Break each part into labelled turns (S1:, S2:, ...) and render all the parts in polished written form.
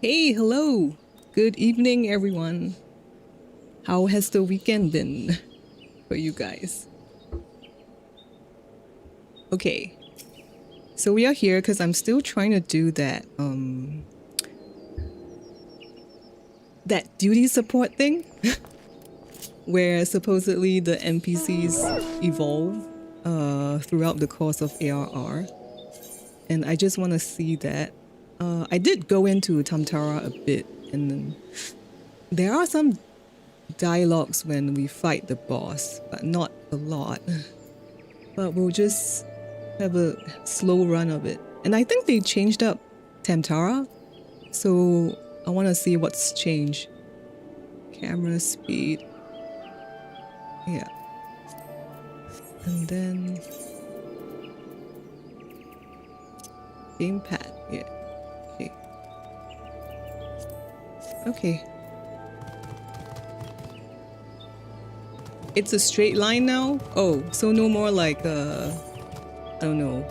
S1: Hey, hello. Good evening, everyone. How has the weekend been for you guys? Okay. So we are here because I'm still trying to do that that duty support thing where supposedly the NPCs evolve throughout the course of ARR. And I just want to see that. I did go into Tamtara a bit, and then there are some dialogues when we fight the boss, but not a lot. But we'll just have a slow run of it. And I think they changed up Tamtara, so I want to see what's changed. Camera speed. Yeah. And then gamepad. Yeah. Okay. Okay. It's a straight line now? Oh, so no more like I don't know,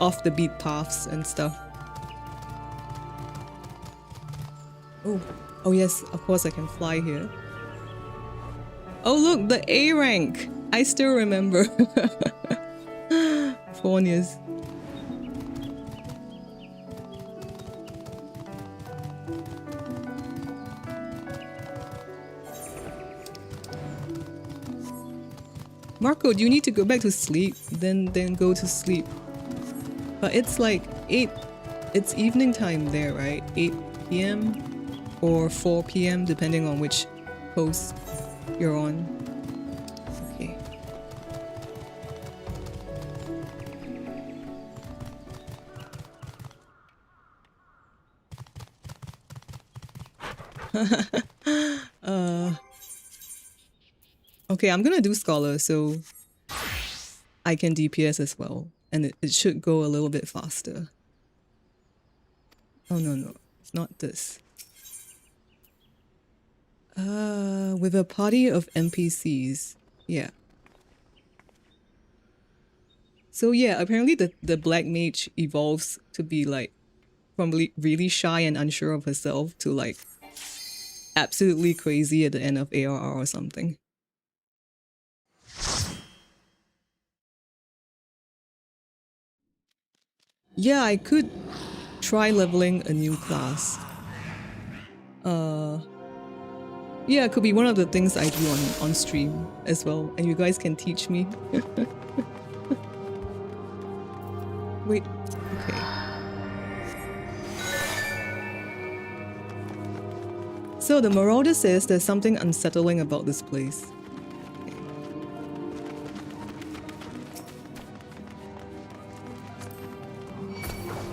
S1: off the beat paths and stuff. Oh yes, of course I can fly here. Oh look, the A rank! I still remember. Fornias. Marco, do you need to go back to sleep? Then go to sleep. But it's like 8, it's evening time there, right? 8 p.m. or 4 p.m. depending on which post you're on. Okay. Okay, I'm gonna do Scholar so I can DPS as well. And it should go a little bit faster. Oh no, it's not this. With a party of NPCs. Yeah. So yeah, apparently the Black Mage evolves to be like from really shy and unsure of herself to like absolutely crazy at the end of ARR or something. Yeah, I could try leveling a new class. Yeah, it could be one of the things I do on stream as well, and you guys can teach me. Wait, okay. So the Marauder says there's something unsettling about this place. Okay.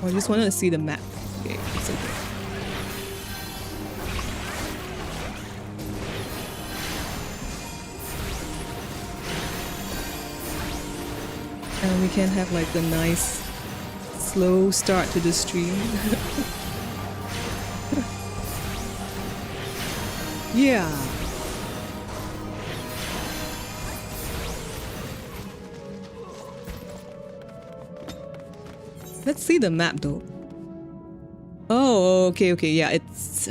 S1: Oh, I just wanted to see the map. Okay, it's okay. And we can have like the nice slow start to the stream. Yeah. Let's see the map though. Oh, okay, yeah, it's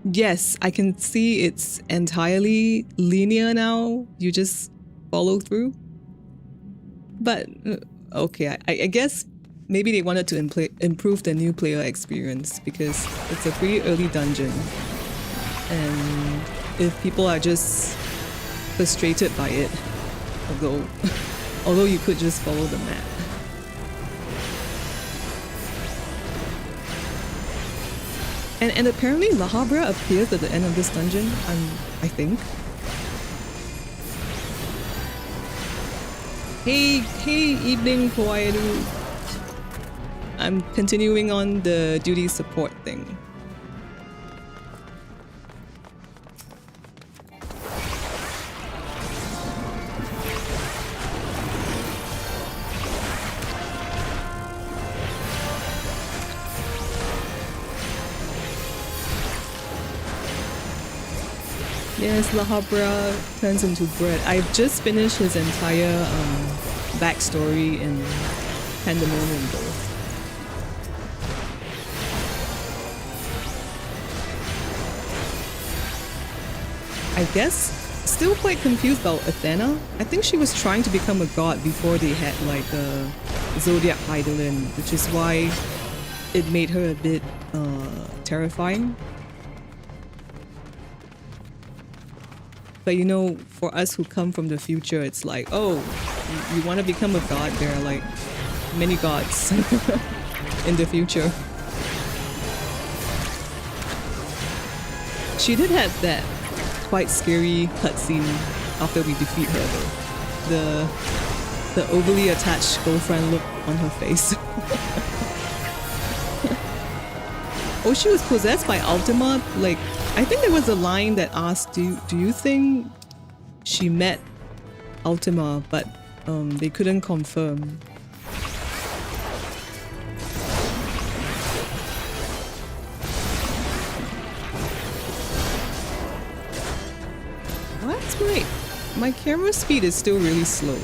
S1: yes, I can see it's entirely linear now. You just follow through. But okay, I guess maybe they wanted to improve the new player experience because it's a pretty early dungeon. And if people are just frustrated by it, although you could just follow the map. And apparently Lahabra appears at the end of this dungeon, I think. Hey, evening, Kawaiidu. I'm continuing on the duty support thing. Yes, Lahabra turns into bread. I've just finished his entire backstory in Pandemonium though. I guess, still quite confused about Athena. I think she was trying to become a god before they had like a Zodiac Eidolon, which is why it made her a bit terrifying. But you know, for us who come from the future, it's like, oh, you want to become a god? There are like many gods in the future. She did have that quite scary cutscene after we defeat her though. The overly attached girlfriend look on her face. Oh, she was possessed by Ultima? Like, I think there was a line that asked, do you think she met Ultima, but they couldn't confirm. That's right. My camera speed is still really slow.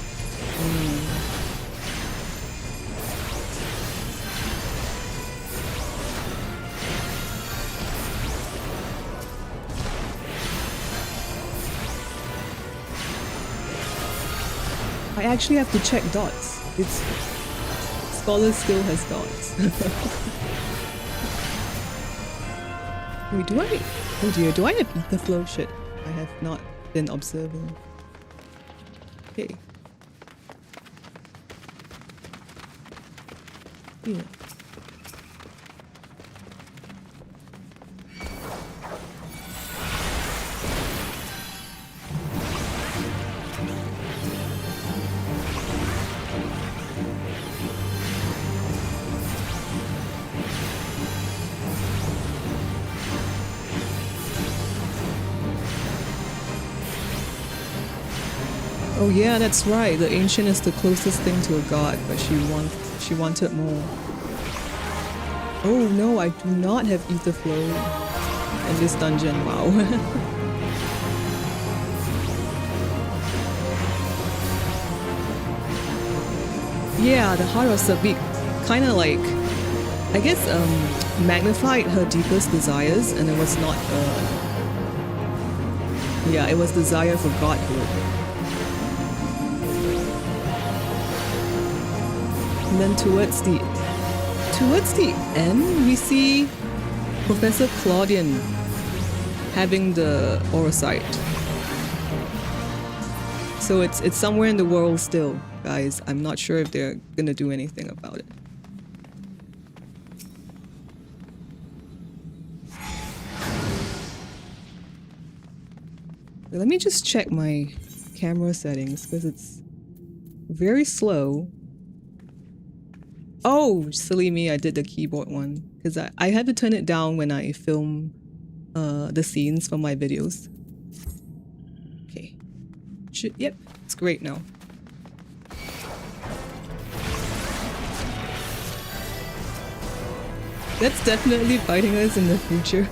S1: I actually have to check dots. It's Scholar still has dots. Wait, do I? Oh dear, do I have ether flow? Shit, I have not been observing. Okay. Yeah. Oh yeah, that's right. The ancient is the closest thing to a god, but she wanted more. Oh no, I do not have ether flow in this dungeon. Wow. Yeah, the heart of Sabik kind of like, I guess, magnified her deepest desires, and it was not. Yeah, it was desire for godhood. And then towards the end, we see Professor Claudian having the Orosight. So it's somewhere in the world still, guys. I'm not sure if they're gonna do anything about it. Let me just check my camera settings because it's very slow. Oh, silly me, I did the keyboard one because I had to turn it down when I film the scenes for my videos. Okay. Yep, it's great now. That's definitely biting us in the future.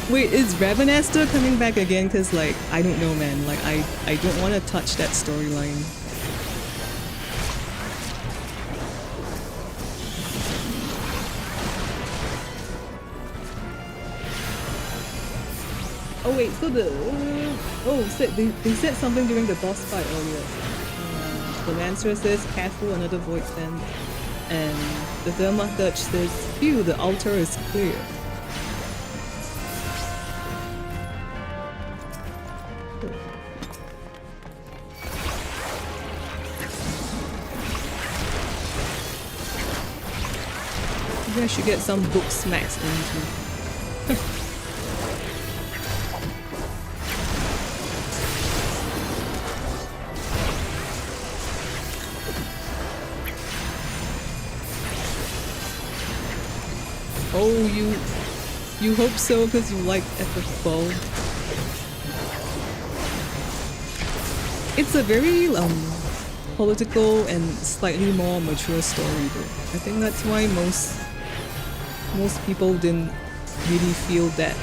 S1: Wait, is Ravenaster coming back again? Because, like, I don't know, man. Like, I don't want to touch that storyline. Oh wait, so they said something during the boss fight earlier. The Lancer says, careful, another void sent. And the Thermaturge says, phew, the altar is clear. Maybe I should get some book smacks into. Oh, you hope so because you like FF14. It's a very political and slightly more mature story though. I think that's why most people didn't really feel that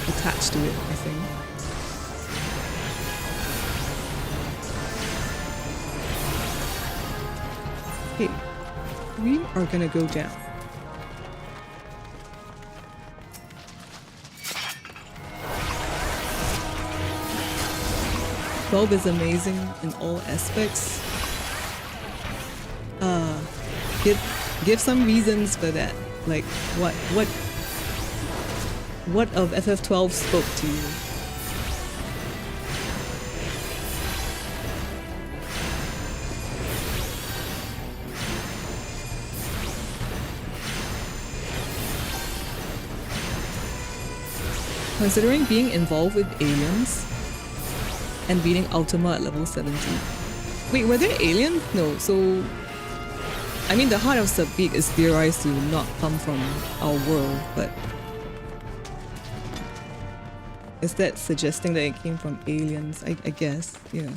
S1: attached to it, I think. Okay, we are gonna go down. FF12 is amazing in all aspects. Give some reasons for that. Like what of FF12 spoke to you? Considering being involved with aliens and beating Ultima at level 70. Wait, were there aliens? No, so... I mean, the heart of Subbeak is theorized to not come from our world, but... Is that suggesting that it came from aliens? I guess, yeah.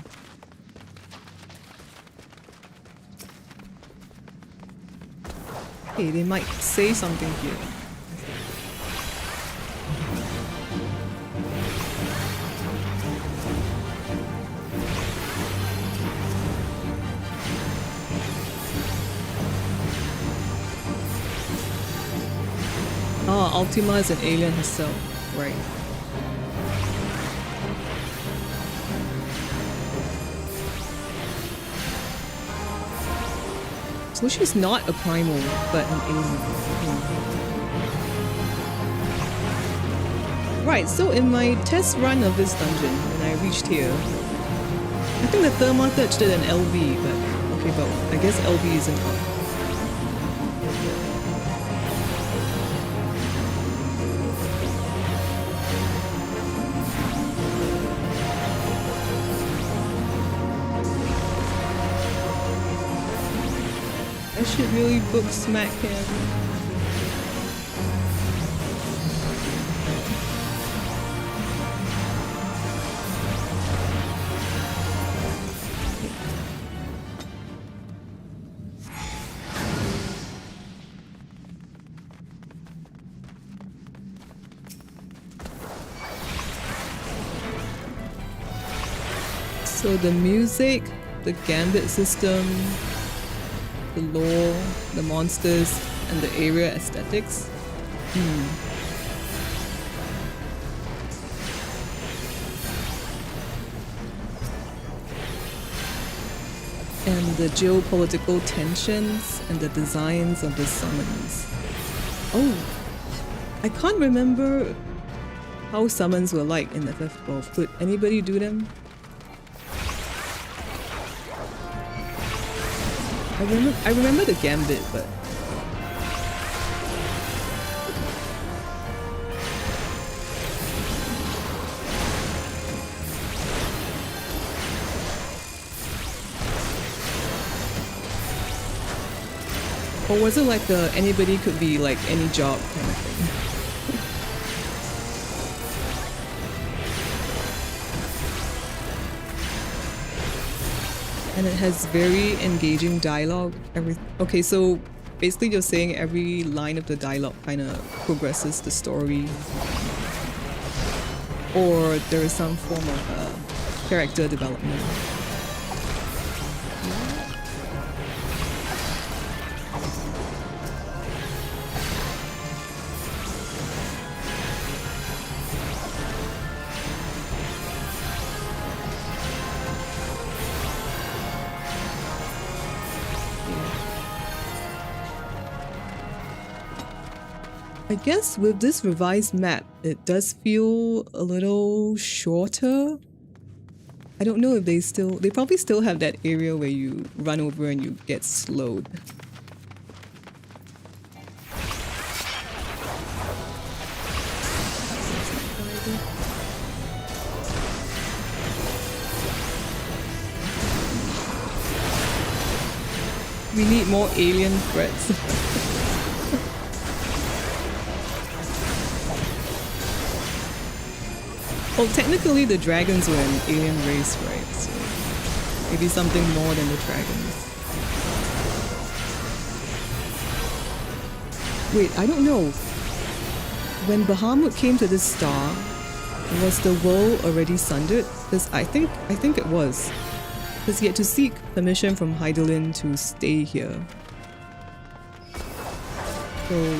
S1: Hey, they might say something here. Oh, Ultima is an alien herself, right. So she's not a primal, but an alien. Right, so in my test run of this dungeon, when I reached here, I think the Therma touched it an LV, but okay, but I guess LV isn't up. I should really book smack him. So the music, the gambit system, the lore, the monsters, and the area aesthetics. And the geopolitical tensions and the designs of the summons. Oh, I can't remember how summons were like in FF12. Could anybody do them? I remember the gambit, but or was it like anybody could be like any job kind of thing? And it has very engaging dialogue. Okay, so basically you're saying every line of the dialogue kind of progresses the story, or there is some form of character development. I guess with this revised map, it does feel a little shorter. I don't know if they probably still have that area where you run over and you get slowed. We need more alien threats. Well, technically the dragons were an alien race, right? So maybe something more than the dragons. Wait, I don't know. When Bahamut came to this star, was the world already sundered? Because I think it was. Because he had to seek permission from Heidelin to stay here. So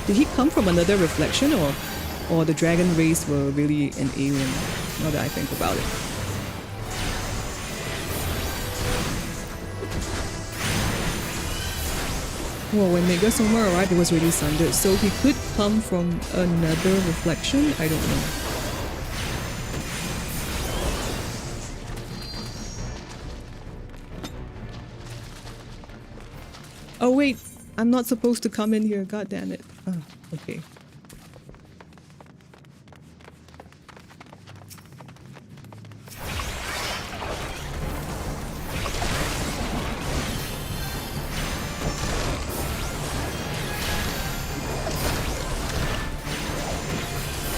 S1: did he come from another reflection, or Or the dragon race were really an alien, now that I think about it. Well, when Megasoma arrived, it was really sundered, so he could come from another reflection? I don't know. Oh wait, I'm not supposed to come in here, god damn it. Oh, okay.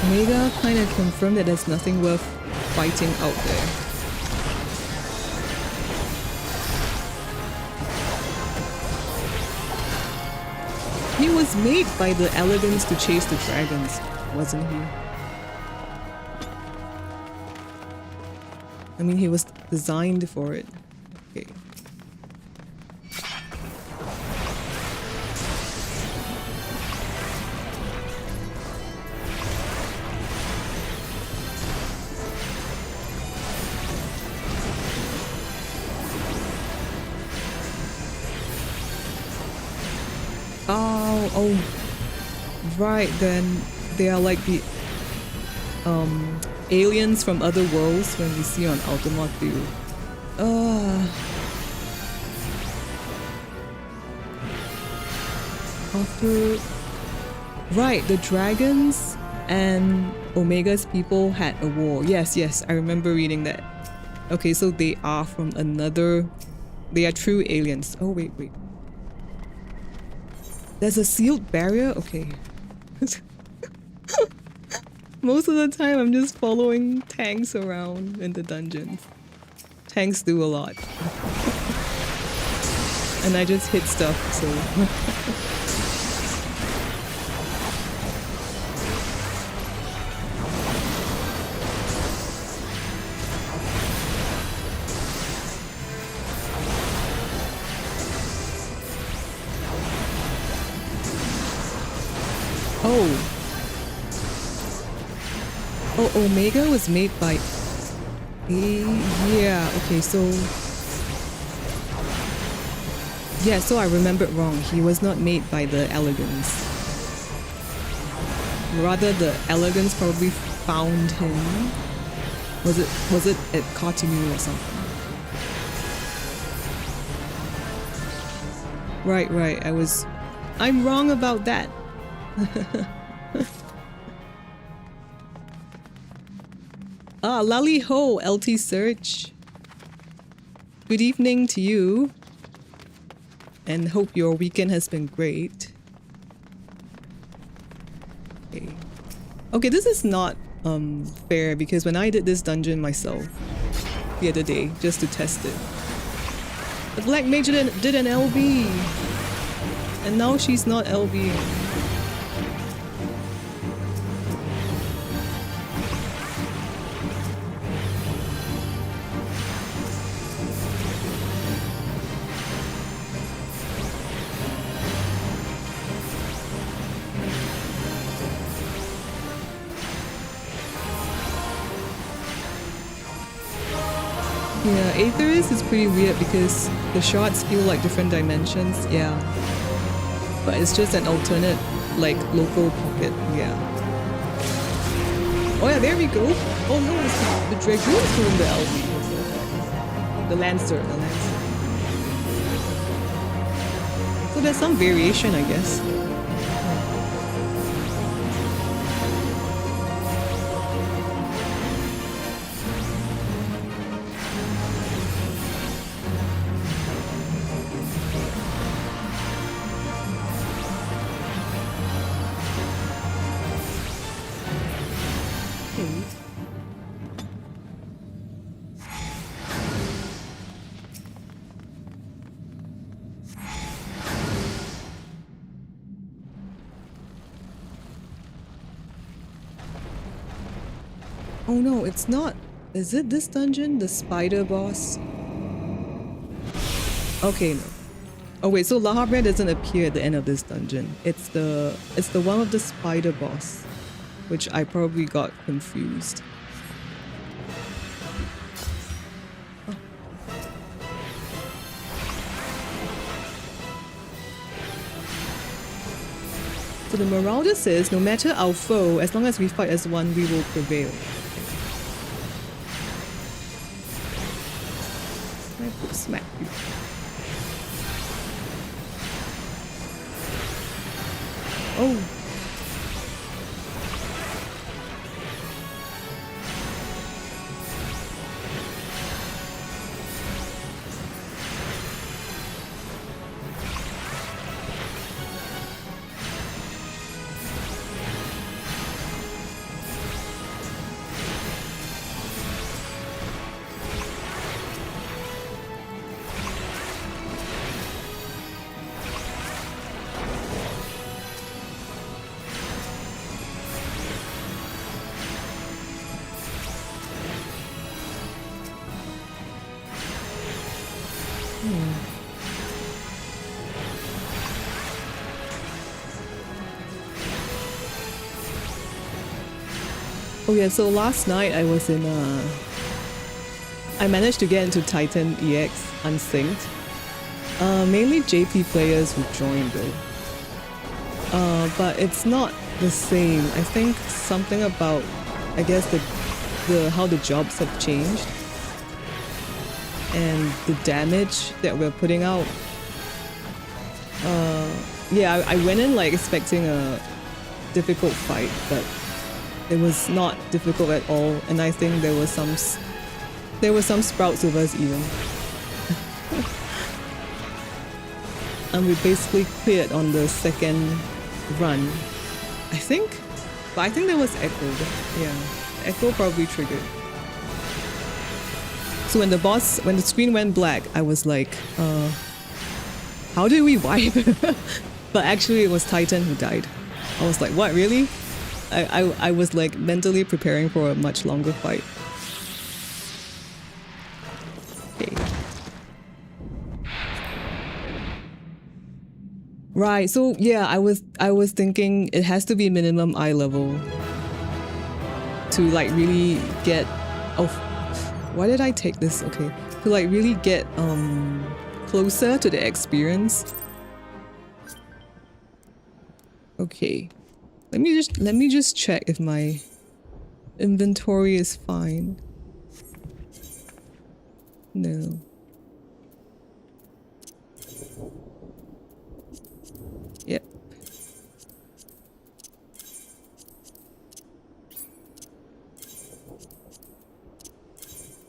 S1: Omega kind of confirmed that there's nothing worth fighting out there. He was made by the elegance to chase the dragons, wasn't he? I mean, he was designed for it. Okay. Oh, right, then they are like the aliens from other worlds when we see on Ultima 2. Right, the dragons and Omega's people had a war. Yes, I remember reading that. Okay, so they are from another... They are true aliens. Oh, wait. There's a sealed barrier? Okay. Most of the time I'm just following tanks around in the dungeons. Tanks do a lot. And I just hit stuff, so... Oh, Omega was made by... Yeah, okay, so... Yeah, so I remembered wrong. He was not made by the Elegants. Rather, the Elegants probably found him. Was it at Cartinu or something? Right, I'm wrong about that. Lally Ho, LT Search. Good evening to you. And hope your weekend has been great. Okay, this is not fair because when I did this dungeon myself the other day, just to test it, the Black Mage did an LB. And now she's not LB. Yeah, Aetherus is pretty weird because the shards feel like different dimensions, yeah. But it's just an alternate, like, local pocket, yeah. Oh yeah, there we go! Oh no, it's the Dragoon's doing the LB. The Lancer. So there's some variation, I guess. Oh no, it's not. Is it this dungeon? The spider boss? Okay, no. Oh wait, so Lahabra doesn't appear at the end of this dungeon. It's the one with the spider boss. which I probably got confused. So the Marauder says, no matter our foe, as long as we fight as one, we will prevail. I could smack you. Oh. Oh yeah, so last night I was in I managed to get into Titan EX unsynced. Mainly JP players who joined though. But it's not the same. I think something about, I guess the how the jobs have changed. And the damage that we're putting out. Yeah, I went in like expecting a difficult fight, but it was not difficult at all, and I think there were some sprouts of us even. And we basically cleared on the second run, I think. But I think there was Echo. Yeah, Echo probably triggered. So when the screen went black, I was like, how did we wipe? But actually it was Titan who died. I was like, what, really? I was like mentally preparing for a much longer fight. Okay. Right, so yeah, I was thinking it has to be minimum eye level to like really get, oh, why did I take this? Okay, to like really get closer to the experience. Okay. Let me just check if my inventory is fine. No. Yep.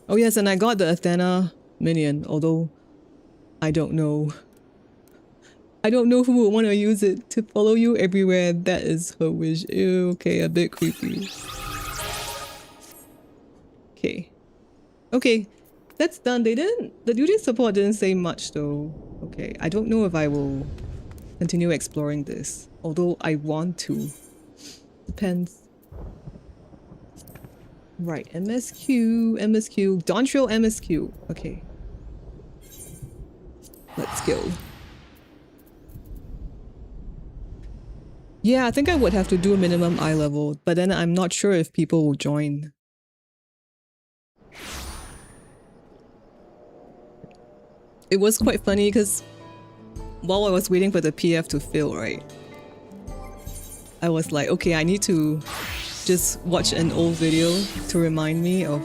S1: Oh yes, and I got the Athena minion, although I don't know. I don't know who would want to use it to follow you everywhere. That is her wish. Ew, okay, a bit creepy. Okay. Okay, that's done. The duty support didn't say much though. Okay, I don't know if I will continue exploring this. Although I want to. Depends. Right, MSQ, Dawntrail MSQ. Okay. Let's go. Yeah, I think I would have to do a minimum eye level, but then I'm not sure if people will join. It was quite funny because while I was waiting for the PF to fill, right? I was like, okay, I need to just watch an old video to remind me of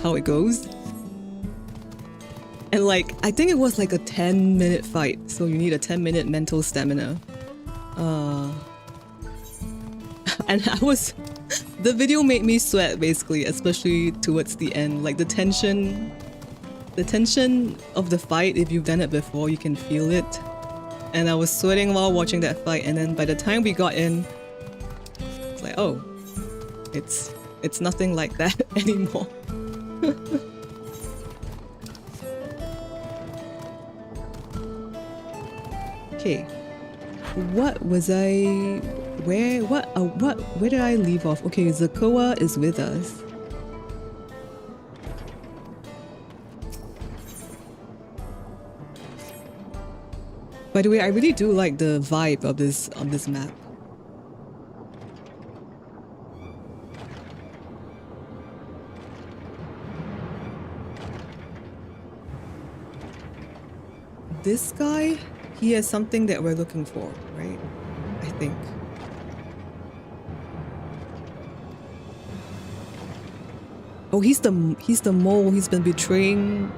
S1: how it goes. And like, I think it was like a 10-minute fight, so you need a 10-minute mental stamina. And the video made me sweat basically, especially towards the end. Like the tension of the fight, if you've done it before, you can feel it. And I was sweating while watching that fight, and then by the time we got in, it's like, oh, it's nothing like that anymore. Okay. What was I... Where did I leave off? Okay, Zakoa is with us. By the way, I really do like the vibe of this map. this guy, he has something that we're looking for, right? I think. Oh, he's the mole. He's been betraying.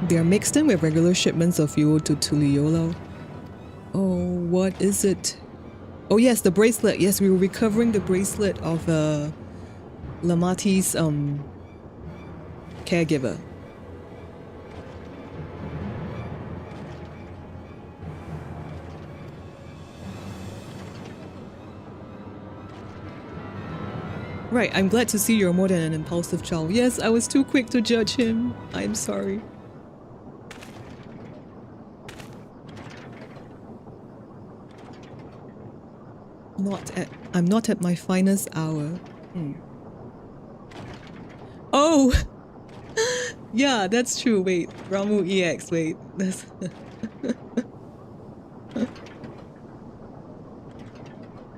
S1: They're mixed in with regular shipments of fuel to Tuliolo. Oh, what is it? Oh yes, the bracelet. Yes, we were recovering the bracelet of Lamati's caregiver. Right, I'm glad to see you're more than an impulsive child. Yes, I was too quick to judge him. I'm sorry. I'm not at my finest hour. Oh! Yeah, that's true. Wait, Ramu EX, wait. That's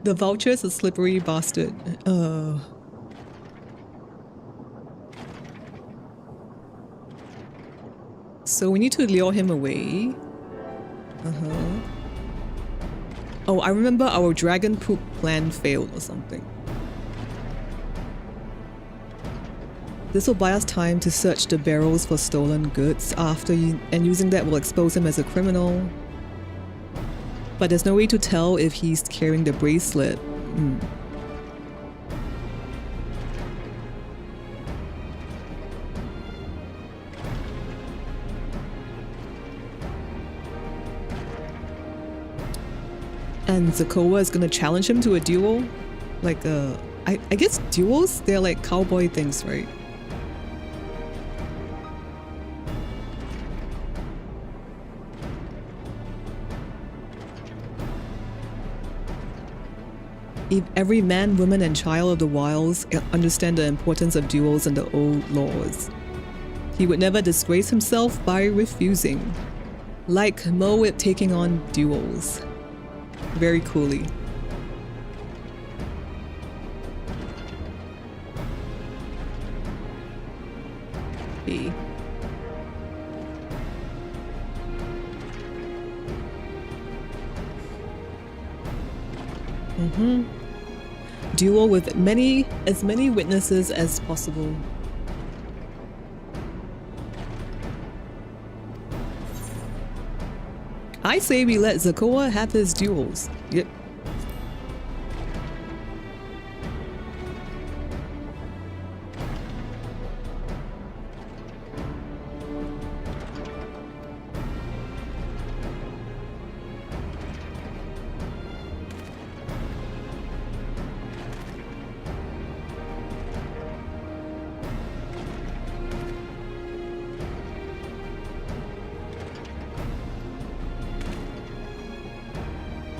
S1: the Vulture's a slippery bastard. So we need to lure him away. Oh, I remember our dragon poop plan failed or something. This will buy us time to search the barrels for stolen goods and using that will expose him as a criminal. But there's no way to tell if he's carrying the bracelet. And Zakoa is gonna challenge him to a duel? Like I guess duels? They're like cowboy things, right? If every man, woman, and child of the wilds understand the importance of duels and the old laws, he would never disgrace himself by refusing. Like Moab taking on duels. Very coolly. B. Duel with as many witnesses as possible. I say we let Zakoa have his duels. Yep.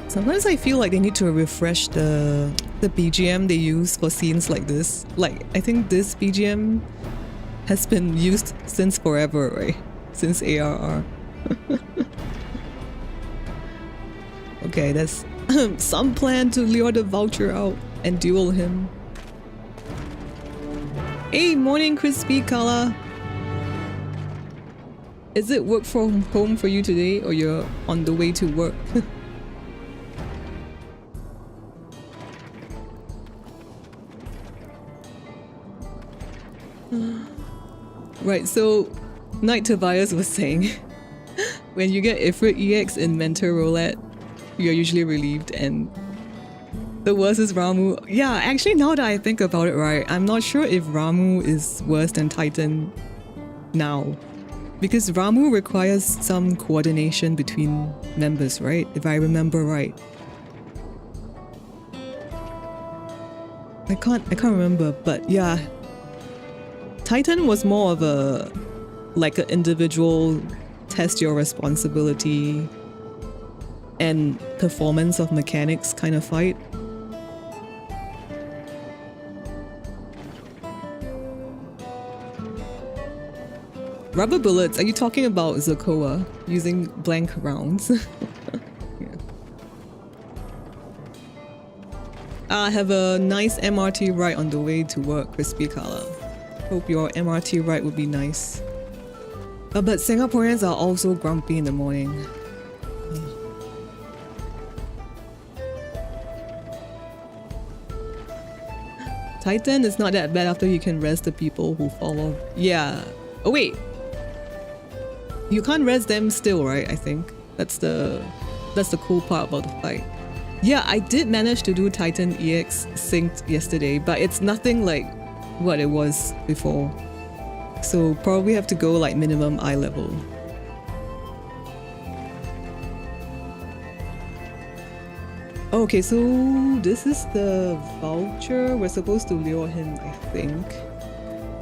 S1: Sometimes I feel like they need to refresh the BGM they use for scenes like this. Like, I think this BGM has been used since forever, right? Since ARR. Okay, that's some plan to lure the Vulture out and duel him. Hey, morning crispy Kala. Is it work from home for you today or you're on the way to work? Right, so Knight Tobias was saying when you get Ifrit EX in Mentor Roulette, you're usually relieved, and the worst is Ramu. Yeah, actually now that I think about it, right, I'm not sure if Ramu is worse than Titan now. Because Ramu requires some coordination between members, right? If I remember right. I can't remember, but yeah. Titan was more of a like an individual test your responsibility and performance of mechanics kind of fight. Rubber bullets, are you talking about Zakoa using blank rounds? Yeah. Yeah, I have a nice MRT ride on the way to work, Crispy Kala. Hope your MRT ride would be nice. But Singaporeans are also grumpy in the morning. Titan is not that bad after you can rest the people who follow. Yeah. Oh wait. You can't rest them still, right? I think. That's the cool part about the fight. Yeah, I did manage to do Titan EX synced yesterday, but it's nothing like what it was before. So probably have to go like minimum eye level. Okay, so this is the vulture. We're supposed to lure him, I think.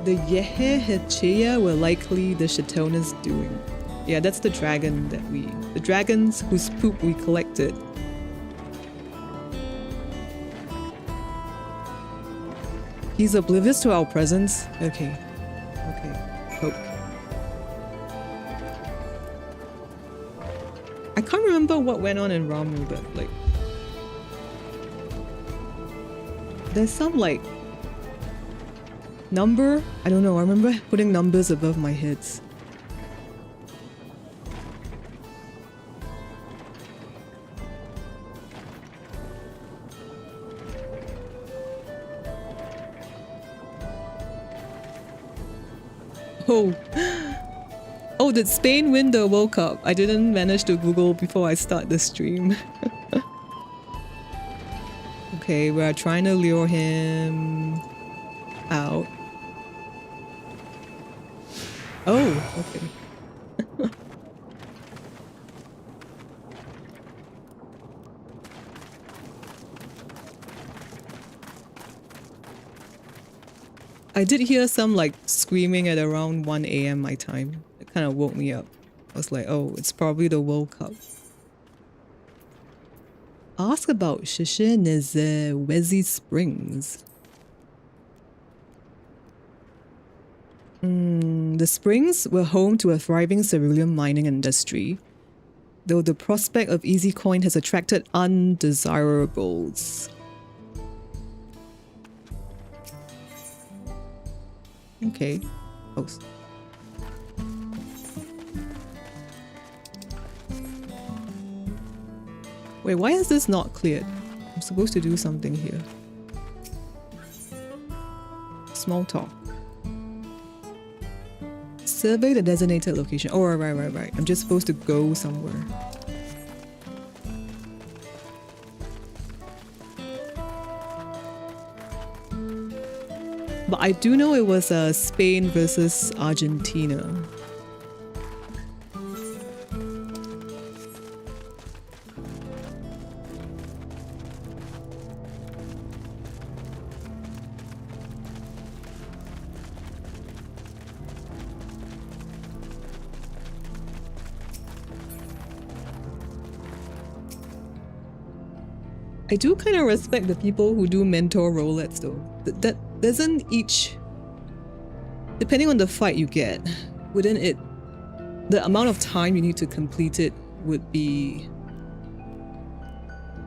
S1: The Yehe Hecheya were likely the Shatona's doing. Yeah, that's the dragon the dragons whose poop we collected. He's oblivious to our presence? Okay. Okay. Hope. I can't remember what went on in Ramu, but like... There's some like... number? I don't know, I remember putting numbers above my heads. Oh. Oh, did Spain win the World Cup? I didn't manage to Google before I start the stream. Okay, we're trying to lure him out. Oh, okay. I did hear some like screaming at around 1 AM my time. It kind of woke me up. I was like, oh, it's probably the World Cup. Ask about Wezi Springs. The springs were home to a thriving cerulean mining industry, though the prospect of easy coin has attracted undesirables. Okay. Oh. Wait, why is this not cleared? I'm supposed to do something here. Small talk. Survey the designated location. Oh, right. I'm just supposed to go somewhere. But I do know it was Spain versus Argentina. I do kind of respect the people who do mentor roulettes though. That doesn't each... Depending on the fight you get, within it, the amount of time you need to complete it would be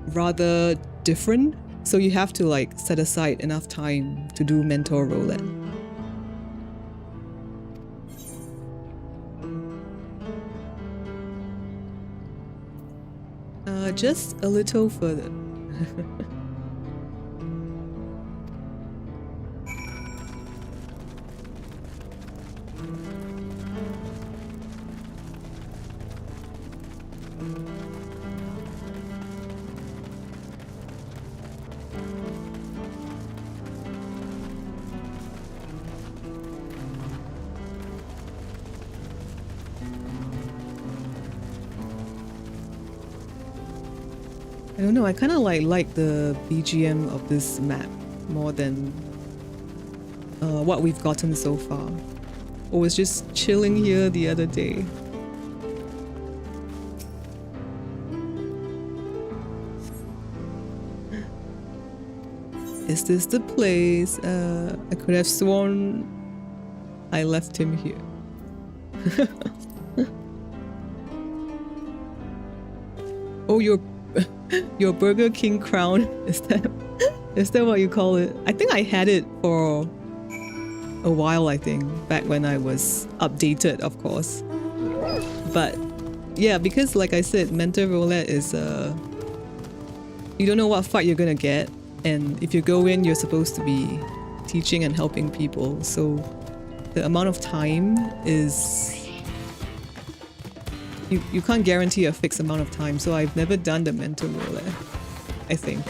S1: rather different. So you have to like set aside enough time to do mentor roulette. Just a little further. I don't know, I kind of like the BGM of this map more than what we've gotten so far. I was just chilling here the other day. Is this the place? I could have sworn I left him here. Oh, your Burger King crown, is that Is that what you call it? I think I had it for a while, I think, back when I was updated, of course. But yeah, because like I said, mentor roulette is you don't know what fight you're gonna get, and if you go in, you're supposed to be teaching and helping people, so the amount of time is you can't guarantee a fixed amount of time. So I've never done the mentor roulette, I think.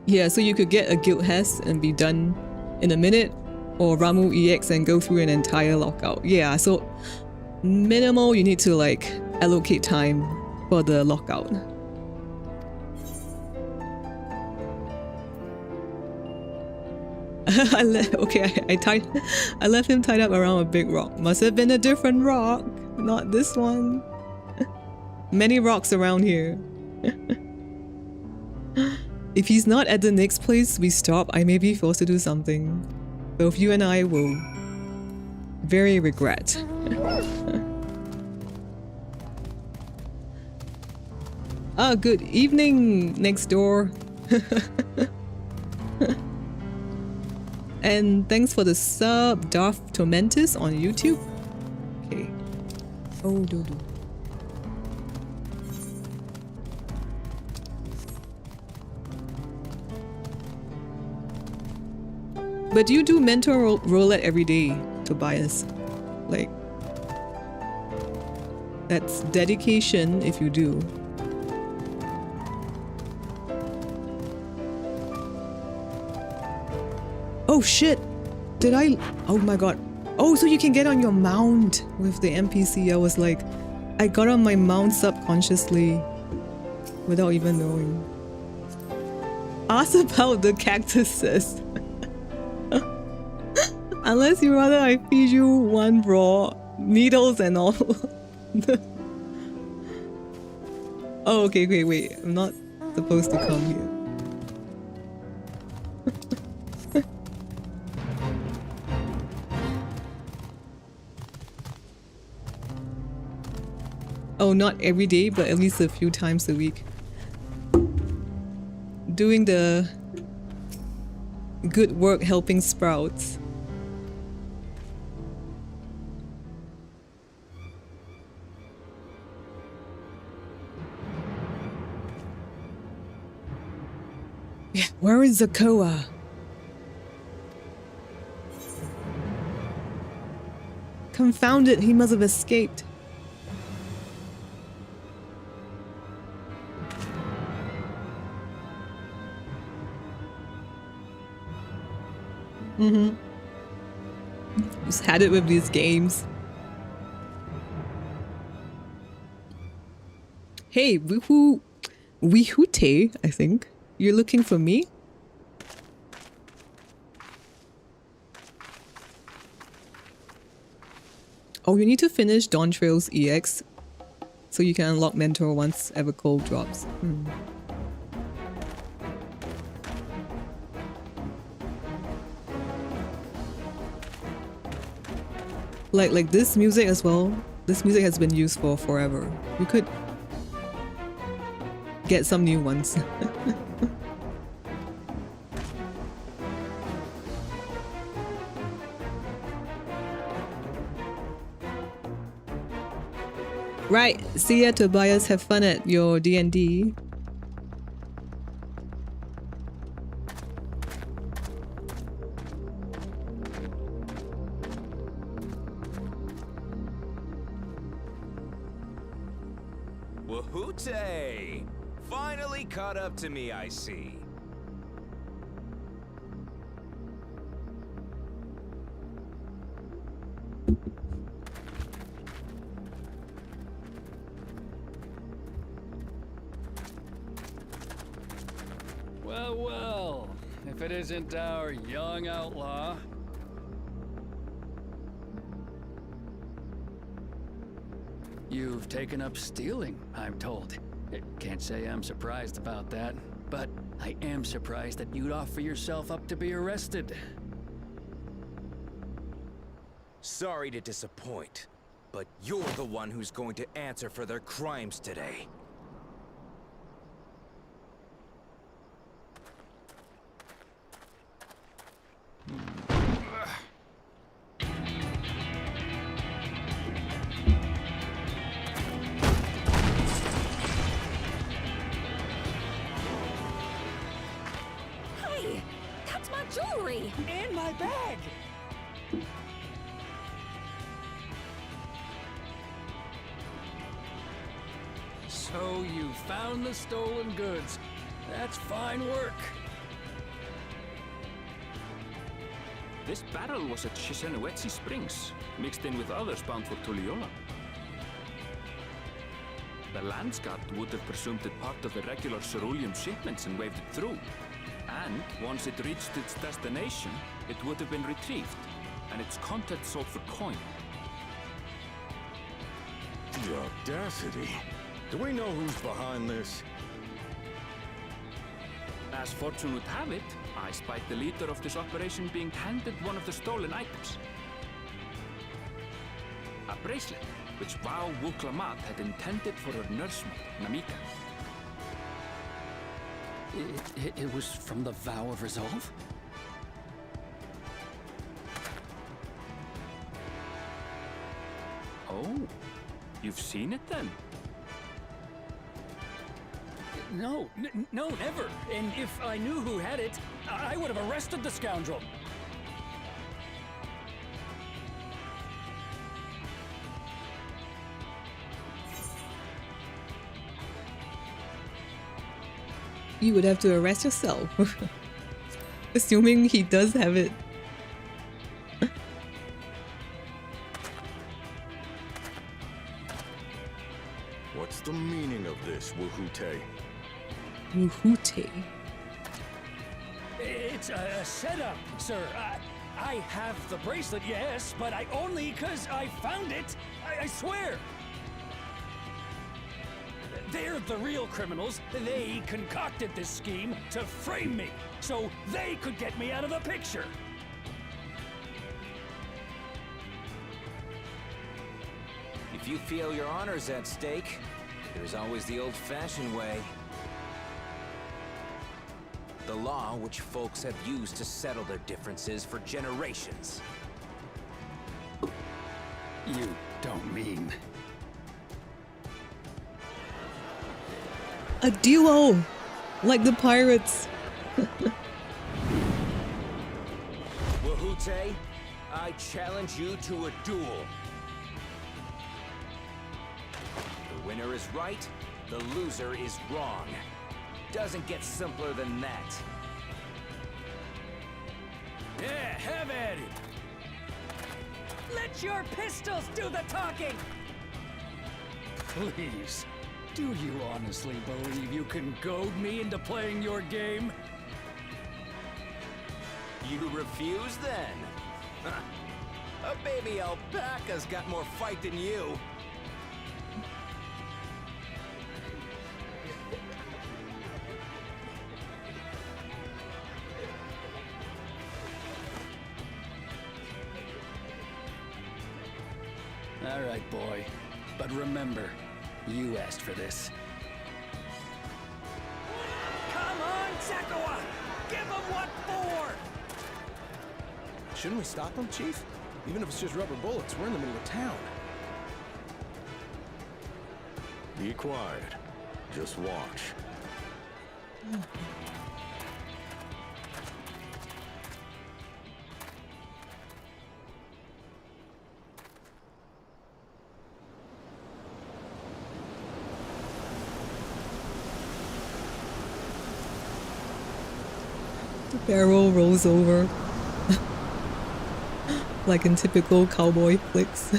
S1: Yeah, so you could get a guild hest and be done in a minute, or Ramu EX and go through an entire lockout. Yeah, so minimal, you need to like allocate time for the lockout. I left him tied up around a big rock. Must have been a different rock, not this one. Many rocks around here. If he's not at the next place we stop, I may be forced to do something. Both you and I will very regret. Ah, good evening, next door. And thanks for the sub, Darth Tormentus on YouTube. Okay. Oh, do. But you do mentor roulette every day, Tobias. Like, that's dedication if you do. Oh shit! Did I? Oh my god. Oh, so you can get on your mount with the NPC. I was like, I got on my mount subconsciously without even knowing. Ask about the cactuses. Unless you rather I feed you one raw, needles and all. Oh, okay, wait. I'm not supposed to come here. Oh, not every day, but at least a few times a week. Doing the good work helping sprouts. Yeah, where is Zakoa? Confound it, he must have escaped. Just had it with these games. Hey, Wihute, I think. You're looking for me? Oh, you need to finish Dawntrail's EX so you can unlock Mentor once EVERCOLD drops. Like this music as well. This music has been used for forever. You could get some new ones. Right, see ya Tobias, have fun at your D&D.
S2: Wahoote! Finally caught up to me, I see.
S3: Well, if it isn't our young outlaw. You've taken up stealing, I'm told. Can't say I'm surprised about that, but I am surprised that you'd offer yourself up to be arrested.
S2: Sorry to disappoint. But you're the one who's going to answer for their crimes today.
S4: Hey, that's my jewelry!
S3: And my bag! So you found the stolen goods. That's fine work.
S5: This barrel was at Chisenowetsi Springs, mixed in with others bound for Tuliyola. The Landsguard would have presumed it part of the regular ceruleum shipments and waved it through. And once it reached its destination, it would have been retrieved, and its contents sold for coin.
S6: The audacity. Do we know who's behind this?
S5: As fortune would have it, I spied the leader of this operation being handed one of the stolen items. A bracelet, which Vau Wuklamat had intended for her nursemaid, Namika.
S3: It was from the Vow of Resolve?
S5: Oh, you've seen it then?
S3: No, no, never. And if I knew who had it, I would have arrested the scoundrel.
S1: You would have to arrest yourself. Assuming he does have it.
S6: What's the meaning of this, Wuhute?
S1: Wuhute.
S3: It's a setup, sir. I have the bracelet, yes, but I only because I found it. I swear. They're the real criminals. They concocted this scheme to frame me, so they could get me out of the picture.
S2: If you feel your honor's at stake, there's always the old-fashioned way. The law which folks have used to settle their differences for generations.
S3: You don't mean...
S1: A duo! Like the pirates.
S2: Wuhute, I challenge you to a duel. The winner is right, the loser is wrong. Doesn't get simpler than that.
S3: Yeah, have at it! Let your pistols do the talking! Please, do you honestly believe you can goad me into playing your game?
S2: You refuse then? Huh. A baby alpaca's got more fight than you.
S3: All right, boy. But remember, you asked for this. Come on, Sakawa! Give him what for!
S7: Shouldn't we stop them, Chief? Even if it's just rubber bullets, we're in the middle of town.
S6: Be quiet. Just watch.
S1: The barrel rolls over. Like in typical cowboy flicks.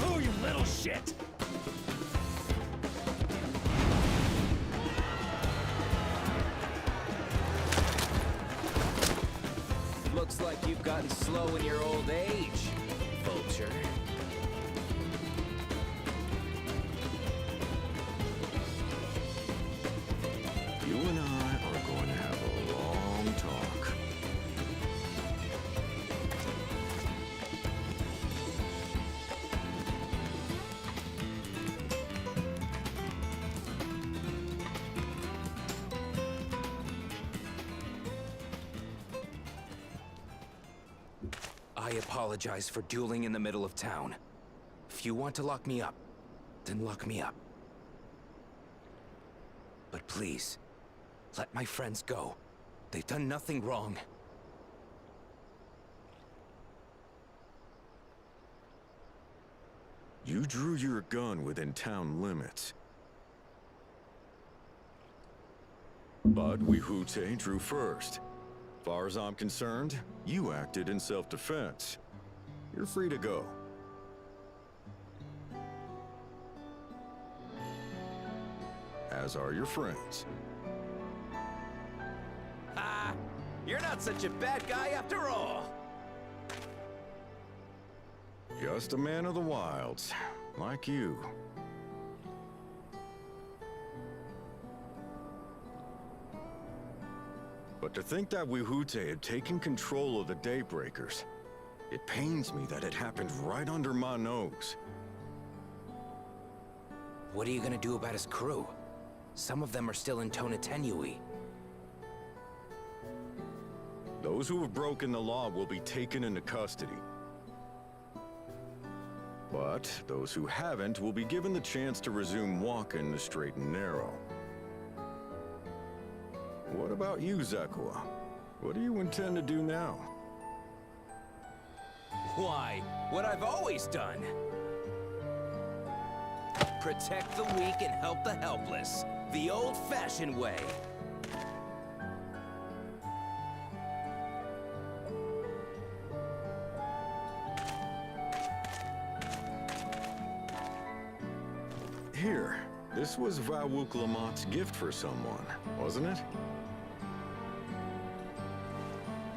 S3: Oh, you little shit!
S2: Looks like you've gotten slow in your old age, vulture. I apologize for dueling in the middle of town. If you want to lock me up, then lock me up. But please, let my friends go. They've done nothing wrong.
S6: You drew your gun within town limits. But VIII drew first. Far as I'm concerned, you acted in self-defense. You're free to go. As are your friends.
S2: Ha! You're not such a bad guy after all!
S6: Just a man of the wilds, like you. But to think that VIII had taken control of the Daybreakers, it pains me that it happened right under my nose.
S2: What are you gonna do about his crew? Some of them are still in Tona Tenui.
S6: Those who have broken the law will be taken into custody. But those who haven't will be given the chance to resume walking the straight and narrow. What about you, Zekua? What do you intend to do now?
S2: Why, what I've always done. Protect the weak and help the helpless. The old-fashioned way.
S6: Here, this was Vawuk Lamott's gift for someone, wasn't it?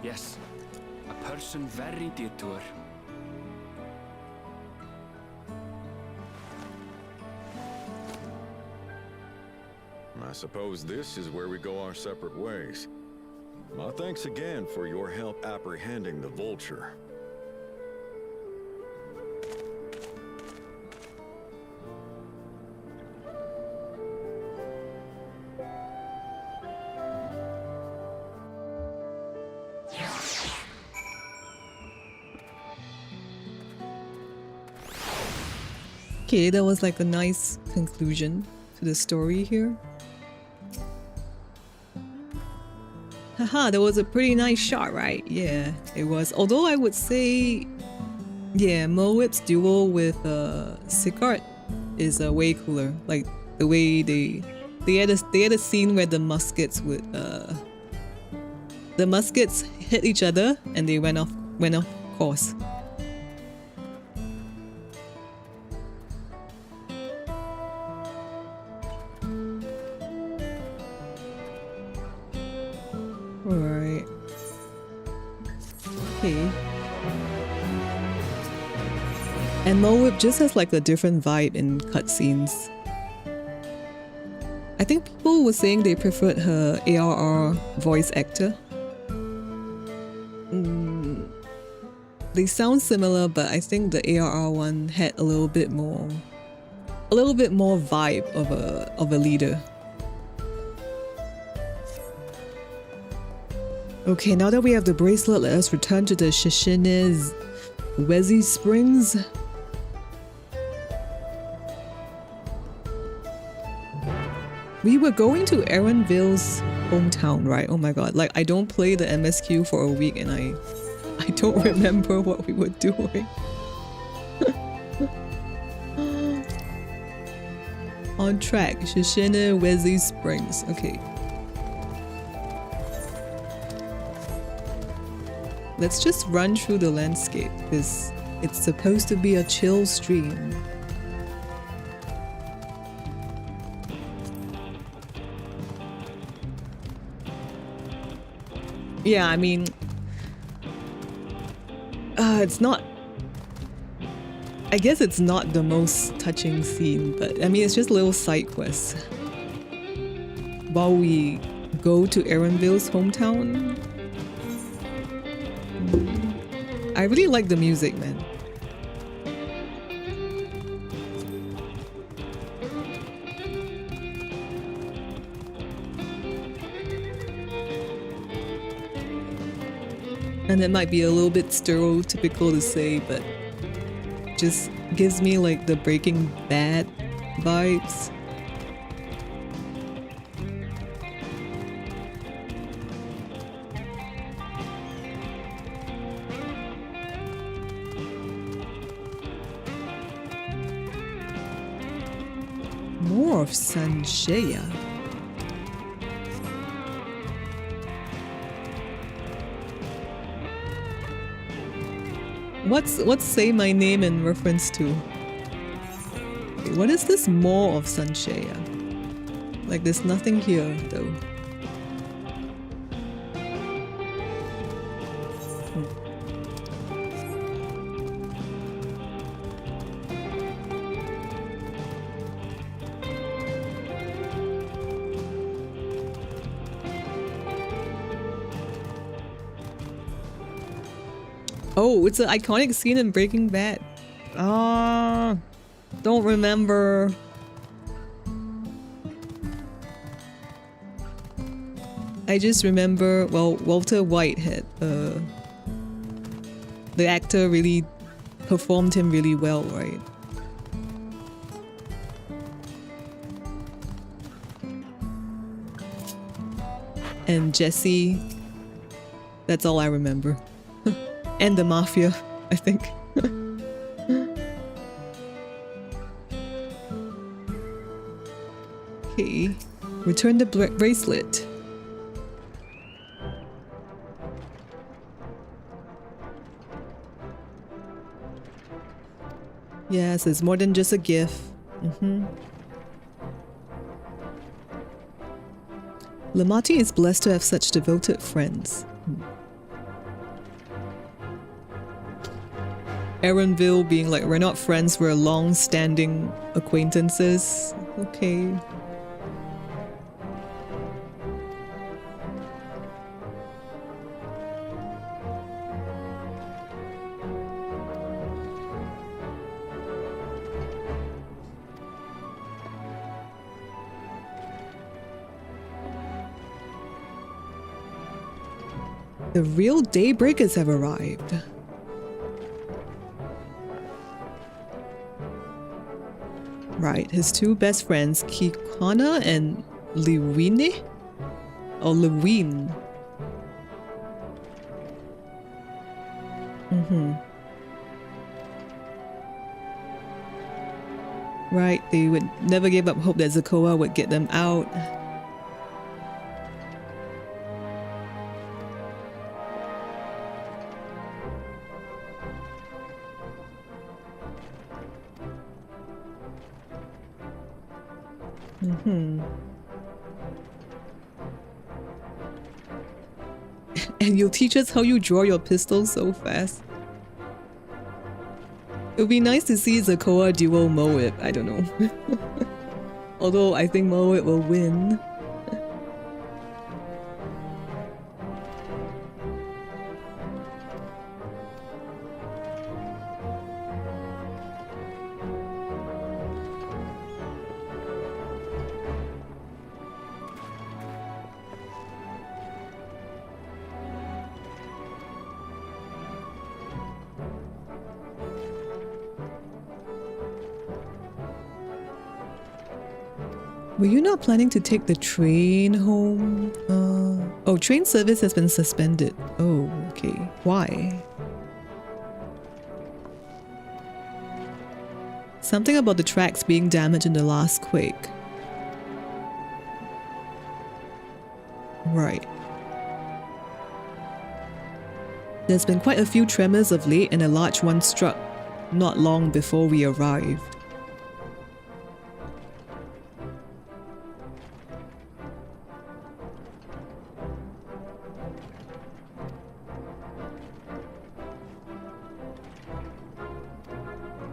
S5: Yes, a person very dear to her.
S6: I suppose this is where we go our separate ways. My thanks again for your help apprehending the vulture.
S1: Okay, that was like a nice conclusion to the story here. Haha, that was a pretty nice shot, right? Yeah, it was. Although I would say, yeah, Moab's duel with Sicart is way cooler. Like the way they had a scene where the muskets hit each other and they went off course. Alright. Okay. And Moab just has like a different vibe in cutscenes. I think people were saying they preferred her ARR voice actor. They sound similar, but I think the ARR one had a little bit more vibe of a leader. Okay, now that we have the bracelet, let us return to the Shishine's Wezi Springs. We were going to Aaronville's hometown, right? Oh my god, like I don't play the MSQ for a week and I don't remember what we were doing. On track, Shishine Wezi Springs. Okay. Let's just run through the landscape because it's supposed to be a chill stream. Yeah, I mean, it's not, I guess it's not the most touching scene, but I mean, it's just a little side quest. While we go to Aaronville's hometown. I really like the music, man. And it might be a little bit stereotypical to say, but just gives me like the Breaking Bad vibes. More of Sanjaya. What's say my name in reference to? Okay, what is this more of Sanjaya? Like there's nothing here though. Oh, it's an iconic scene in Breaking Bad. Ah, don't remember. I just remember, well, Walter Whitehead, the actor really performed him really well, right? And Jesse, that's all I remember. And the Mafia, I think. Okay, return the bracelet. Yes, it's more than just a gift. Lamati is blessed to have such devoted friends. Aaronville being like, we're not friends, we're long-standing acquaintances. Okay. The real Daybreakers have arrived. Right, his two best friends, Kikana and Lewine? Or Lewine. Right, they would never give up hope that Zakoa would get them out. And you'll teach us how you draw your pistol so fast. It would be nice to see Zakoa duo Moet, I don't know. Although I think Moet will win. Were you not planning to take the train home? Oh, train service has been suspended. Oh, okay. Why? Something about the tracks being damaged in the last quake. Right. There's been quite a few tremors of late, and a large one struck not long before we arrived.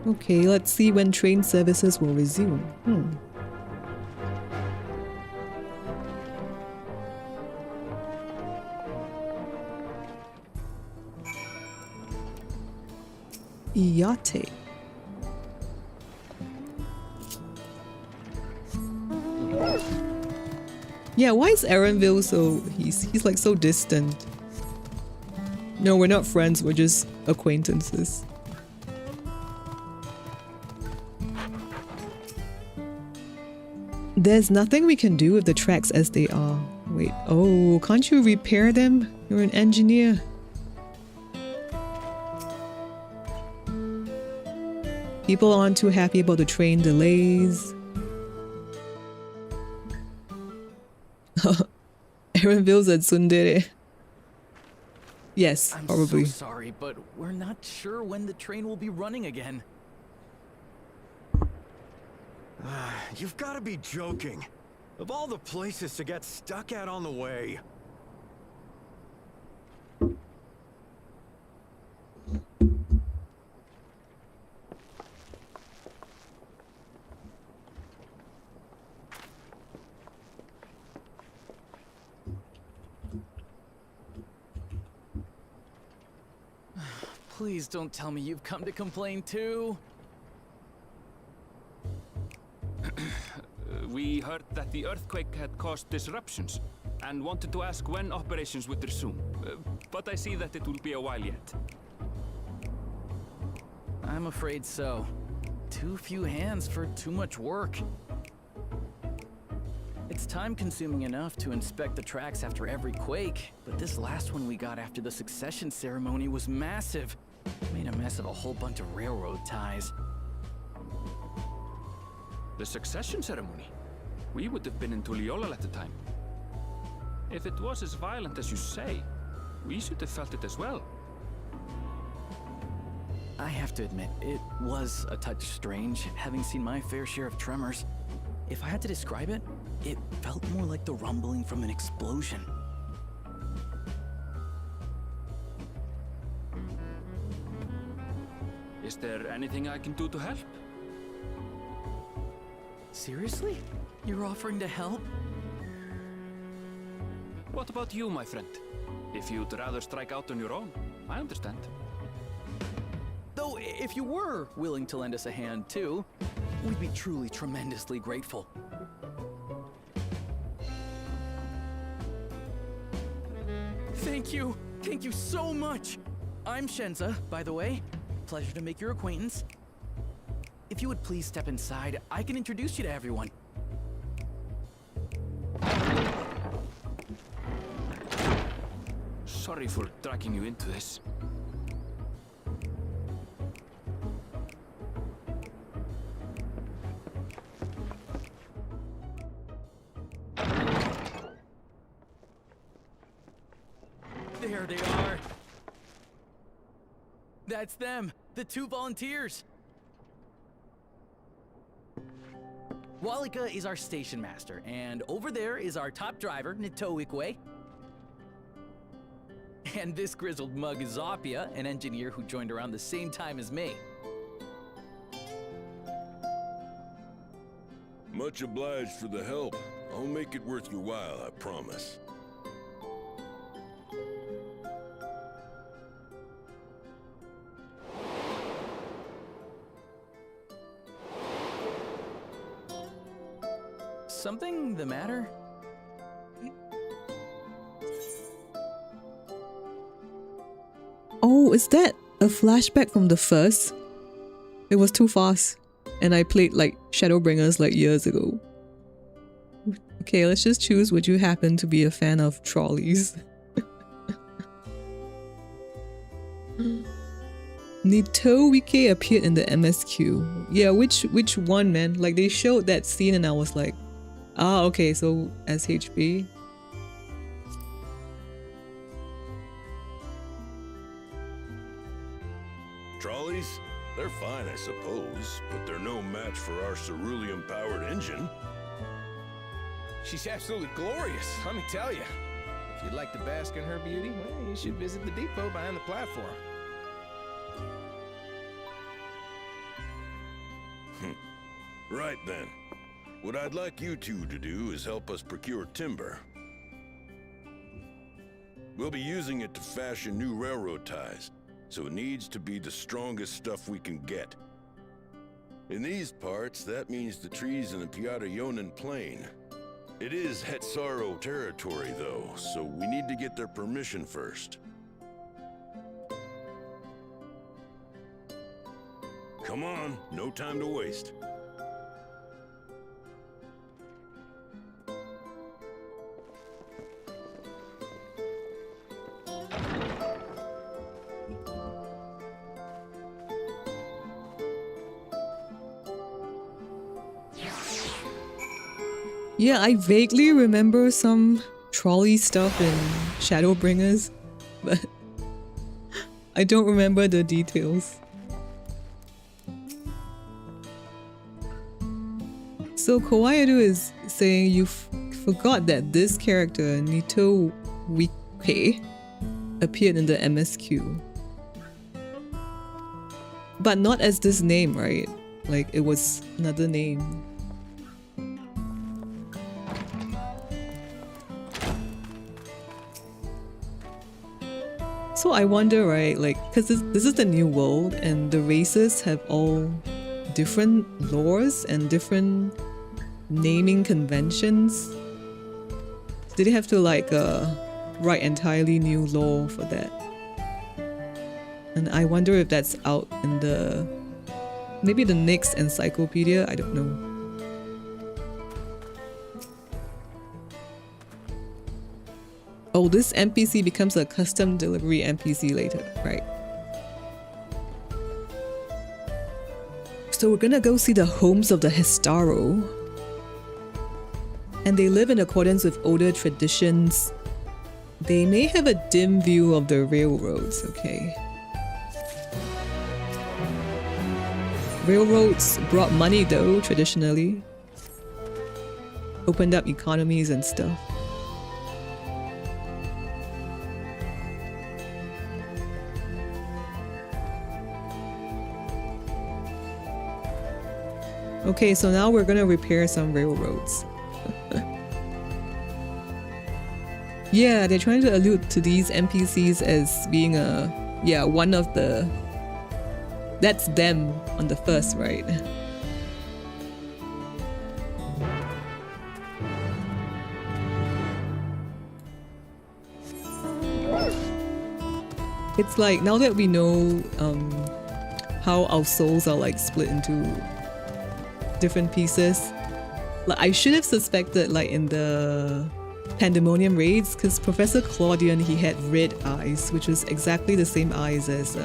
S1: Okay, let's see when train services will resume. Iyate. Yeah, why is Aaronville so... He's like so distant. No, we're not friends, we're just acquaintances. There's nothing we can do with the tracks as they are. Wait, oh, can't you repair them? You're an engineer. People aren't too happy about the train delays. Aaron Bills at Sundere. Yes,
S8: I'm
S1: probably.
S8: so sorry, but we're not sure when the train will be running again.
S6: You've got to be joking. Of all the places to get stuck at on the way.
S8: Please don't tell me you've come to complain too.
S5: We heard that the earthquake had caused disruptions and wanted to ask when operations would resume. But I see that it will be a while yet.
S8: I'm afraid so. Too few hands for too much work. It's time-consuming enough to inspect the tracks after every quake, but this last one we got after the succession ceremony was massive. Made a mess of a whole bunch of railroad ties.
S5: The succession ceremony? We would have been in Tuliolal at the time. If it was as violent as you say, we should have felt it as well.
S8: I have to admit, it was a touch strange, having seen my fair share of tremors. If I had to describe it, it felt more like the rumbling from an explosion.
S5: Is there anything I can do to help?
S8: Seriously? You're offering to help?
S5: What about you, my friend? If you'd rather strike out on your own, I understand.
S8: Though, if you were willing to lend us a hand too, we'd be truly tremendously grateful. Thank you! Thank you so much! I'm Shenza, by the way. Pleasure to make your acquaintance. If you would please step inside, I can introduce you to everyone.
S5: Sorry for dragging you into this.
S8: There they are. That's them, the two volunteers. Walika is our station master, and over there is our top driver, Nitoikwe. And this grizzled mug is Zopia, an engineer who joined around the same time as me.
S9: Much obliged for the help. I'll make it worth your while, I promise.
S8: Something the matter?
S1: Oh, is that a flashback from the first? It was too fast. And I played like Shadowbringers like years ago. Okay, let's just choose. Would you happen to be a fan of trolleys? Nitoike appeared in the MSQ. Yeah, which one, man? Like they showed that scene and I was like, ah, okay, so SHB.
S9: Trolleys? They're fine, I suppose, but they're no match for our cerulean-powered engine.
S7: She's absolutely glorious, let me tell you. If you'd like to bask in her beauty, well, you should visit the depot behind the platform.
S9: Right then. What I'd like you two to do is help us procure timber. We'll be using it to fashion new railroad ties, so it needs to be the strongest stuff we can get. In these parts, that means the trees in the Piata-Yonan Plain. It is Hetsaro territory, though, so we need to get their permission first. Come on, no time to waste.
S1: Yeah, I vaguely remember some trolley stuff in Shadowbringers, but I don't remember the details. So Kawaiido is saying you forgot that this character, Nito Wike, appeared in the MSQ. But not as this name, right? Like, it was another name. So I wonder, right, like, because this is the new world and the races have all different lores and different naming conventions. Did they have to like write entirely new lore for that? And I wonder if that's out in the maybe the next encyclopedia, I don't know. Oh, this NPC becomes a custom delivery NPC later, right? So we're gonna go see the homes of the Hestaro. And they live in accordance with older traditions. They may have a dim view of the railroads, okay. Railroads brought money though, traditionally. Opened up economies and stuff. Okay, so now we're gonna repair some railroads. Yeah, they're trying to allude to these NPCs as being one of the... That's them on the first, right? It's like, now that we know how our souls are like split into different pieces, like I should have suspected like in the Pandemonium raids, because Professor Claudian, he had red eyes, which was exactly the same eyes as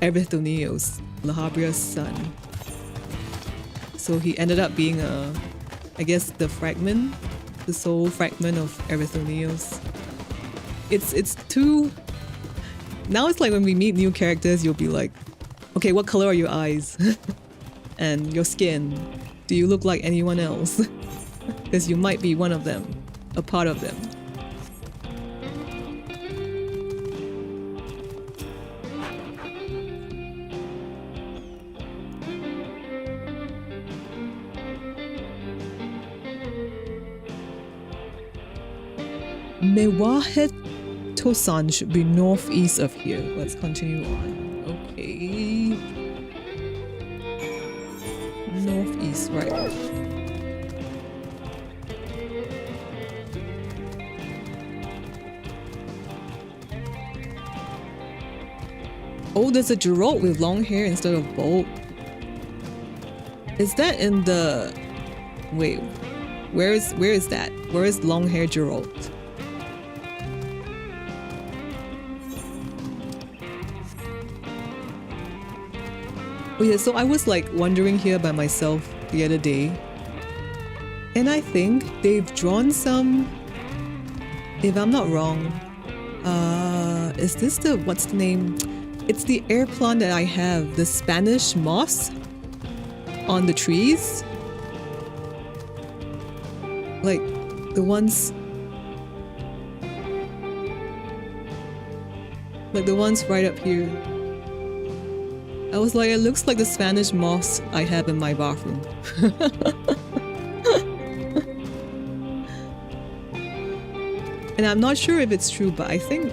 S1: Erithonios, Lahabria's son. So he ended up being I guess the fragment, the soul fragment of Erithonios. It's too... Now it's like when we meet new characters, you'll be like, okay, what color are your eyes? And your skin? Do you look like anyone else? Because you might be one of them, a part of them. Mewahet Tosan should be northeast of here. Let's continue on. Okay. Northeast, right. Oh, there's a Geralt with long hair instead of bald. Is that in the... Wait, where is that? Where is long hair Geralt? Oh yeah, so I was like wondering here by myself the other day. And I think they've drawn some... If I'm not wrong, is this the... What's the name? It's the air plant that I have, the Spanish moss on the trees. Like the ones... Like the ones right up here. I was like, it looks like the Spanish moss I have in my bathroom. And I'm not sure if it's true, but I think...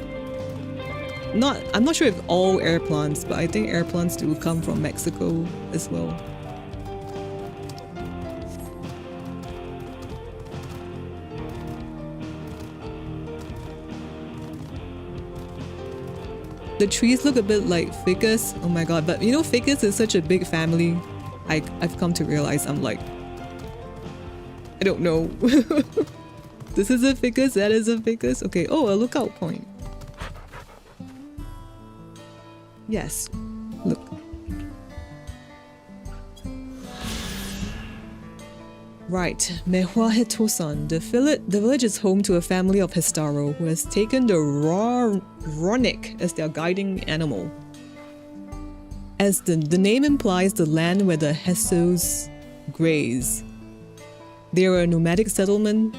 S1: I'm not sure if all air plants, but I think air plants do come from Mexico as well. The trees look a bit like ficus. Oh my god, but you know, ficus is such a big family. I've come to realize I'm like, I don't know. This is a ficus, that is a ficus. Okay, oh, a lookout point. Yes, look. Right, Mehwahe Tosan. The village is home to a family of Hestaro who has taken the Ronic as their guiding animal. As the name implies, the land where the Hessos graze. They are a nomadic settlement,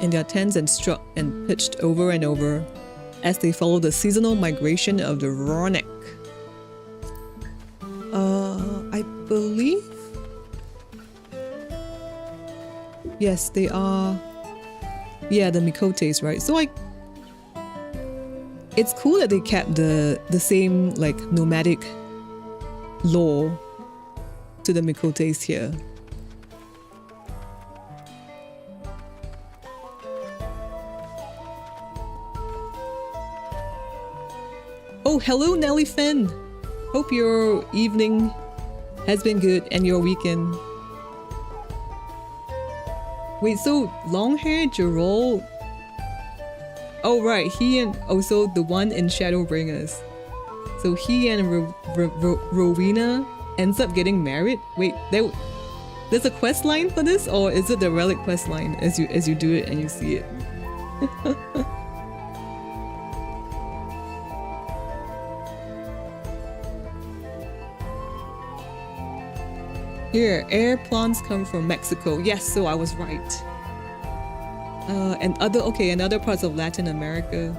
S1: and their tents and struck and pitched over and over as they follow the seasonal migration of the Ronic. I believe. Yes, they are. Yeah, the Mikotes, right? So it's cool that they kept the same like nomadic lore to the Mikotes here. Oh, hello, Nelly Finn. Hope your evening has been good and your weekend. Wait, so long hair Gerald? Oh right, he and also the one in Shadowbringers. So he and Rowena ends up getting married. Wait, there's a quest line for this, or is it the relic quest line as you do it and you see it? Here, air plants come from Mexico. Yes, so I was right. And other parts of Latin America.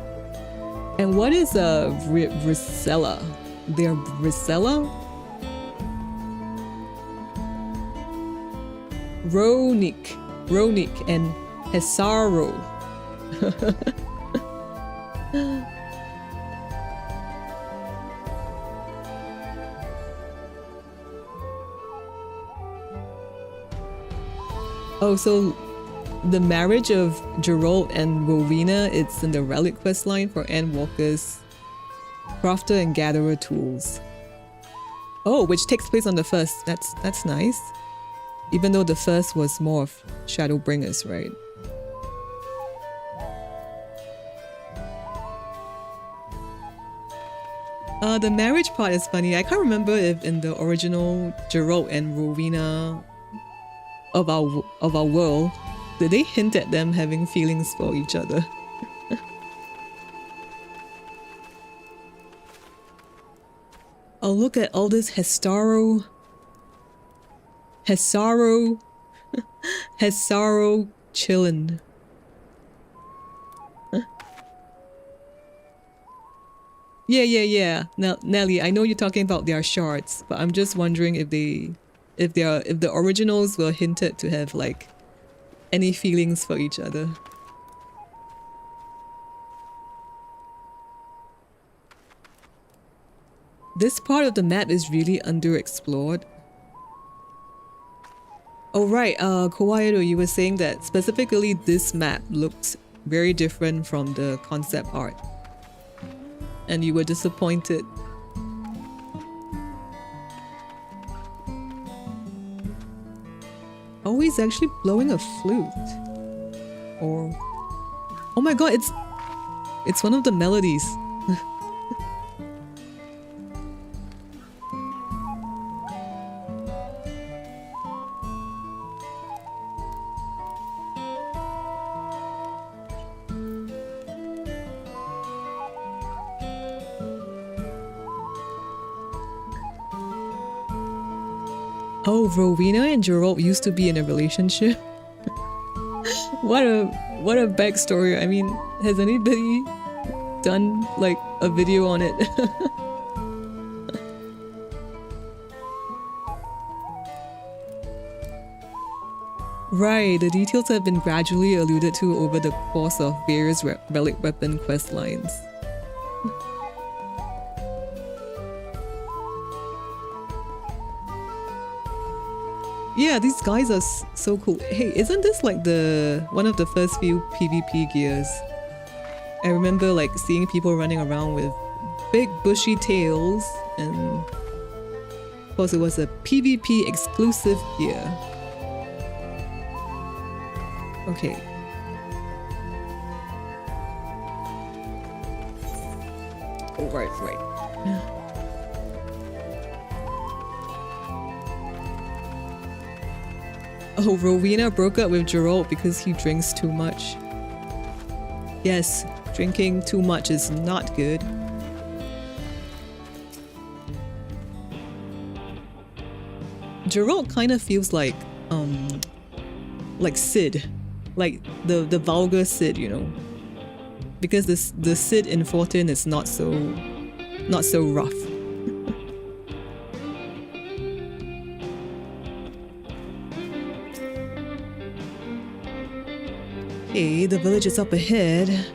S1: And what is Brisella? They're Brisella? Ronic and Hesaro. Oh, so the marriage of Geralt and Rowena, it's in the relic quest line for Endwalker's crafter and gatherer tools. Oh, which takes place on the first. That's nice. Even though the first was more of Shadowbringers, right? The marriage part is funny. I can't remember if in the original Geralt and Rowena of our world, did they hint at them having feelings for each other? Oh, look at all this Hestaro chillin'. Yeah. Now, Nelly, I know you're talking about their shards, but I'm just wondering if the originals were hinted to have like any feelings for each other. This part of the map is really underexplored. Oh right, Kawaii, you were saying that specifically this map looks very different from the concept art. And you were disappointed. Oh, he's actually blowing a flute. Or... oh my god, it's one of the melodies. Oh, Rowena and Geralt used to be in a relationship. What a backstory. I mean, has anybody done like a video on it? Right, the details have been gradually alluded to over the course of various relic weapon quest lines. Yeah, these guys are so cool. Hey, isn't this like one of the first few PvP gears? I remember like seeing people running around with big bushy tails, and of course it was a PvP exclusive gear. Okay. Oh, right. Oh, Rowena broke up with Geralt because he drinks too much. Yes, drinking too much is not good. Geralt kind of feels like Sid, like the vulgar Sid, you know, because the Sid in 14 is not so rough. Okay, the village is up ahead.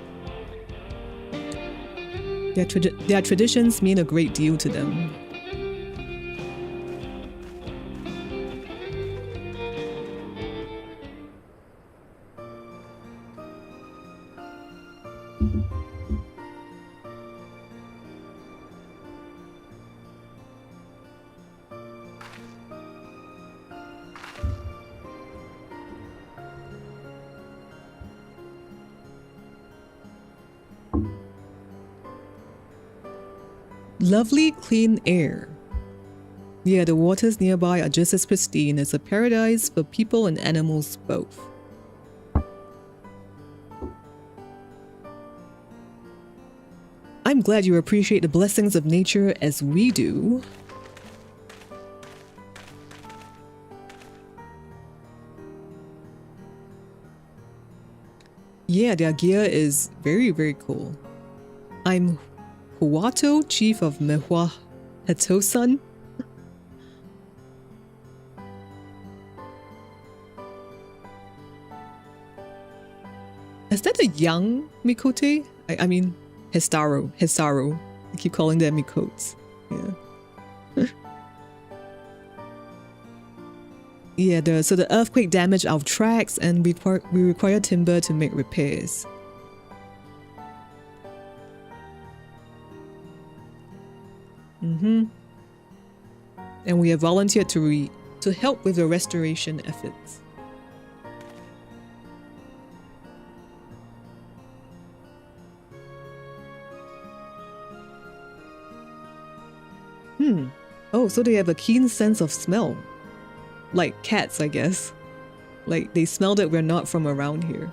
S1: Their traditions mean a great deal to them. Lovely clean air. Yeah, the waters nearby are just as pristine. It's a paradise for people and animals both. I'm glad you appreciate the blessings of nature as we do. Yeah, their gear is very, very cool. I'm Huato, chief of Mehua Hetosan. Is that a young Mikote? I mean, Hisaru. I keep calling them Mikotes. Yeah. Yeah, so the earthquake damaged our tracks and we require timber to make repairs. And we have volunteered to help with the restoration efforts. Oh, so they have a keen sense of smell. Like cats, I guess. Like they smell that we're not from around here.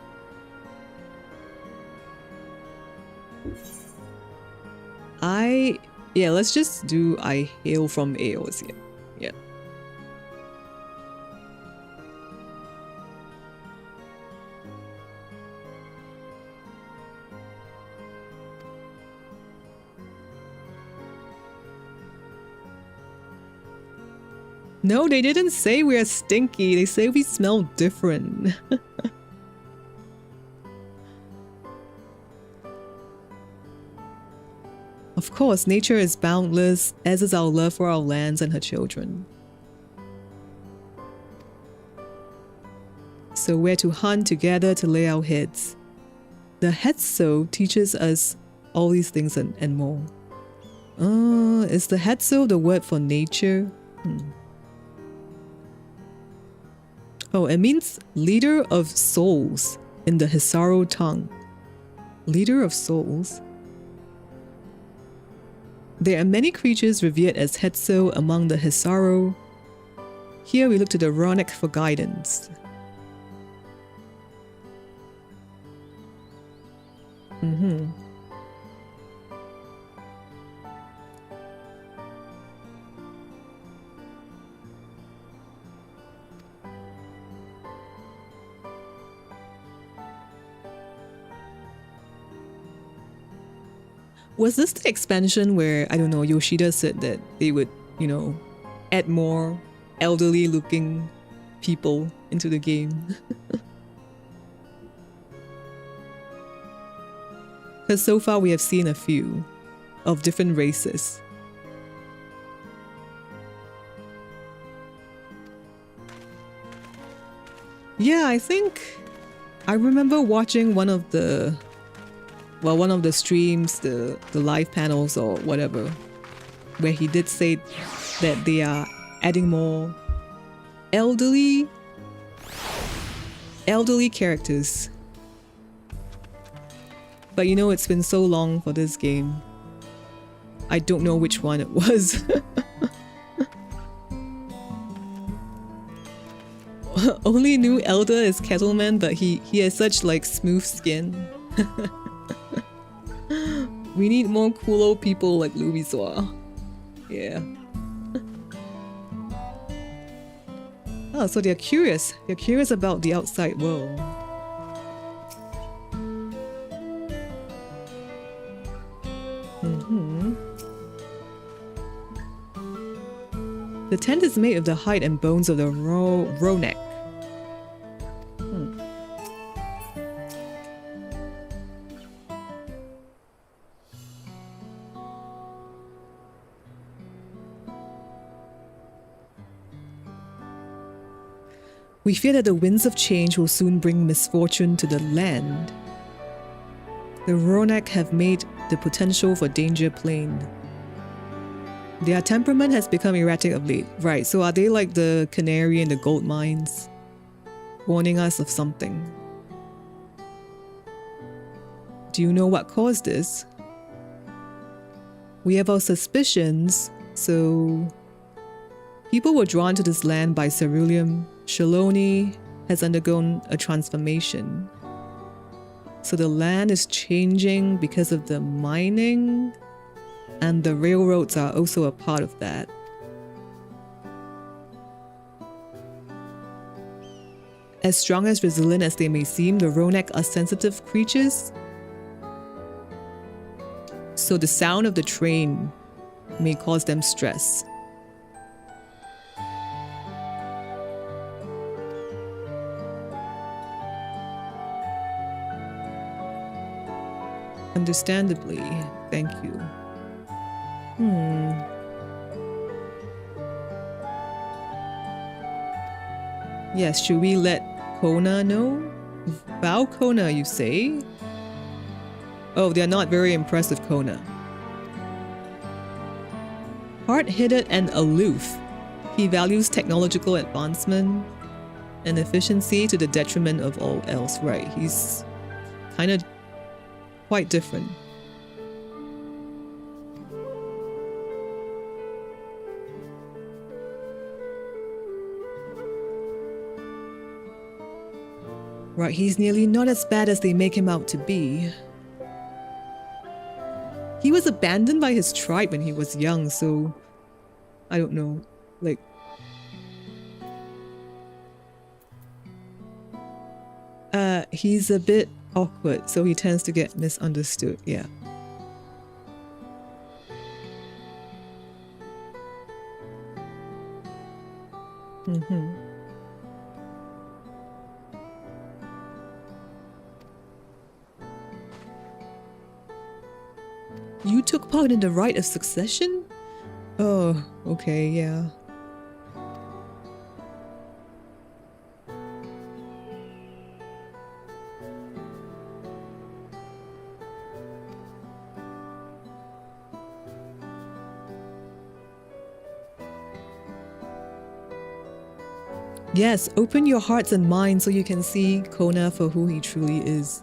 S1: Yeah, let's just do I hail from Aos here. Yeah. No, they didn't say we're stinky. They say we smell different. Of course, nature is boundless, as is our love for our lands and her children. So we're to hunt together to lay our heads. The Hetso teaches us all these things and more. Is the Hetso the word for nature? Oh, it means leader of souls in the Hisaru tongue. Leader of souls? There are many creatures revered as Hetso among the Hisaru. Here we look to the Ronic for guidance. Was this the expansion where, I don't know, Yoshida said that they would, you know, add more elderly looking people into the game? Because so far we have seen a few of different races. Yeah, I think I remember watching one of the well, one of the streams, the live panels or whatever, where he did say that they are adding more elderly characters. But you know, it's been so long for this game. I don't know which one it was. Only new elder is Kettleman, but he has such like smooth skin. We need more cool old people like Louisois. Yeah. Oh, so they're curious. They're curious about the outside world. The tent is made of the hide and bones of the Ronek. We fear that the winds of change will soon bring misfortune to the land. The Ronek have made the potential for danger plain. Their temperament has become erratic of late. Right, so are they like the canary in the gold mines? Warning us of something. Do you know what caused this? We have our suspicions, so... People were drawn to this land by ceruleum. Shaloni has undergone a transformation. So the land is changing because of the mining, and the railroads are also a part of that. As strong as resilient as they may seem, the Ronek are sensitive creatures. So the sound of the train may cause them stress. Understandably, thank you. Yes, should we let Kona know? Bow Kona, you say? Oh, they're not very impressed with Kona. Hard-headed and aloof, he values technological advancement and efficiency to the detriment of all else. Right, he's kind of quite different. Right, he's nearly not as bad as they make him out to be. He was abandoned by his tribe when he was young, so I don't know, like... he's a bit awkward, so he tends to get misunderstood, yeah. You took part in the rite of succession? Oh, okay, yeah. Yes, open your hearts and minds so you can see Kona for who he truly is.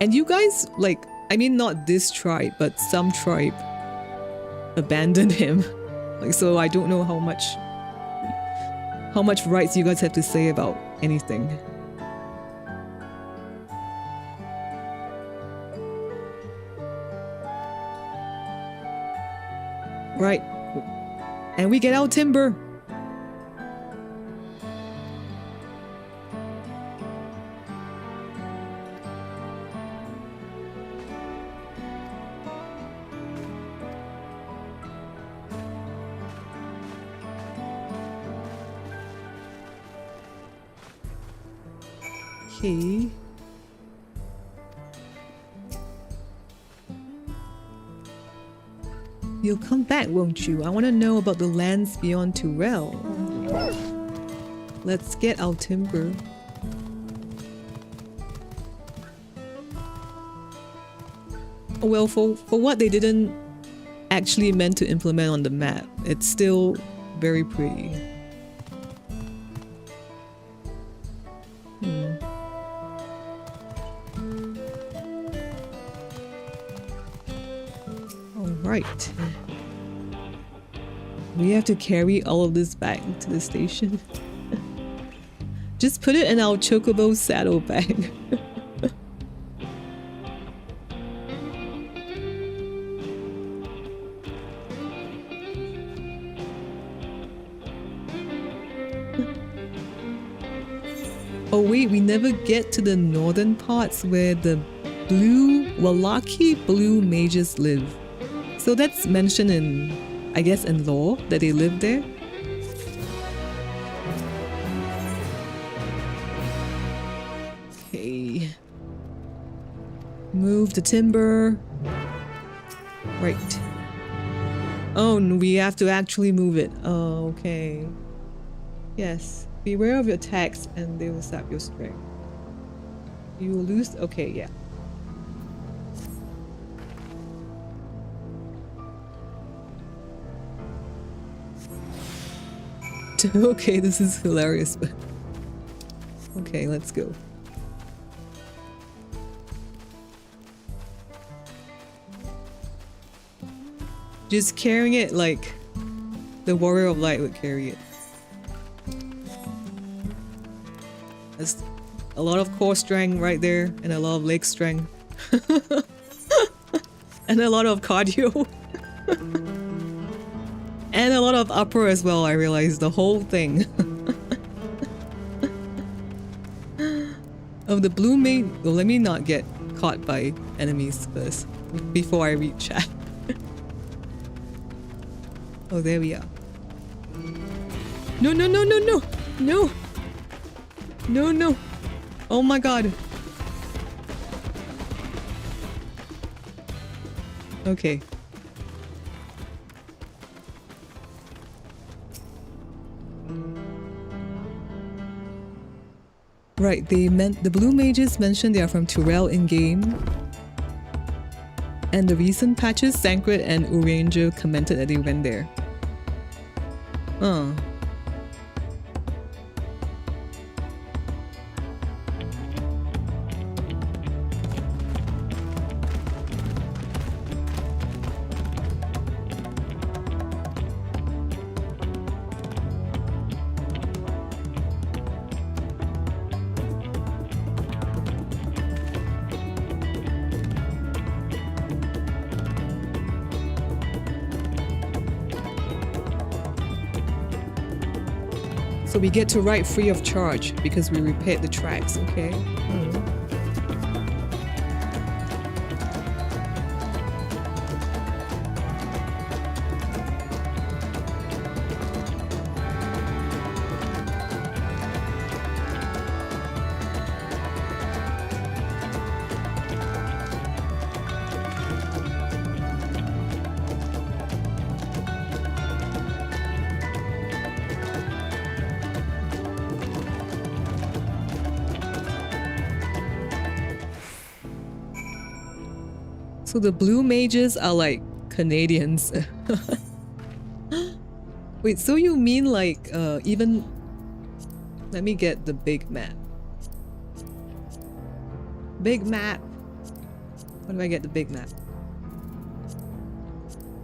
S1: And you guys, like, I mean not this tribe, but some tribe abandoned him. Like, so I don't know how much rights you guys have to say about anything. Right. And we get our timber. Okay. You'll come back, won't you? I want to know about the lands beyond Turel. Let's get our timber. Well, for what they didn't actually meant to implement on the map, it's still very pretty. Alright. We have to carry all of this back to the station. Just put it in our chocobo saddlebag. Oh wait, we never get to the northern parts where the lucky blue mages live. So that's mentioned in, I guess, in lore that they live there. Okay. Move the timber. Right. Oh, we have to actually move it. Oh, okay. Yes. Beware of your attacks and they will sap your strength. You will lose. Okay, yeah. Okay, this is hilarious, but okay, let's go. Just carrying it like the Warrior of Light would carry it. That's a lot of core strength right there, and a lot of leg strength. And a lot of cardio. And a lot of upper as well, I realized, the whole thing. Of the blue mage, well, let me not get caught by enemies first, before I reach chat. Oh, there we are. No, no, no, no, no! No! No, no! Oh my god. Okay. Right, they meant the blue mages mentioned they are from Turel in game. And the recent patches, Sankret and Uranger commented that they went there. Huh. So we get to ride free of charge because we repaired the tracks, okay? So the blue mages are like Canadians. Wait, so you mean like even... Let me get the big map. Big map! When do I get the big map?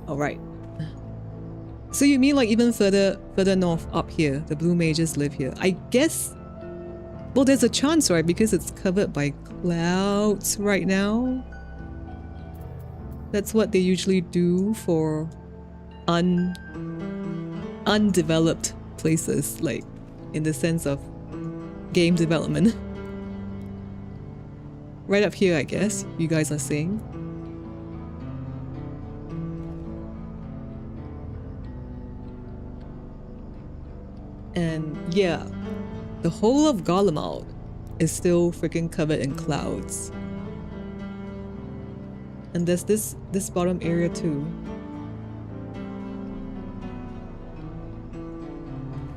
S1: Alright. So you mean like even further north up here, the blue mages live here. I guess... Well, there's a chance, right? Because it's covered by clouds right now. That's what they usually do for undeveloped places, like in the sense of game development. Right up here, I guess, you guys are saying. And yeah, the whole of Garlemald is still freaking covered in clouds. And there's this bottom area too.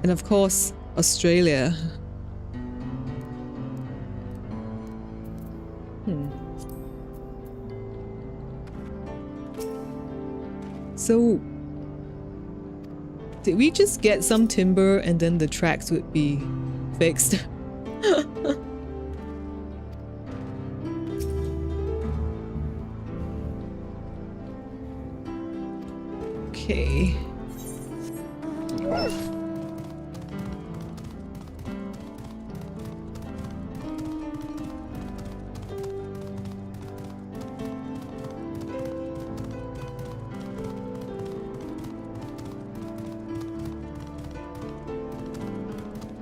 S1: And of course, Australia. So, did we just get some timber and then the tracks would be fixed? Okay.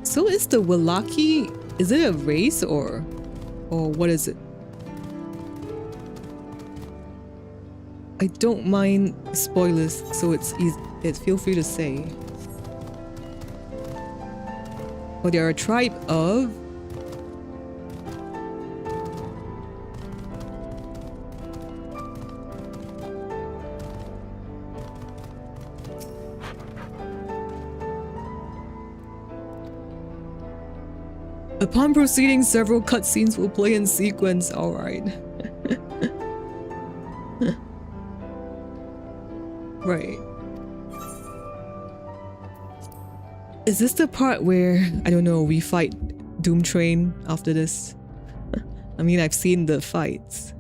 S1: So is the Wallaki, is it a race or what is it? I don't mind spoilers, so it's easy. Feel free to say. Or they are a tribe of. Upon proceeding, several cutscenes will play in sequence. All right. Right. Is this the part where, I don't know, we fight Dawntrail after this? I mean, I've seen the fights.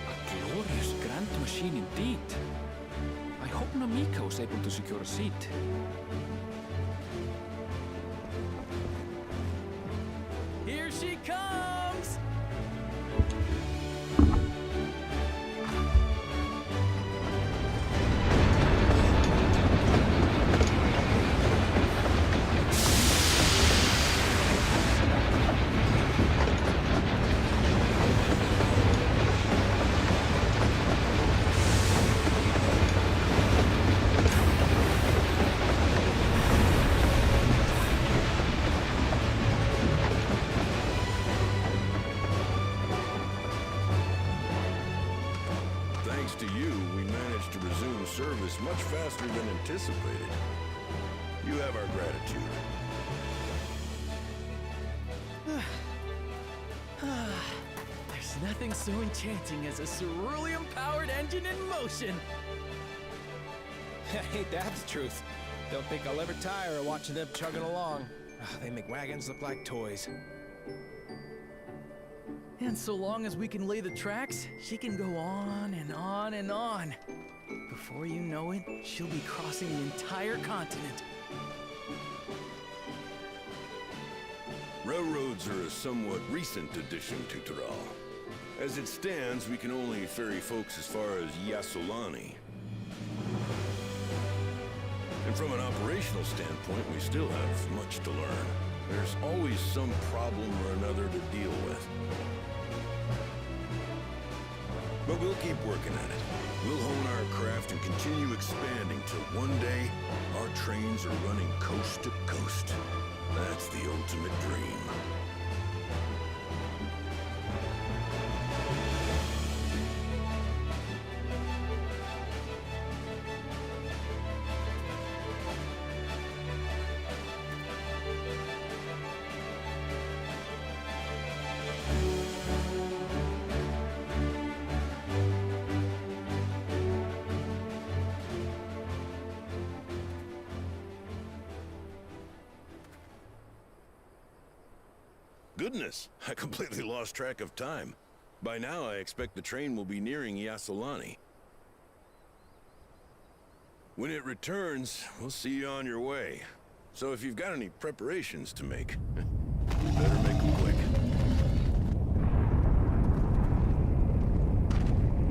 S5: A glorious grand machine indeed. I hope Namika was able to secure a seat.
S8: Here she comes!
S9: Thanks to you, we managed to resume service much faster than anticipated. You have our gratitude.
S8: There's nothing so enchanting as a cerulean-powered engine in motion.
S7: Hey, that's the truth. Don't think I'll ever tire of watching them chugging along. They make wagons look like toys.
S8: And so long as we can lay the tracks, she can go on and on and on. Before you know it, she'll be crossing the entire continent.
S9: Railroads are a somewhat recent addition to Tyrell. As it stands, we can only ferry folks as far as Yasolani. And from an operational standpoint, we still have much to learn. There's always some problem or another to deal with. But we'll keep working at it. We'll hone our craft and continue expanding till one day, our trains are running coast to coast. That's the ultimate dream. Goodness, I completely lost track of time. By now, I expect the train will be nearing Yasolani. When it returns, we'll see you on your way. So if you've got any preparations to make, you better make them quick.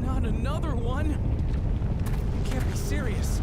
S8: Not another one!
S7: You can't be serious.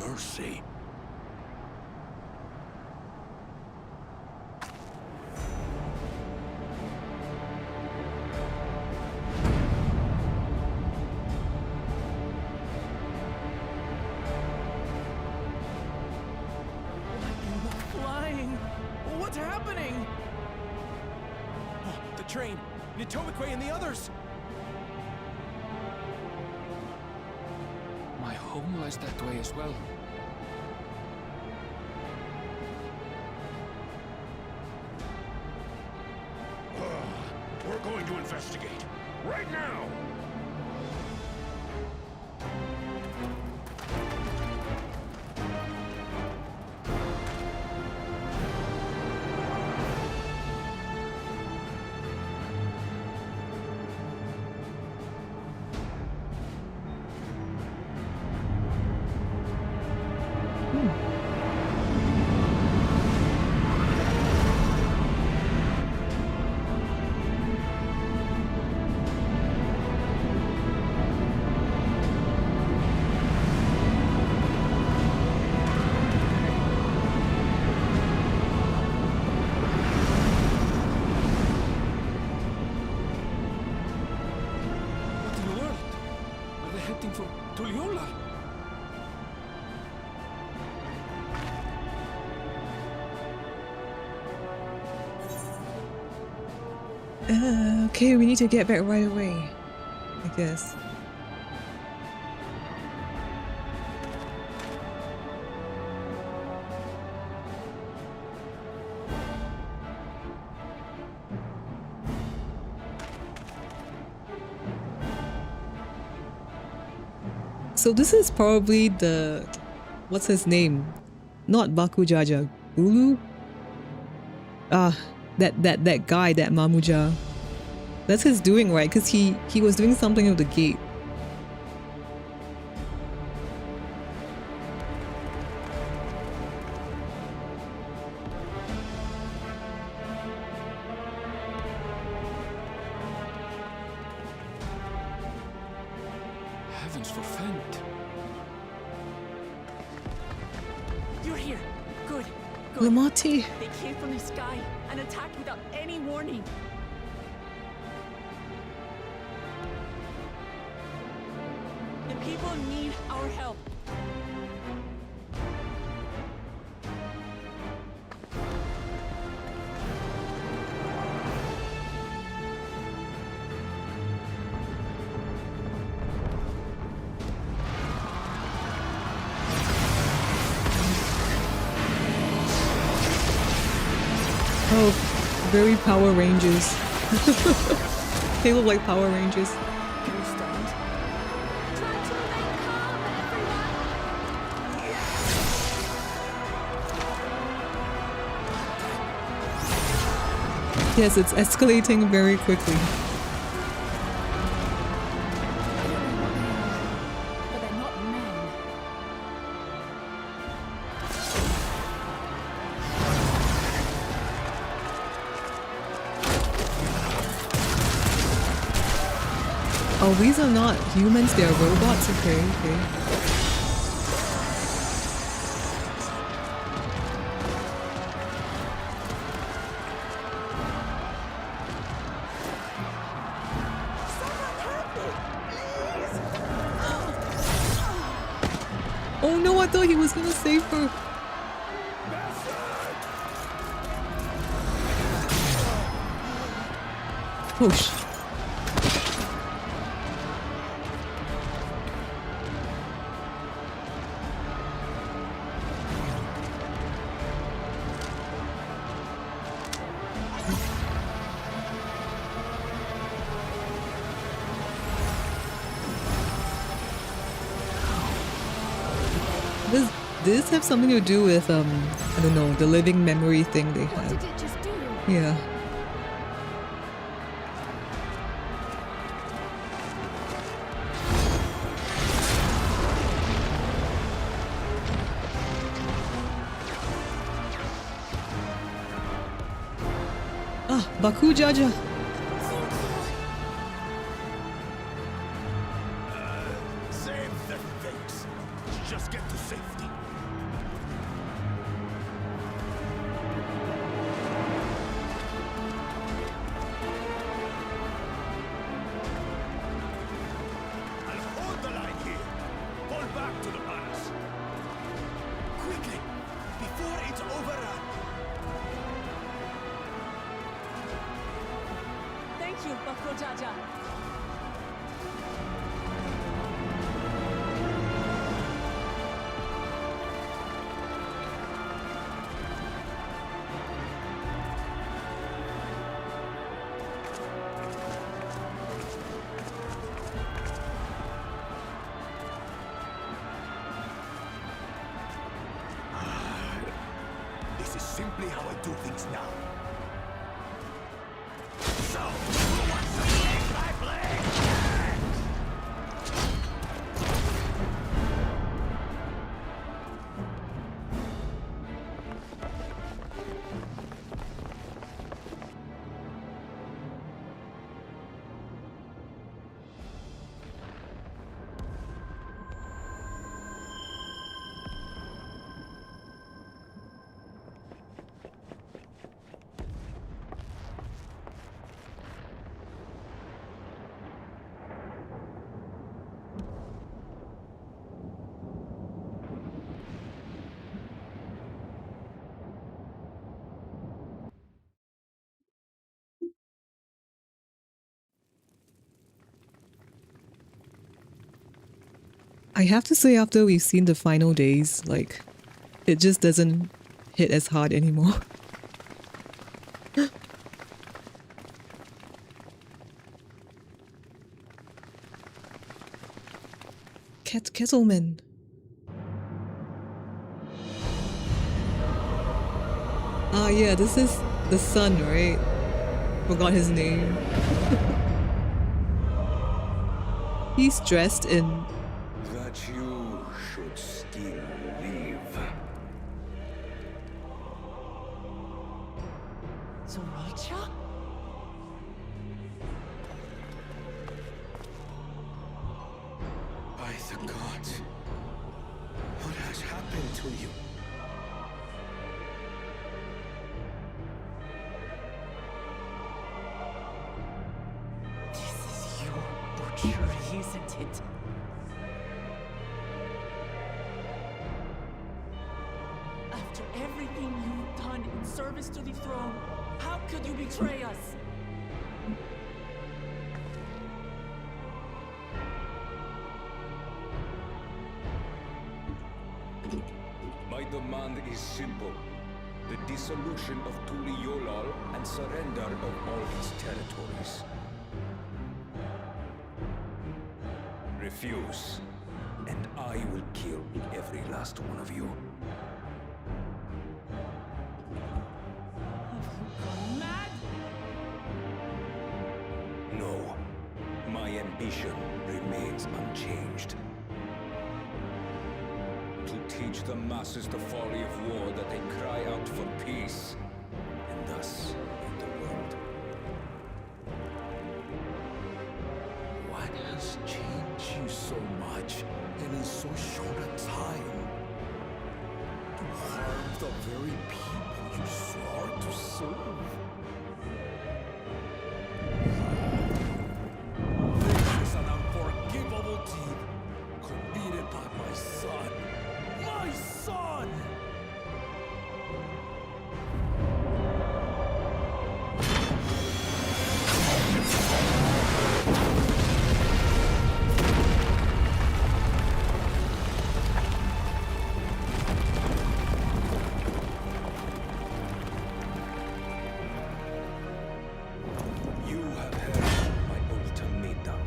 S9: mercy.
S8: Flying! What's happening?
S7: Oh, the train! Nitomikwe and the others!
S5: My home lies that way as well.
S9: We're going to investigate. Right now!
S5: What in the world? Are they heading for Tulliola?
S1: Okay, we need to get back right away, I guess. So this is probably the... what's his name? Not Bakujaja. Ulu? That guy, that Mamuja. That's his doing, right? Because he was doing something with the gate.
S5: Heavens forfend.
S4: You're here. Good. Good.
S1: Lamati.
S4: They came from the sky and attacked without any warning. The people need our help.
S1: Oh, very Power Rangers. They look like Power Rangers.
S4: Can we stand? Try to remain calm, everyone.
S1: Yes, it's escalating very quickly.
S4: But they're not men.
S1: Oh, these are not humans, they are robots. Okay, okay. Oh no, I thought he was gonna save her. Push. Does this have something to do with I don't know, the living memory thing they
S4: What
S1: have?
S4: did it just do?
S1: Yeah. Ah, Baku Jaja.
S9: Same that thinks. Just get to safety.
S2: back to the palace.
S7: Quickly, before it's overrun.
S4: Thank you, Bakojaja.
S7: This is simply how I do things now.
S2: So, who wants to take my blade?
S1: I have to say, after we've seen the final days, like, it just doesn't hit as hard anymore. Kettleman. Ah, yeah, this is the son, right? Forgot his name. He's dressed in...
S9: That you should still live.
S4: Zoricha?
S7: By the gods, what has happened to you?
S4: This is your butchery, isn't it? After everything you've done in service to the throne, how could you betray us?
S2: My demand is simple. The dissolution of Tuliolal and surrender of all its territories. Refuse, and I will kill every last one of you.
S4: Gone mad?
S2: No, my ambition remains unchanged. To teach the masses the folly of war, that they cry out for peace, and thus end the world.
S7: What has changed you so much and in so short a time? To harm the very people you swore to serve? This is an unforgivable deed committed by my son. My son!
S2: You have heard my ultimatum.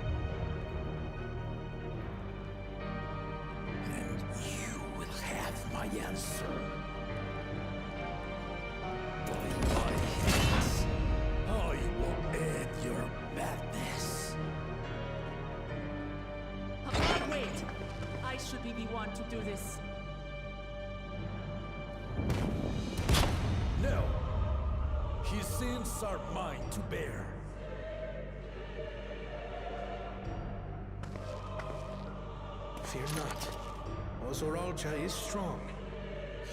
S7: And you will have my answer. By my hands, I will end your madness.
S4: Wait! I should be the one to do this.
S7: No! His sins are mine to bear. Fear not. Ozoralcha is strong.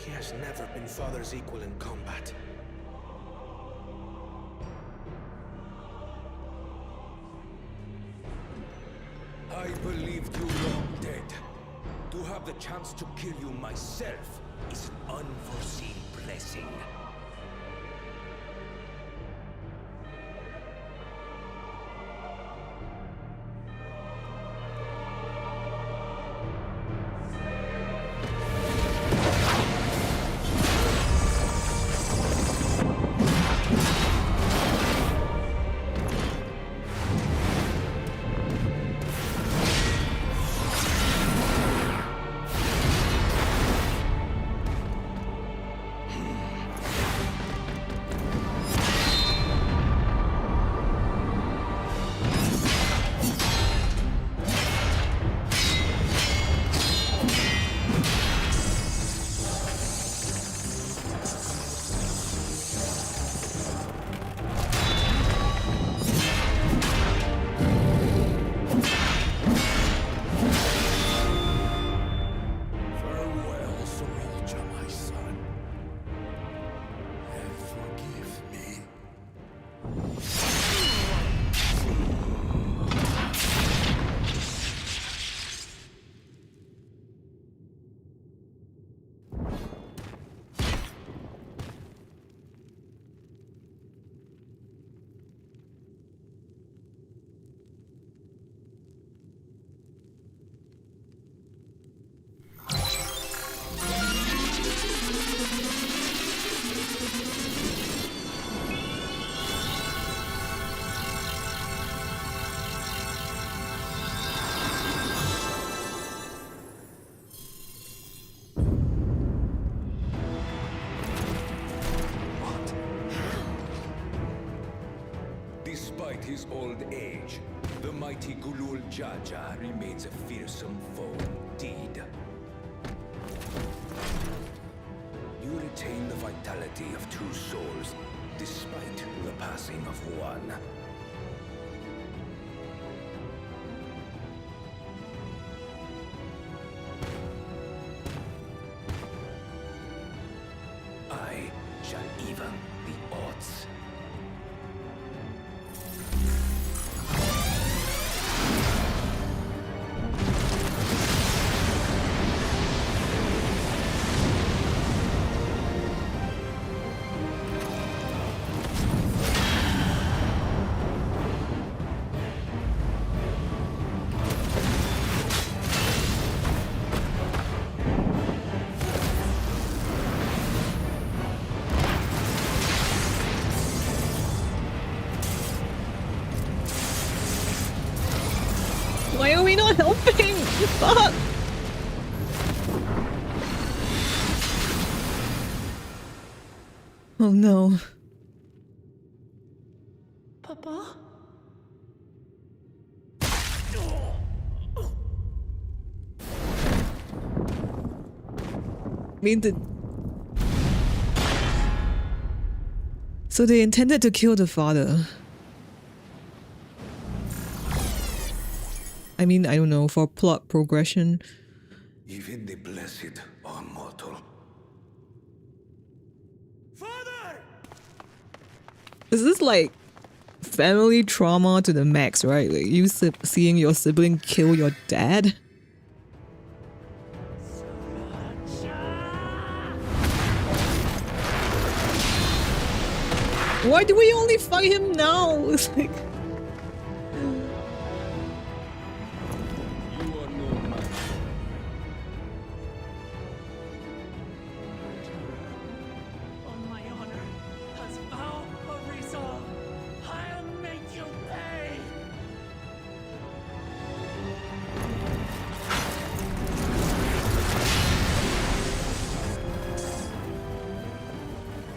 S7: He has never been father's equal in combat.
S2: I believed you long dead. To have the chance to kill you myself is an unforeseen blessing. Despite his old age, the mighty Gulul Jaja remains a fearsome foe indeed. You retain the vitality of two souls, despite the passing of one. I shall even the odds.
S1: Why are we not helping? Fuck! Oh no.
S4: Papa?
S1: I mean, so they intended to kill the father. I mean, I don't know, for plot progression.
S2: Even the blessed are mortal.
S4: Father!
S1: This is like family trauma to the max, right? Like you seeing your sibling kill your dad. Why do we only fight him now? It's like...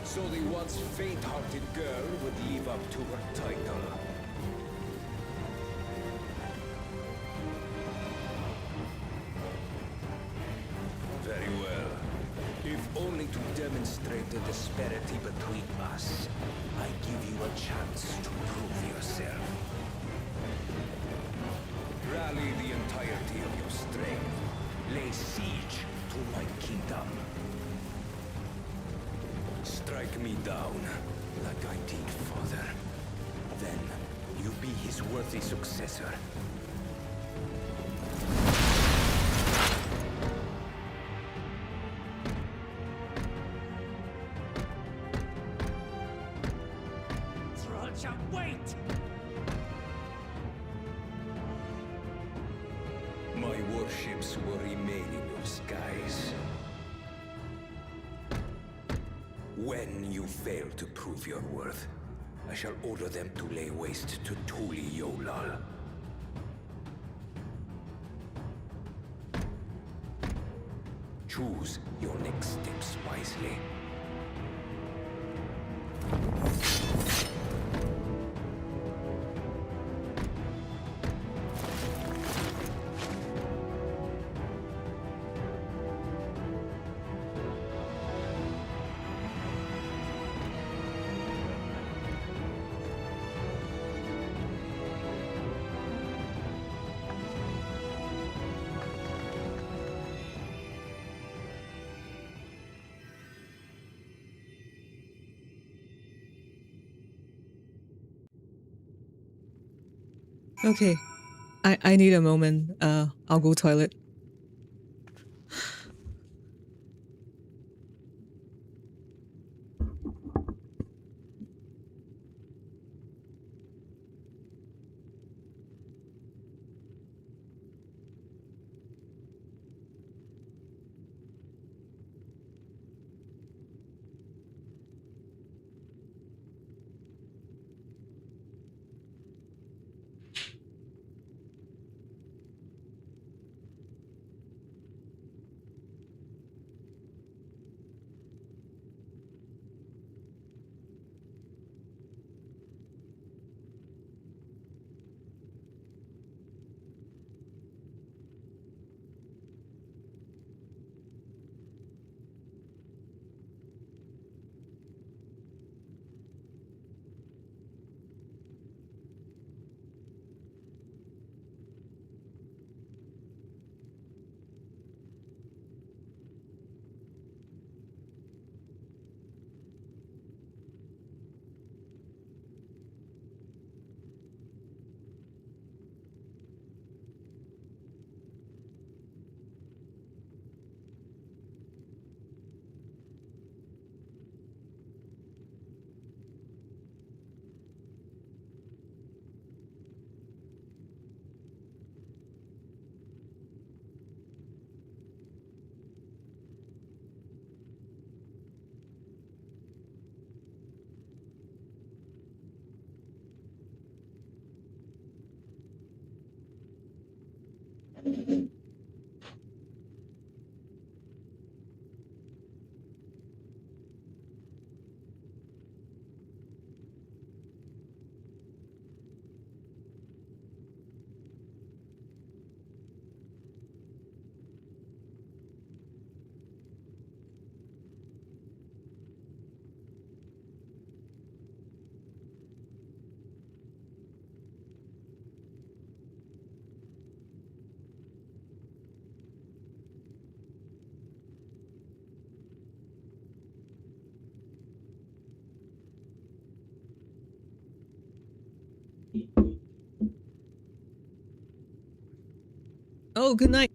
S2: So the once faint-hearted girl would live up to her title. Very well. If only to demonstrate the disparity between us, I give you a chance to prove yourself. Rally the entirety of your strength. Lay siege to my kingdom. Strike me down, like I did father. Then you be his worthy successor. warships will remain in your skies. When you fail to prove your worth, I shall order them to lay waste to Tuli Yolal. Choose your next steps wisely.
S1: Okay. I need a moment. I'll go toilet. Oh, good night.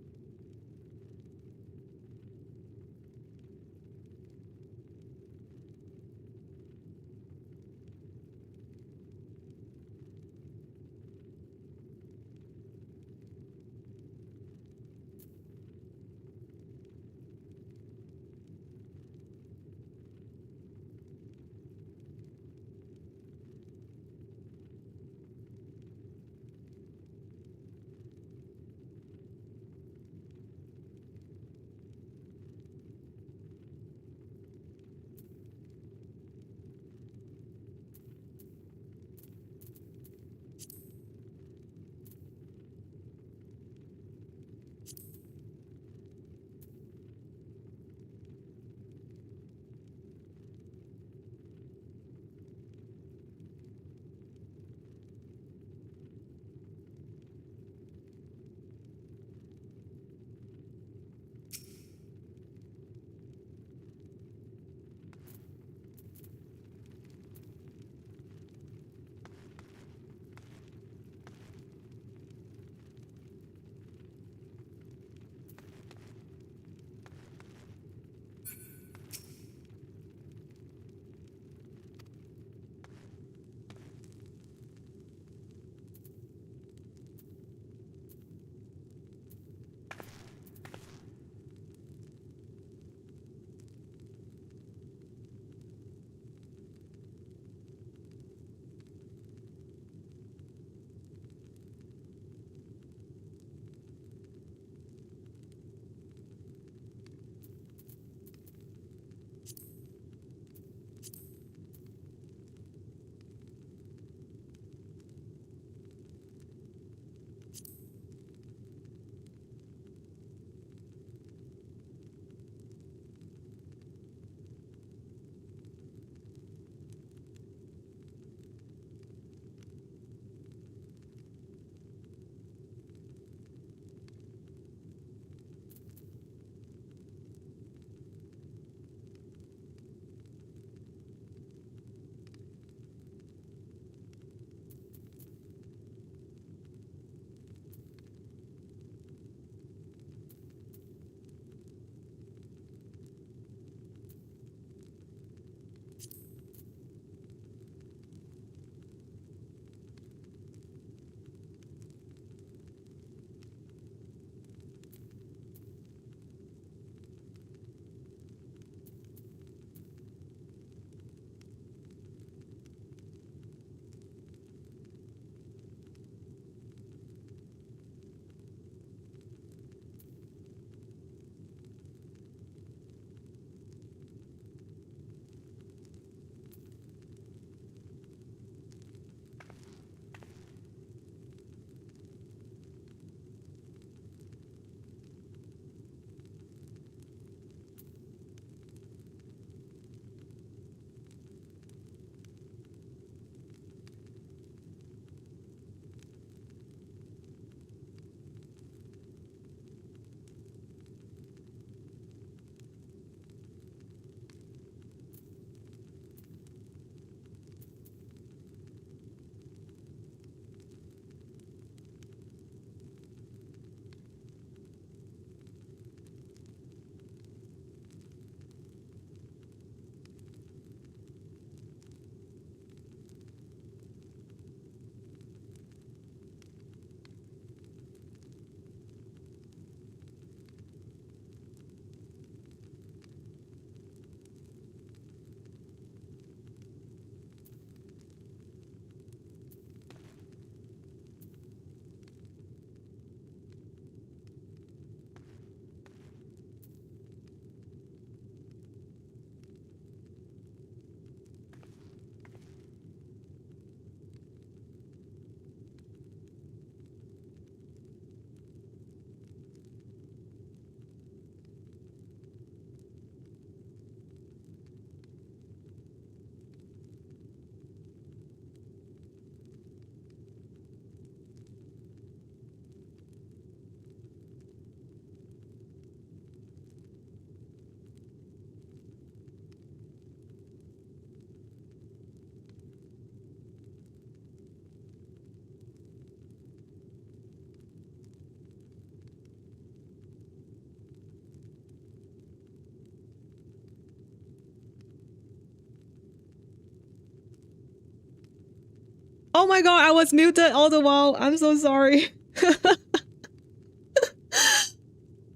S1: Oh my god, I was muted all the while. I'm so sorry.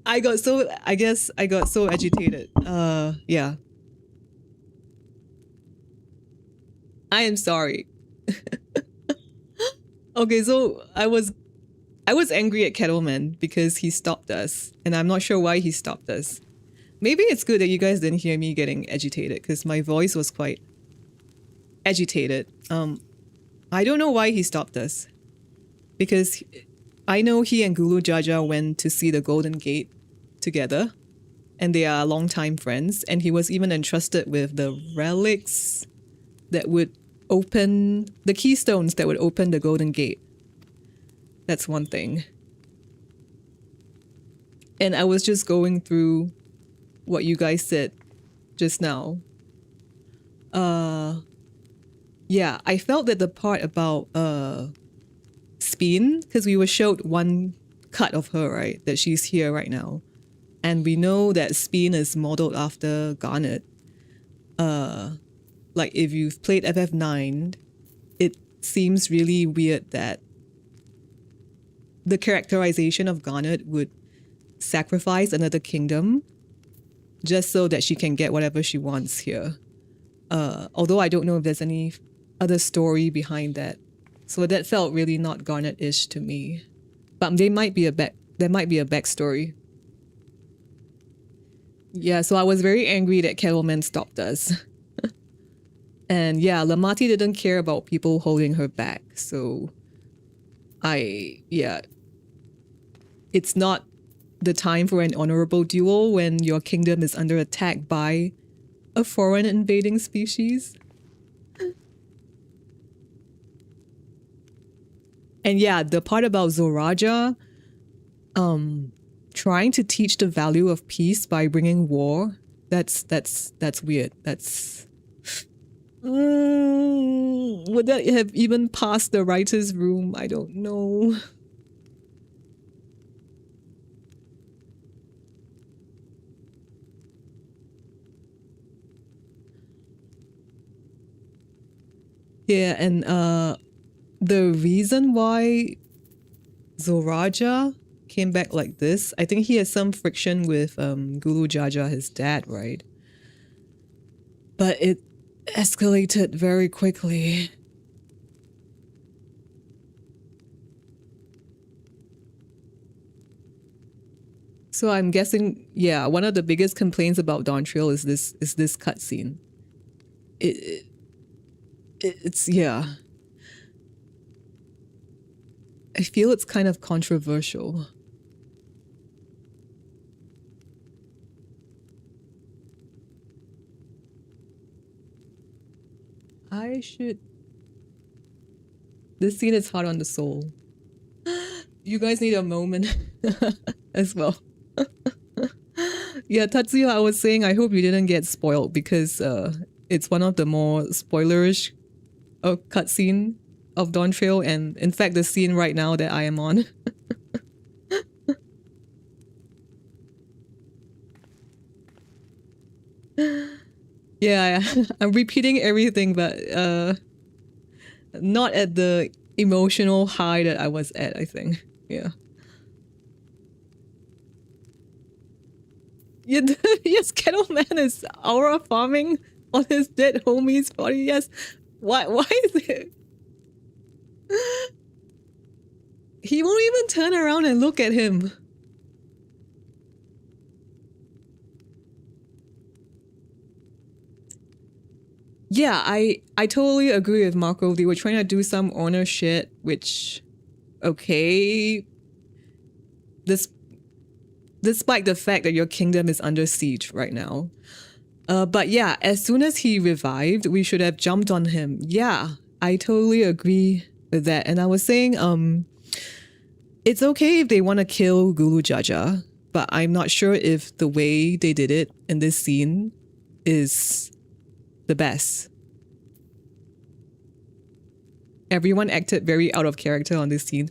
S1: I guess I got so agitated. Yeah. I am sorry. Okay, so I was angry at Kettleman because he stopped us, and I'm not sure why he stopped us. Maybe it's good that you guys didn't hear me getting agitated because my voice was quite agitated. I don't know why he stopped us. Because I know he and Gulu Jaja went to see the Golden Gate together, and they are longtime friends, and he was even entrusted with the relics that would open the keystones that would open the Golden Gate. That's one thing. And I was just going through what you guys said just now. Yeah, I felt that the part about Spin, because we were showed one cut of her, right? That she's here right now. And we know that Spin is modeled after Garnet. Like if you've played FF9, it seems really weird that the characterization of Garnet would sacrifice another kingdom just so that she can get whatever she wants here. Although I don't know if there's any other story behind that. So that felt really not Garnet-ish to me. But there might be a backstory. Yeah, so I was very angry that Kettleman stopped us. And yeah, Lamati didn't care about people holding her back. So it's not the time for an honorable duel when your kingdom is under attack by a foreign invading species. And yeah, the part about Zoraja trying to teach the value of peace by bringing war, that's weird. That's would that have even passed the writer's room? I don't know. Yeah, and the reason why Zoraja came back like this, I think he has some friction with Gulu Jaja, his dad, right? But it escalated very quickly. So I'm guessing, yeah, one of the biggest complaints about Dawntrail is this cutscene. It's yeah. I feel it's kind of controversial. This scene is hard on the soul. You guys need a moment as well. Yeah, Tatsuya, I was saying I hope you didn't get spoiled because it's one of the more spoilerish cutscene of Dawntrail, and in fact the scene right now that I am on. Yeah, I'm repeating everything, but not at the emotional high that I was at, I think. Yeah. Yes, Kettleman is aura farming on his dead homie's body. Yes. Why is it? He won't even turn around and look at him. Yeah, I totally agree with Marco. They were trying to do some honor shit, which, okay. Despite the fact that your kingdom is under siege right now. But yeah, as soon as he revived, we should have jumped on him. Yeah, I totally agree with that. And I was saying, it's okay if they want to kill Gulu Jaja, but I'm not sure if the way they did it in this scene is the best. Everyone acted very out of character on this scene.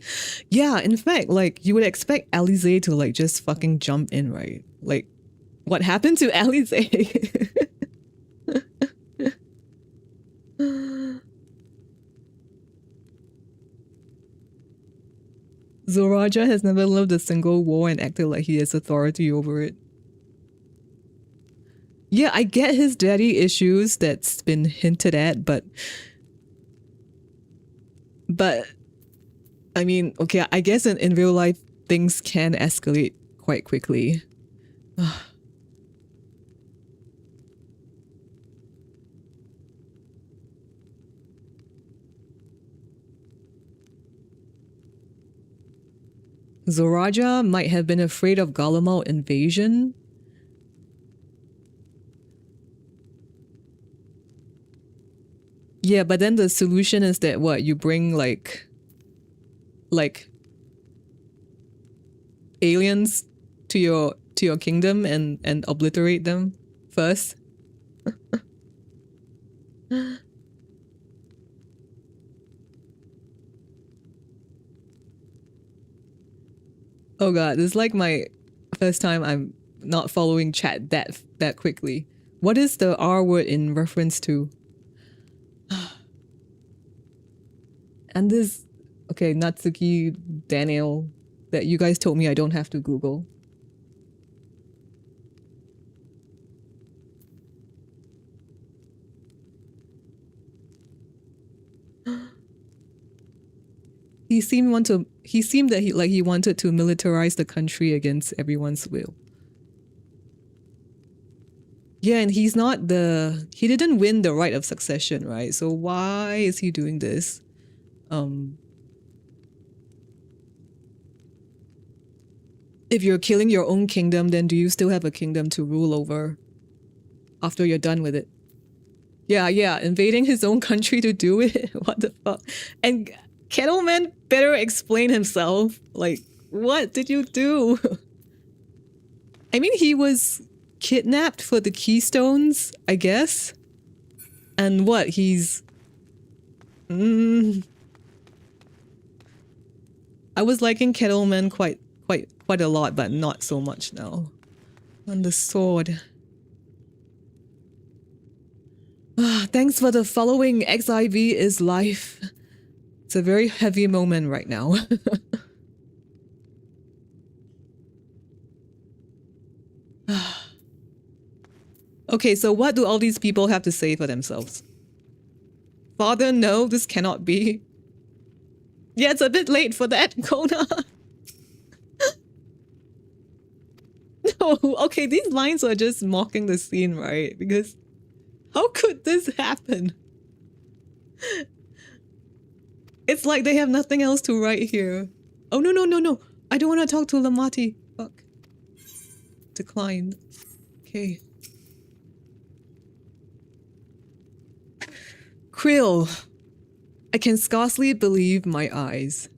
S1: Yeah, in fact, like, you would expect Alize to, like, just fucking jump in, right? Like, what happened to Alize? Zoraja has never lived a single war and acted like he has authority over it. Yeah, I get his daddy issues that's been hinted at, but I mean, okay, I guess in real life things can escalate quite quickly. Zoraja might have been afraid of Garlemald invasion. Yeah, but then the solution is that what, you bring like aliens to your kingdom and obliterate them first. Oh god, this is like my first time I'm not following chat that quickly. What is the R word in reference to? And this, okay, Natsuki Daniel, that you guys told me I don't have to Google. He seemed that he wanted to militarize the country against everyone's will. Yeah, and he didn't win the right of succession, right? So why is he doing this? If you're killing your own kingdom, then do you still have a kingdom to rule over after you're done with it? Yeah, invading his own country to do it? What the fuck? And Kettleman better explain himself. Like, what did you do? I mean, he was kidnapped for the Keystones, I guess. And what, he's... I was liking Kettleman quite a lot, but not so much now. On the sword. Thanks for the following. XIV is life. It's a very heavy moment right now. Okay, so what do all these people have to say for themselves? Father, no, this cannot be. Yeah, it's a bit late for that, Kona. No, okay, these lines are just mocking the scene, right? Because how could this happen? It's like they have nothing else to write here. Oh, no. I don't want to talk to Lamati. Fuck. Declined. Okay. Krill. I can scarcely believe my eyes.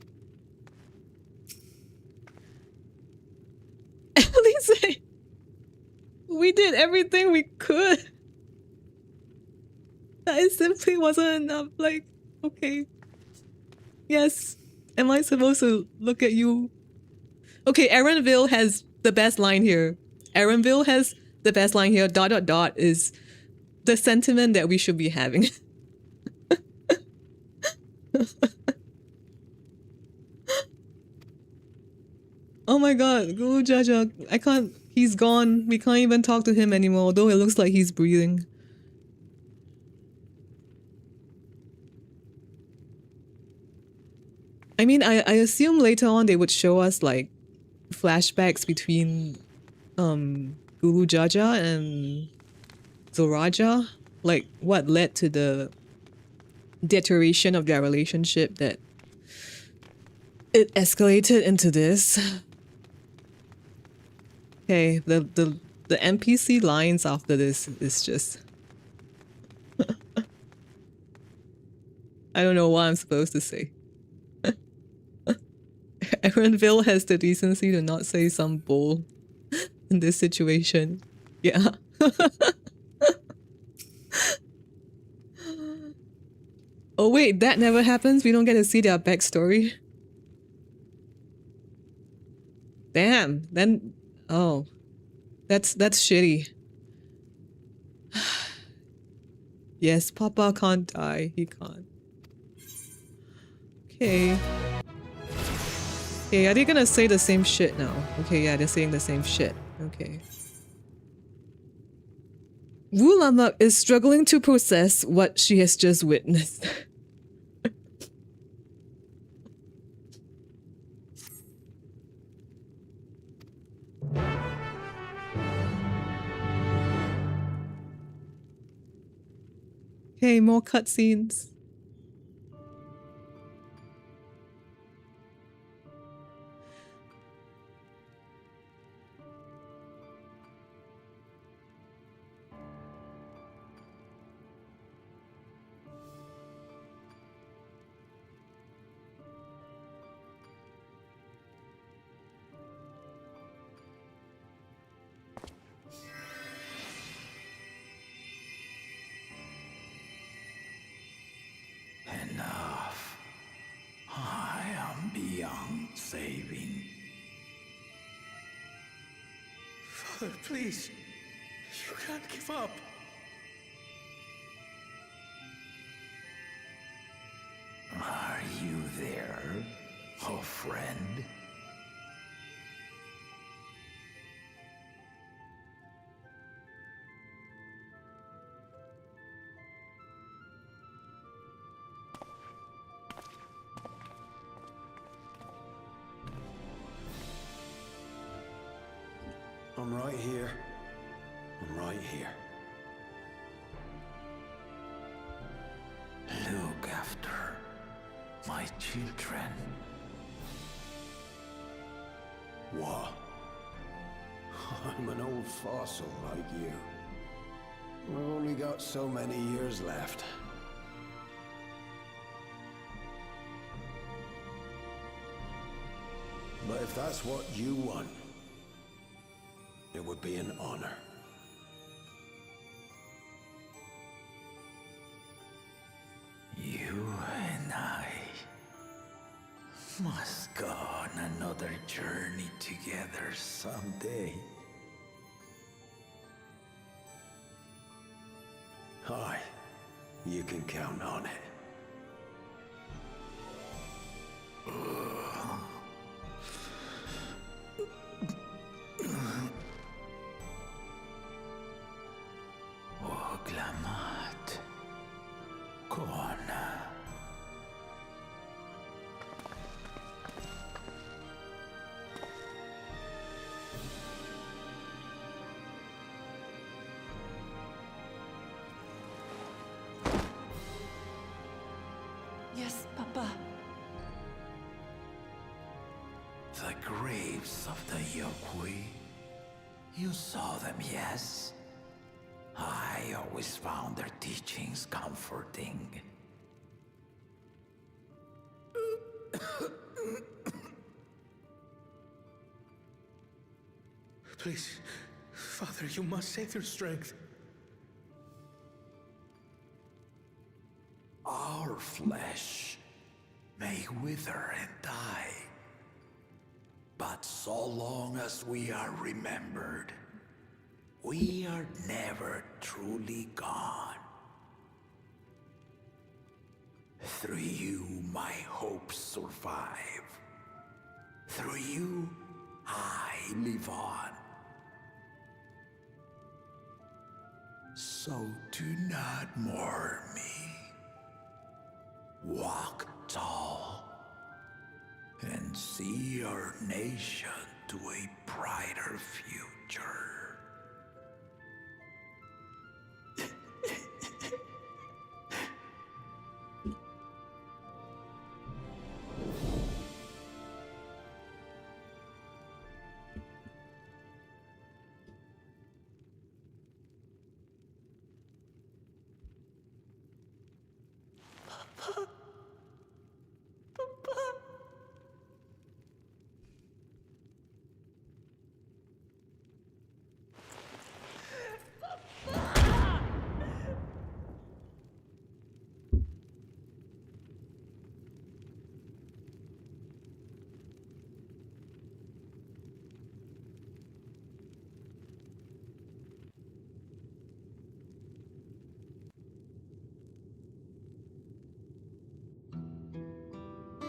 S1: At least we did everything we could. That simply wasn't enough. Like, okay. Yes. Am I supposed to look at you? Okay, Aaronville has the best line here. Aaronville has the best line here. ... is the sentiment that we should be having. Oh my god, Guru Jaja, I can't, he's gone. We can't even talk to him anymore, although it looks like he's breathing. I mean, I assume later on they would show us like flashbacks between Guru Jaja and Zoraja, like what led to the deterioration of their relationship that it escalated into this. Okay, the NPC lines after this is just I don't know what I'm supposed to say. Aaronville has the decency to not say some bull in this situation. Yeah. Oh wait, that never happens? We don't get to see their backstory? Damn, then... Oh. That's shitty. Yes, Papa can't die. He can't. Okay. Okay, are they gonna say the same shit now? Okay, yeah, they're saying the same shit. Okay. Wulama is struggling to process what she has just witnessed. Okay, more cutscenes.
S7: Enough. I am beyond saving.
S2: Father, please. You can't give up.
S7: Are you there, oh friend?
S2: I'm right here. I'm right here.
S7: Look after my children.
S2: What? I'm an old fossil like you. I've only got so many years left. But if that's what you want, it would be an honor.
S7: You and I must go on another journey together someday.
S2: Aye, you can count on it.
S7: Oglamat. Kona.
S4: Yes, Papa.
S7: The graves of the Yokwi. You saw them, yes? I always found their teachings comforting.
S2: Please, Father, you must save their strength.
S7: Our flesh may wither and die, but so long as we are remembered, we are never truly gone. Through you, my hopes survive. Through you, I live on. So do not mourn me. Walk tall and see our nation to a brighter future.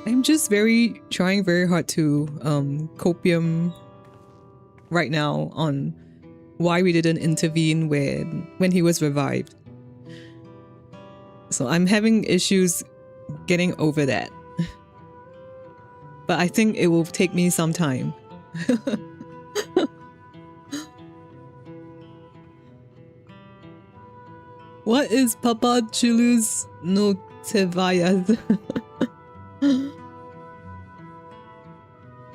S1: I'm just trying very hard to copium right now on why we didn't intervene when he was revived. So I'm having issues getting over that. But I think it will take me some time. What is Papa Chulu's no Tevayas?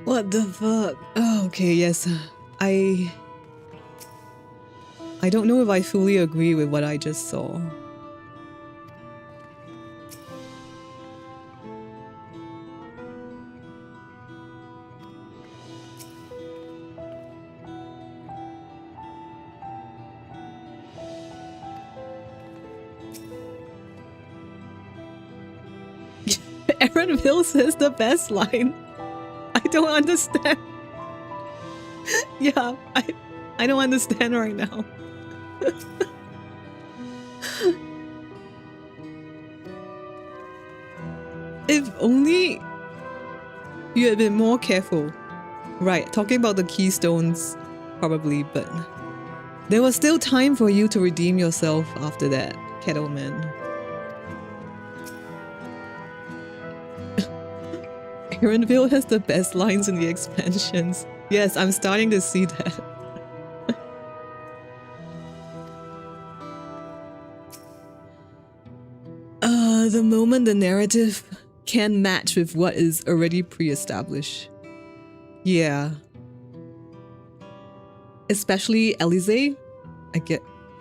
S1: What the fuck? Oh, okay, yes. I don't know if I fully agree with what I just saw. Aaron Hill says the best line. I don't understand. Yeah, I don't understand right now. If only you had been more careful. Right, talking about the keystones, probably, but there was still time for you to redeem yourself after that, Kettleman. Aaronville has the best lines in the expansions. Yes, I'm starting to see that. The moment the narrative can match with what is already pre-established. Yeah. Especially Elise.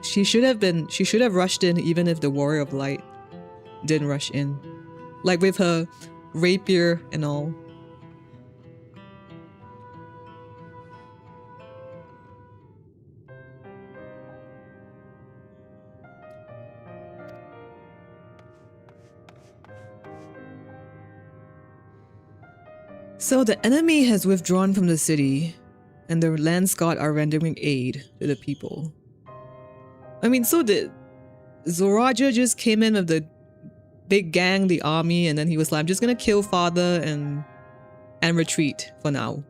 S1: She should have rushed in even if the Warrior of Light didn't rush in. Like with her rapier and all. So the enemy has withdrawn from the city, and the Landsguard are rendering aid to the people. I mean, so did Zoraja just came in with the big gang, the army, and then he was like, I'm just gonna kill father and retreat for now.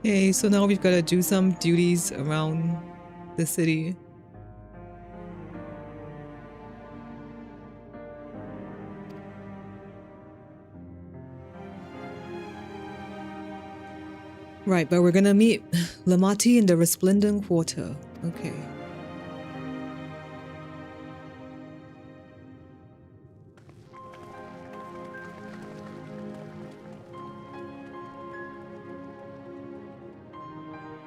S1: Okay, so now we've got to do some duties around the city. Right, but we're gonna meet Lamati in the Resplendent Quarter. Okay.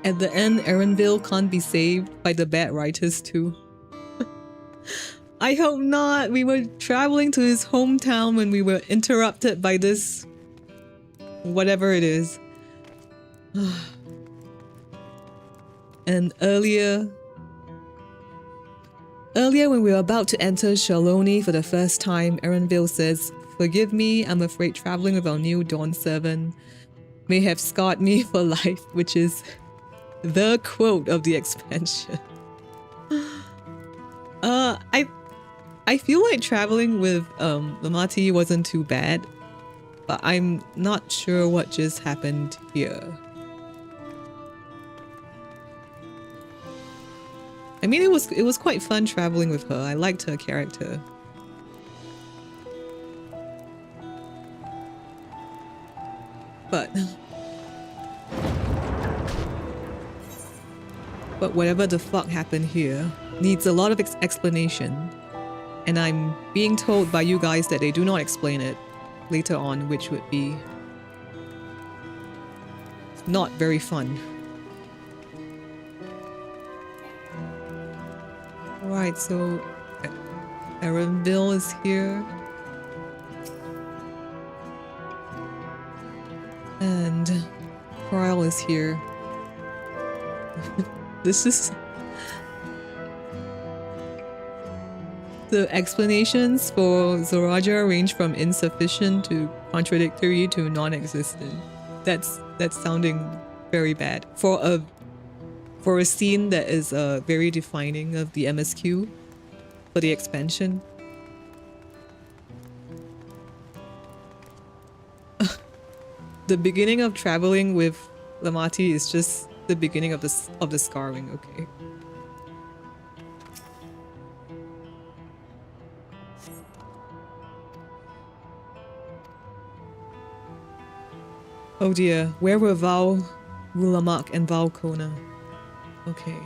S1: At the end, Aaronville can't be saved by the bad writers too. I hope not. We were traveling to his hometown when we were interrupted by this... whatever it is. And earlier when we were about to enter Shaloni for the first time, Aaronville says, "Forgive me, I'm afraid traveling with our new Dawn servant may have scarred me for life," which is the quote of the expansion. I feel like traveling with Lamati wasn't too bad, but I'm not sure what just happened here. I mean, it was quite fun traveling with her. I liked her character. But whatever the fuck happened here needs a lot of explanation. And I'm being told by you guys that they do not explain it later on, which would be not very fun. Right, so Erenville is here. And Krile is here. This is... The explanations for Zoraja range from insufficient to contradictory to non-existent. That's sounding very bad. For a scene that is very defining of the MSQ for the expansion. The beginning of traveling with Lamati is just the beginning of the scarring, okay. Oh dear, where were Val, Rulamak, and Valkona? Okay.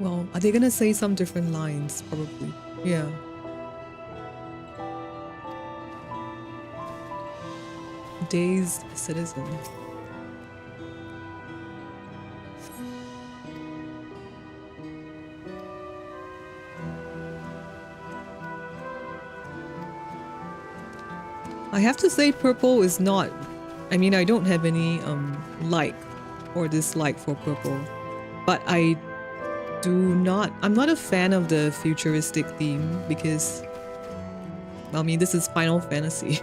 S1: Well, are they gonna say some different lines? Probably. Yeah. Dazed citizen. I have to say purple is not... I mean, I don't have any like or dislike for purple. But I'm not a fan of the futuristic theme because, I mean, this is Final Fantasy.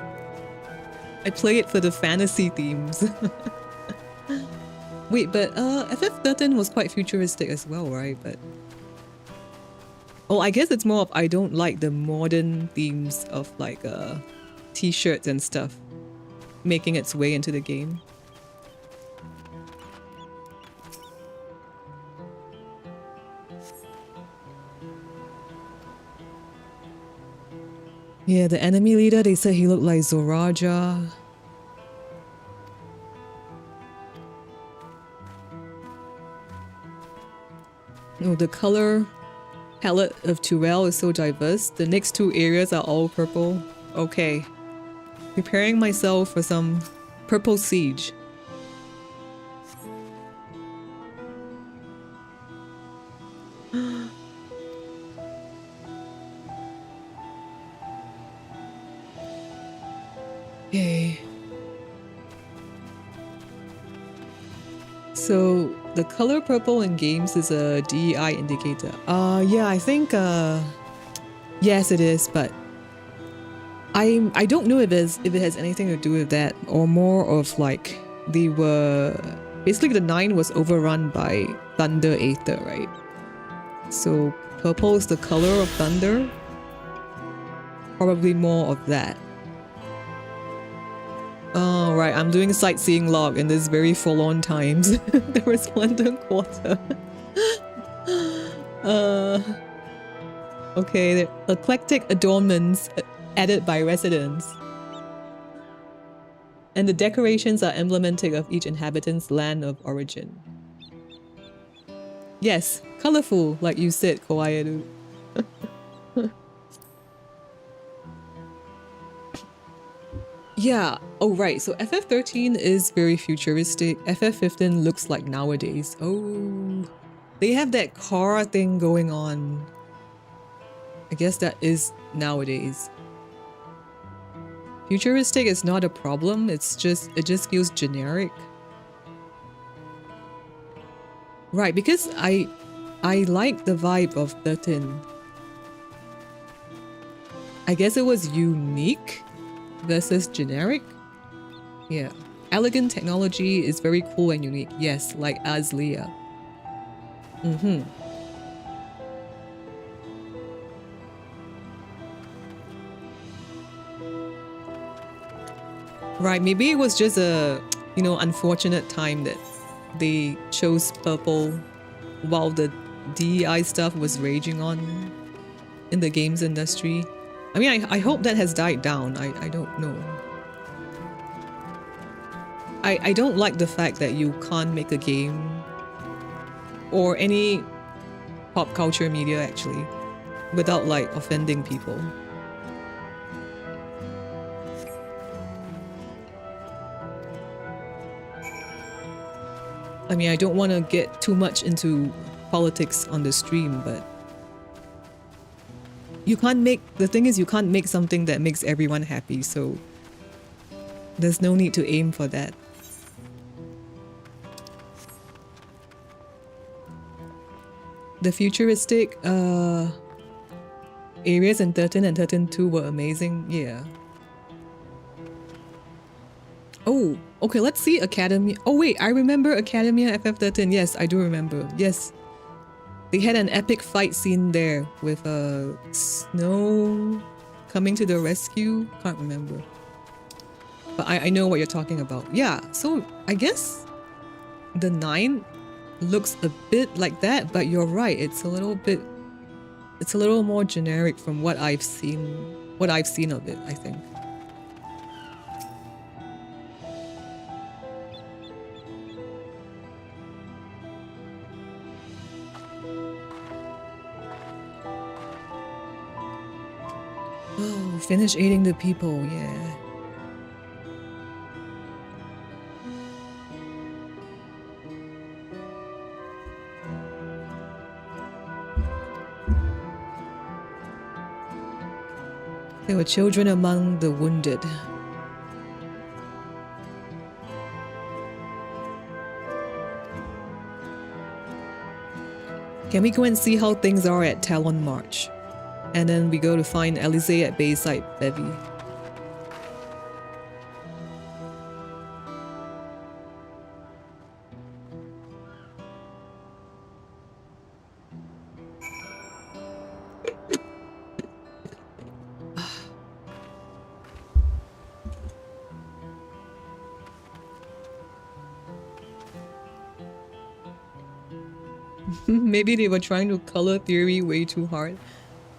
S1: I play it for the fantasy themes. Wait, but FF13 was quite futuristic as well, right? But oh, I guess it's more of I don't like the modern themes of like t-shirts and stuff making its way into the game. Yeah, the enemy leader, they said he looked like Zoraja. Oh, the color palette of Turel is so diverse. The next two areas are all purple. Okay. Preparing myself for some purple siege. Okay. So the color purple in games is a DEI indicator. Yeah, I think yes it is, but I don't know if it has anything to do with that or more of like they were basically the 9 was overrun by Thunder Aether, right? So purple is the color of thunder. Probably more of that. Oh, right, I'm doing sightseeing log in this very forlorn times. The resplendent quarter. Okay, the eclectic adornments added by residents. And the decorations are emblematic of each inhabitant's land of origin. Yes, colorful, like you said, Kawaiiru. Yeah, oh right, so FF13 is very futuristic. FF15 looks like nowadays. Oh, they have that car thing going on. I guess that is nowadays. Futuristic is not a problem, it just feels generic. Right, because I like the vibe of 13. I guess it was unique versus generic. Yeah. Elegant technology is very cool and unique. Yes, like Azlia. Right, maybe it was just a, you know, unfortunate time that they chose purple while the DEI stuff was raging on in the games industry. I mean, I hope that has died down. I don't know. I don't like the fact that you can't make a game or any pop culture media actually without like offending people. I mean, I don't want to get too much into politics on the stream, but you can't make, the thing is you can't make something that makes everyone happy, so there's no need to aim for that. The futuristic areas in 13 and 13.2 were amazing, yeah. Oh, okay, let's see Academy. Oh wait, I remember Academia FF13. Yes, I do remember. Yes. They had an epic fight scene there with Snow coming to the rescue. Can't remember. But I know what you're talking about. Yeah, so I guess the 9 looks a bit like that, but you're right. It's a little more generic from what I've seen of it, I think. Oh, finish aiding the people, yeah. There were children among the wounded. Can we go and see how things are at Talon March? And then we go to find Elise at Bayside Bevy. Maybe they were trying to color theory way too hard.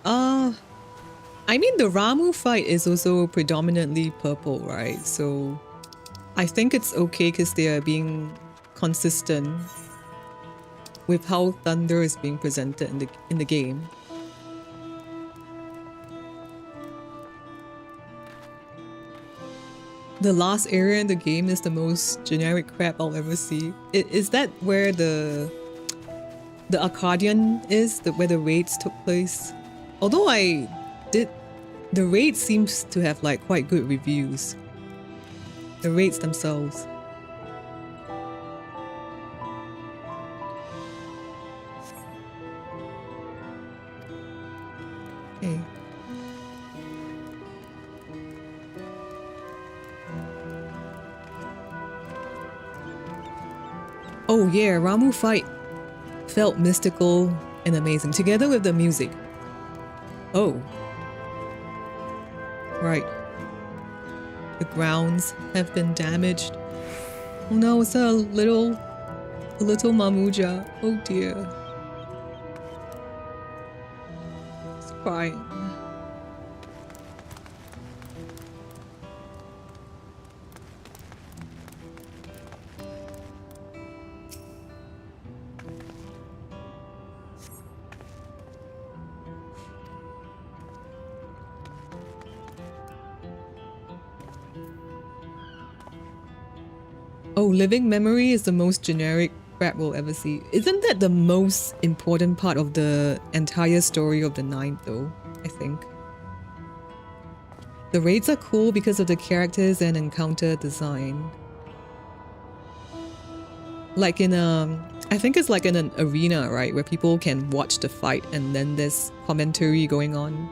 S1: I mean, the Ramu fight is also predominantly purple, right? So I think it's okay because they are being consistent with how Thunder is being presented in the game. The last area in the game is the most generic crap I'll ever see. Is that where the Arcadian is, where the raids took place? Although the raid seems to have like quite good reviews. The raids themselves. Okay. Oh yeah, Ramu fight felt mystical and amazing, together with the music. Oh. Right. The grounds have been damaged. Oh no, it's a little Mamuja. Oh dear. It's crying. Oh, living memory is the most generic crap we'll ever see. Isn't that the most important part of the entire story of the 9th though, I think? The raids are cool because of the characters and encounter design. Like in I think it's like in an arena, right? Where people can watch the fight and then there's commentary going on.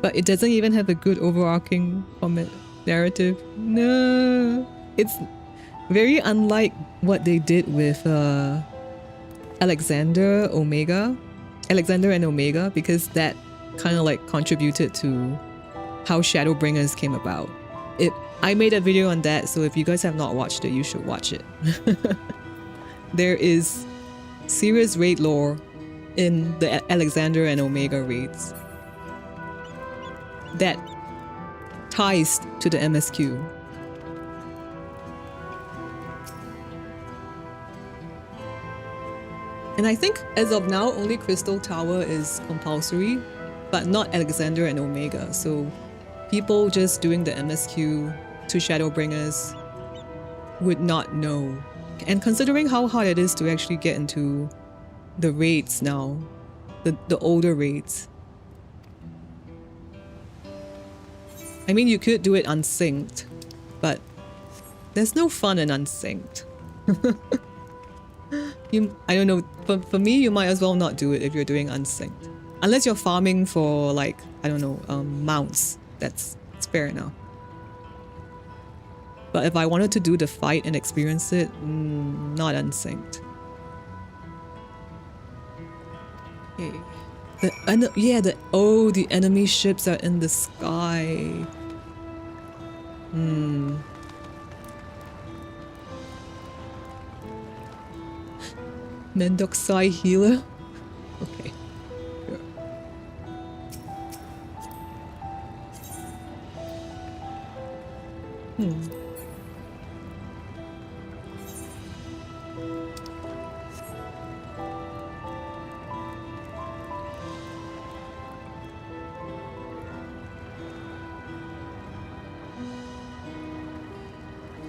S1: But it doesn't even have a good overarching narrative. No. It's very unlike what they did with Alexander and Omega, because that kind of like contributed to how Shadowbringers came about. I made a video on that, so if you guys have not watched it, you should watch it. There is serious raid lore in the Alexander and Omega raids. that ties to the MSQ. And I think as of now, only Crystal Tower is compulsory, but not Alexander and Omega. So people just doing the MSQ to Shadowbringers would not know. And considering how hard it is to actually get into the raids now, the older raids. I mean, you could do it unsynced, but there's no fun in unsynced. I don't know, for me, you might as well not do it if you're doing unsynced. Unless you're farming for, like, I don't know, mounts. That's fair enough. But if I wanted to do the fight and experience it, not unsynced. Okay. The enemy ships are in the sky. Mendoxai healer? Okay. Sure.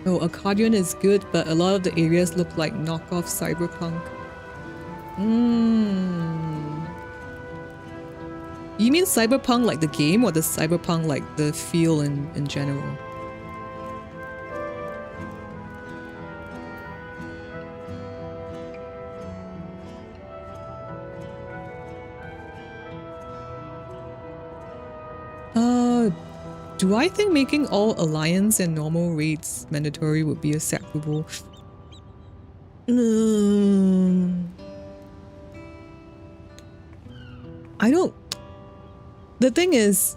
S1: Oh, Accordion is good, but a lot of the areas look like knockoff Cyberpunk. You mean Cyberpunk like the game, or the Cyberpunk like the feel in general? Do I think making all Alliance and normal raids mandatory would be acceptable? I don't... The thing is,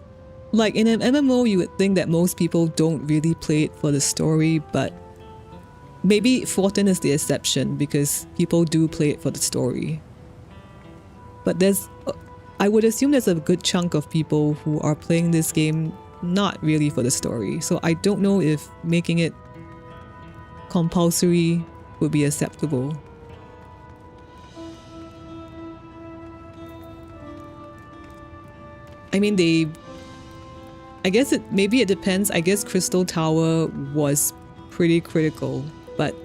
S1: like in an MMO, you would think that most people don't really play it for the story, but maybe 14 is the exception because people do play it for the story. But I would assume there's a good chunk of people who are playing this game not really for the story. So I don't know if making it compulsory would be acceptable. I mean, I guess maybe it depends. I guess Crystal Tower was pretty critical, but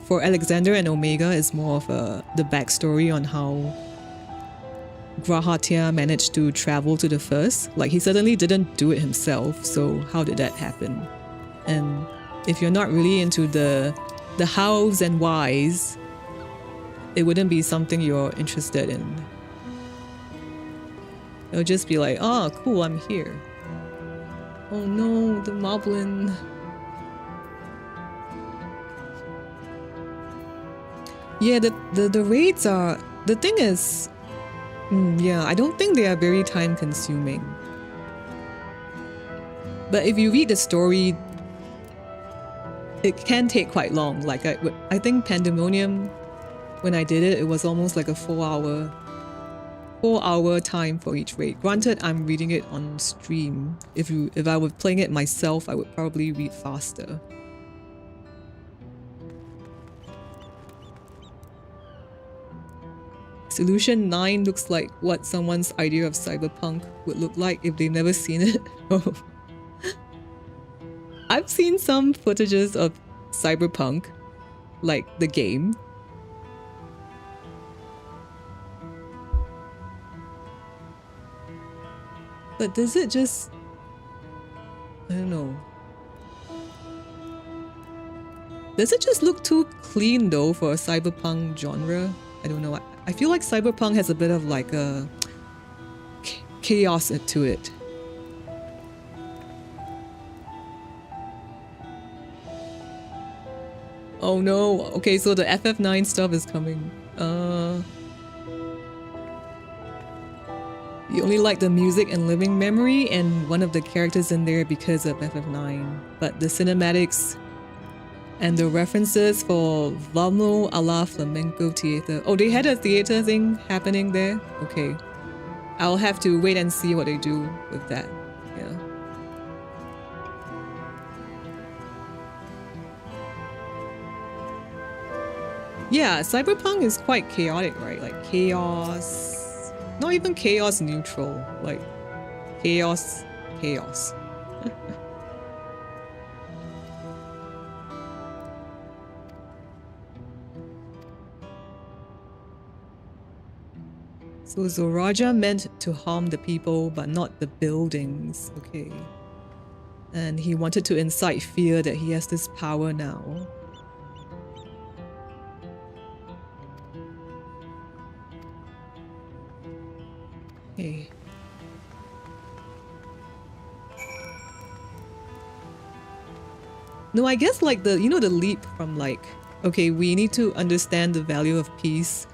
S1: for Alexander and Omega, it's more of the backstory on how Grahatia managed to travel to the first. Like, he certainly didn't do it himself, so how did that happen? And if you're not really into the hows and whys, it wouldn't be something you're interested in. It'll just be like, oh, cool, I'm here. Oh no, the Moblin. Yeah, the raids are... The thing is... yeah, I don't think they are very time consuming. But if you read the story, it can take quite long. Like I think Pandemonium, when I did it, it was almost like a 4 hour time for each raid. Granted, I'm reading it on stream. If I were playing it myself, I would probably read faster. Solution 9 looks like what someone's idea of cyberpunk would look like if they've never seen it. I've seen some footages of cyberpunk, like the game. But does it just... I don't know. Does it just look too clean though for a cyberpunk genre? I don't know. I feel like cyberpunk has a bit of like a chaos to it. Oh no. Okay, so the FF9 stuff is coming. You only like the music and living memory and one of the characters in there because of FF9. But the cinematics and the references for Vamos a la Flamenco Theater. Oh, they had a theater thing happening there? Okay. I'll have to wait and see what they do with that. Yeah. Yeah, cyberpunk is quite chaotic, right? Like chaos, not even chaos neutral, like chaos, chaos. So Zoraja meant to harm the people, but not the buildings. Okay. And he wanted to incite fear that he has this power now. Okay. No, I guess like the, you know, the leap from like, okay, we need to understand the value of peace.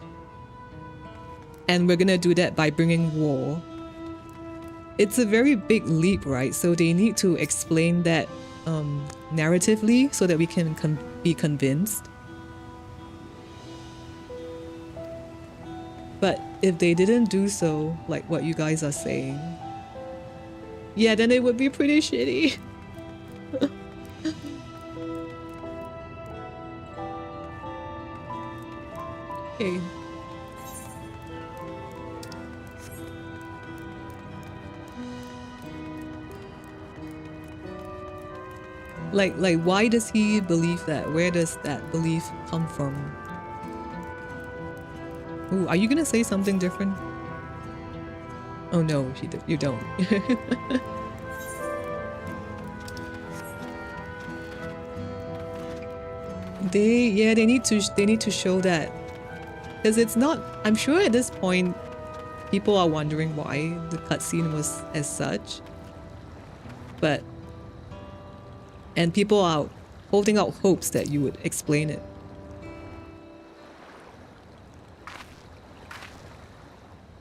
S1: And we're gonna do that by bringing war. It's a very big leap, right? So they need to explain that narratively so that we can be convinced. But if they didn't do so, like what you guys are saying, yeah, then it would be pretty shitty. Okay. Like, why does he believe that? Where does that belief come from? Ooh, are you gonna say something different? Oh no, you don't. They need to show that, because it's not. I'm sure at this point, people are wondering why the cutscene was as such, and people are holding out hopes that you would explain it.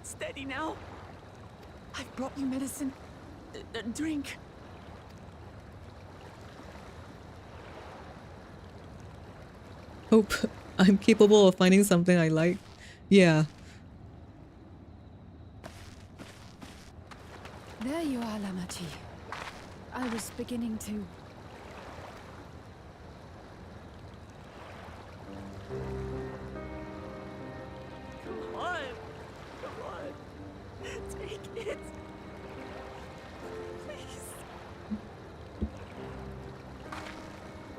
S4: Steady now. I've brought you medicine. Drink.
S1: Hope I'm capable of finding something I like. Yeah.
S10: There you are, Lamachi. I was beginning to...
S4: Come on. Come on. Take it. Please.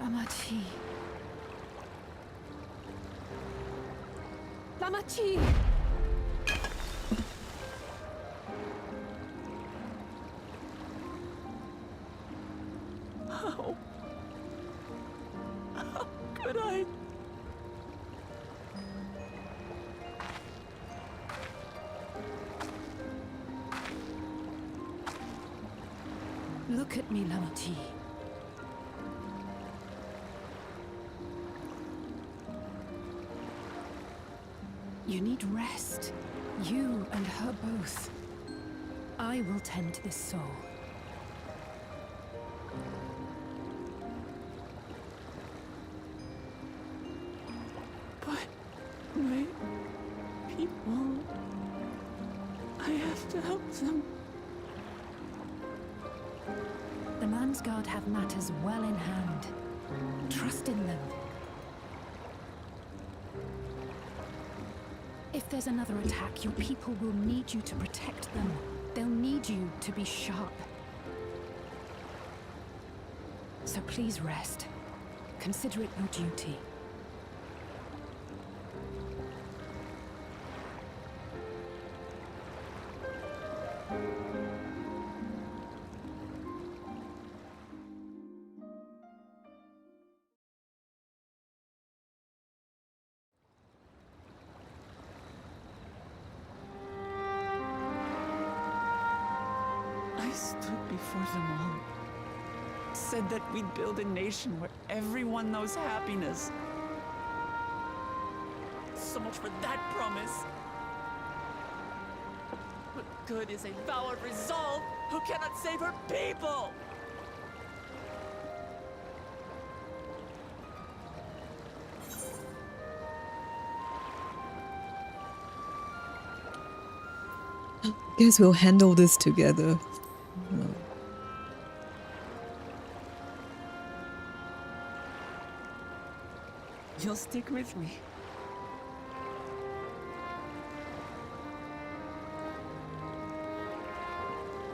S10: Lamachi. Lamachi!
S4: How could I?
S10: Look at me, Lamachi. You need rest. You and her both. I will tend to this soul.
S4: But my people, I have to help them.
S10: The Mansguard have matters well in hand. Trust in them. If there's another attack, your people will need you to protect them. They'll need you to be sharp. So please rest. Consider it your duty.
S4: Before them all, said that we'd build a nation where everyone knows happiness. So much for that promise. What good is a vow of resolve who cannot save her people?
S1: Guess we'll handle this together.
S4: You'll stick with me.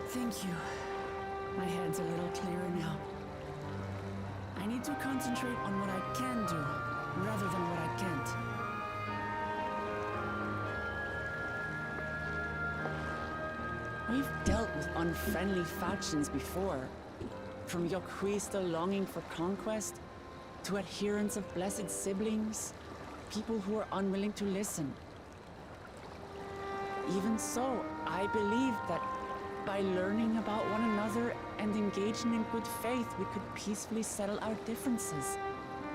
S4: Thank you. My head's a little clearer now. I need to concentrate on what I can do, rather than what I can't. We've dealt with unfriendly factions before. From Yokwista longing for conquest, to adherents of blessed siblings, people who are unwilling to listen. Even so, I believe that by learning about one another and engaging in good faith, we could peacefully settle our differences.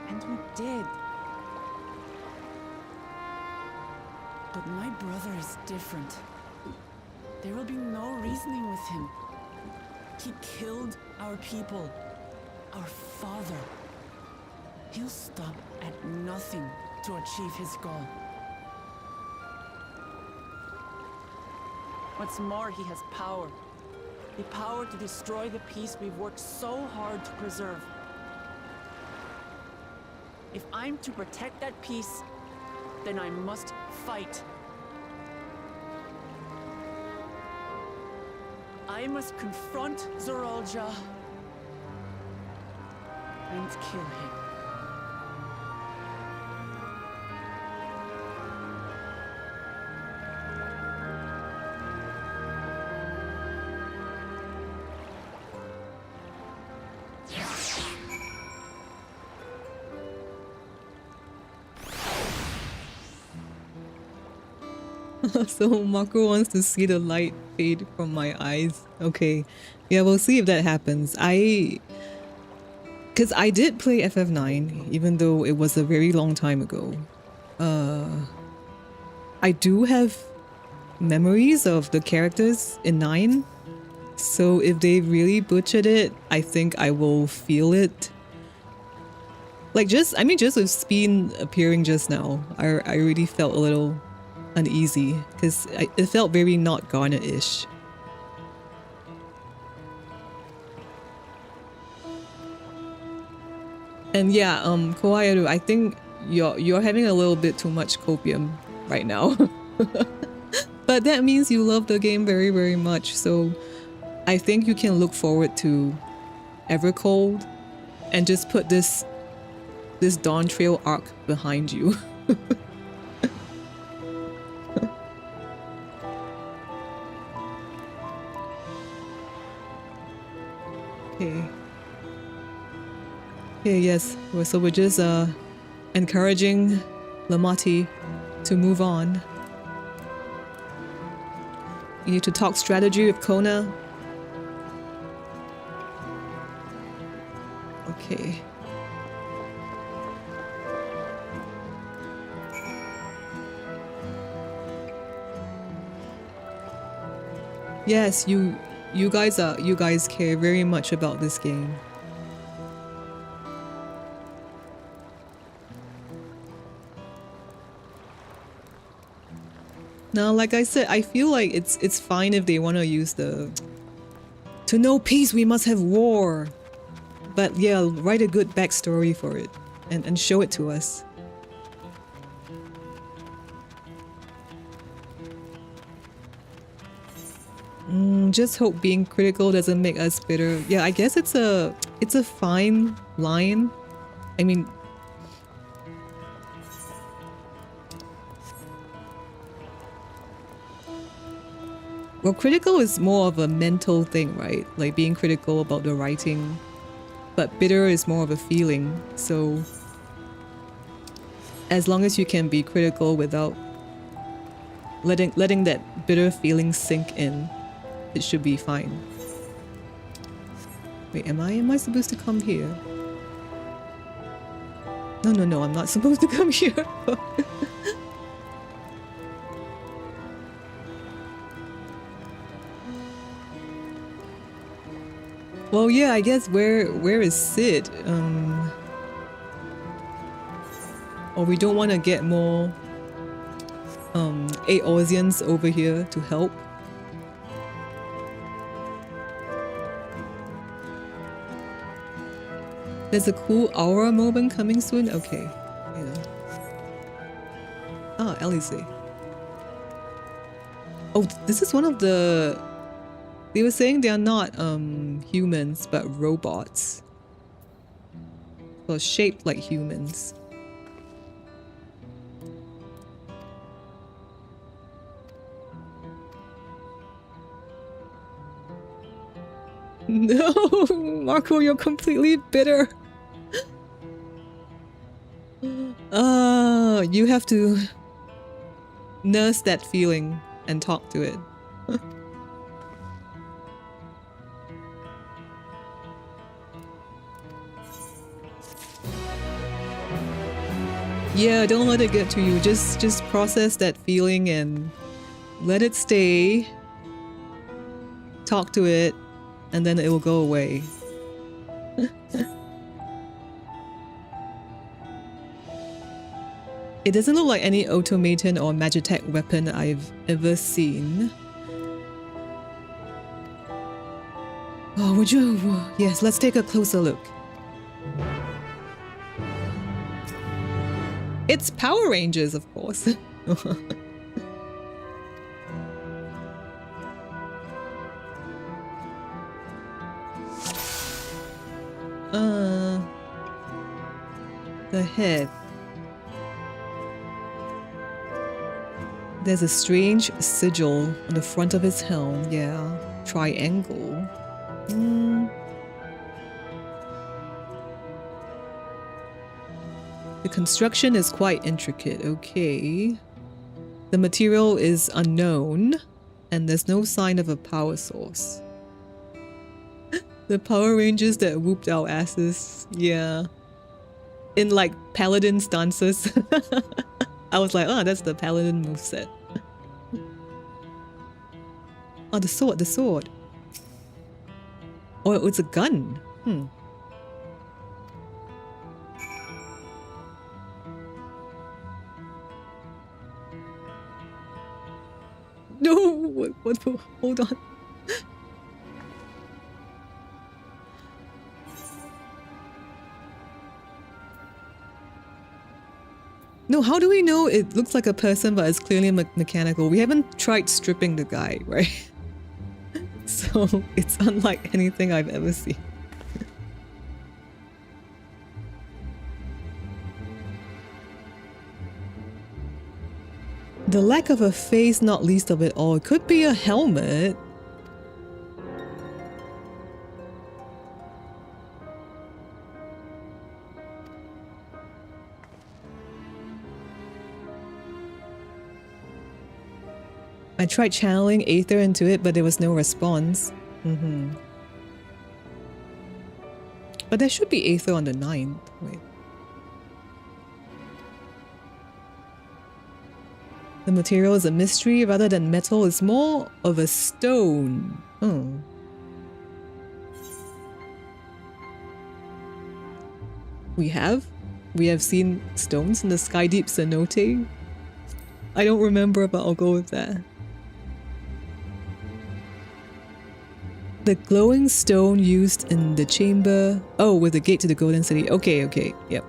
S4: And we did. But my brother is different. There will be no reasoning with him. He killed our people, our father. He'll stop at nothing to achieve his goal. What's more, he has power. The power to destroy the peace we've worked so hard to preserve. If I'm to protect that peace, then I must fight. I must confront Zorolja and kill him.
S1: So Marco wants to see the light fade from my eyes. Okay, yeah, we'll see if that happens. Because I did play FF9, even though it was a very long time ago. I do have memories of the characters in 9. So if they really butchered it, I think I will feel it. Like just with Speen appearing just now, I really felt a little uneasy because it felt very not Garnet-ish. And yeah, Kawayaru, I think you're having a little bit too much copium right now. But that means you love the game very, very much. So I think you can look forward to EVERCOLD and just put this Dawntrail arc behind you. Okay. Okay, yes. So we're just encouraging Lamati to move on. You need to talk strategy with Kona. Okay. Yes, you guys care very much about this game. Now, like I said, I feel like it's fine if they want to use the "to know peace we must have war," but yeah, write a good backstory for it and show it to us. Just hope being critical doesn't make us bitter. Yeah, I guess it's a fine line. I mean, well, critical is more of a mental thing, right? Like being critical about the writing, but bitter is more of a feeling. So as long as you can be critical without letting that bitter feeling sink in, it should be fine. Wait, am I supposed to come here? No, I'm not supposed to come here. Well, yeah, I guess where is Sid? Or we don't want to get more Aosians over here to help. There's a cool aura moment coming soon? Okay. Yeah. Ah, Elise. Oh, this is one of the They were saying they are not humans, but robots. Well, shaped like humans. No, Marco, you're completely bitter. You have to nurse that feeling and talk to it. Yeah, don't let it get to you. Just process that feeling and let it stay. Talk to it, and then it will go away. It doesn't look like any automaton or magitech weapon I've ever seen. Oh, would you? Yes, let's take a closer look. It's Power Rangers, of course. The head. There's a strange sigil on the front of his helm. Yeah, triangle. The construction is quite intricate. Okay. The material is unknown, and there's no sign of a power source. The Power Rangers that whooped our asses. Yeah. In like paladin stances. I was like, oh, that's the paladin moveset. Oh, the sword, the sword. Oh, it's a gun. No, what, hold on. No, how do we know it looks like a person but it's clearly mechanical? We haven't tried stripping the guy, right? So it's unlike anything I've ever seen. The lack of a face, not least of it all. It could be a helmet. I tried channeling Aether into it, but there was no response. But there should be Aether on the 9th. Wait. The material is a mystery rather than metal. It's more of a stone. Oh. We have seen stones in the Skydeep cenote. I don't remember, but I'll go with that. The glowing stone used in the chamber. Oh, with the gate to the Golden City. Okay, okay, yep.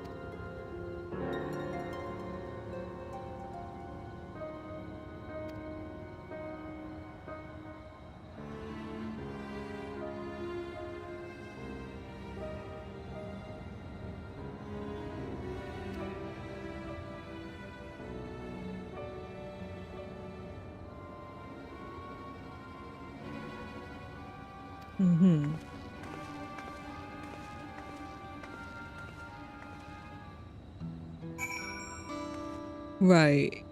S1: Right.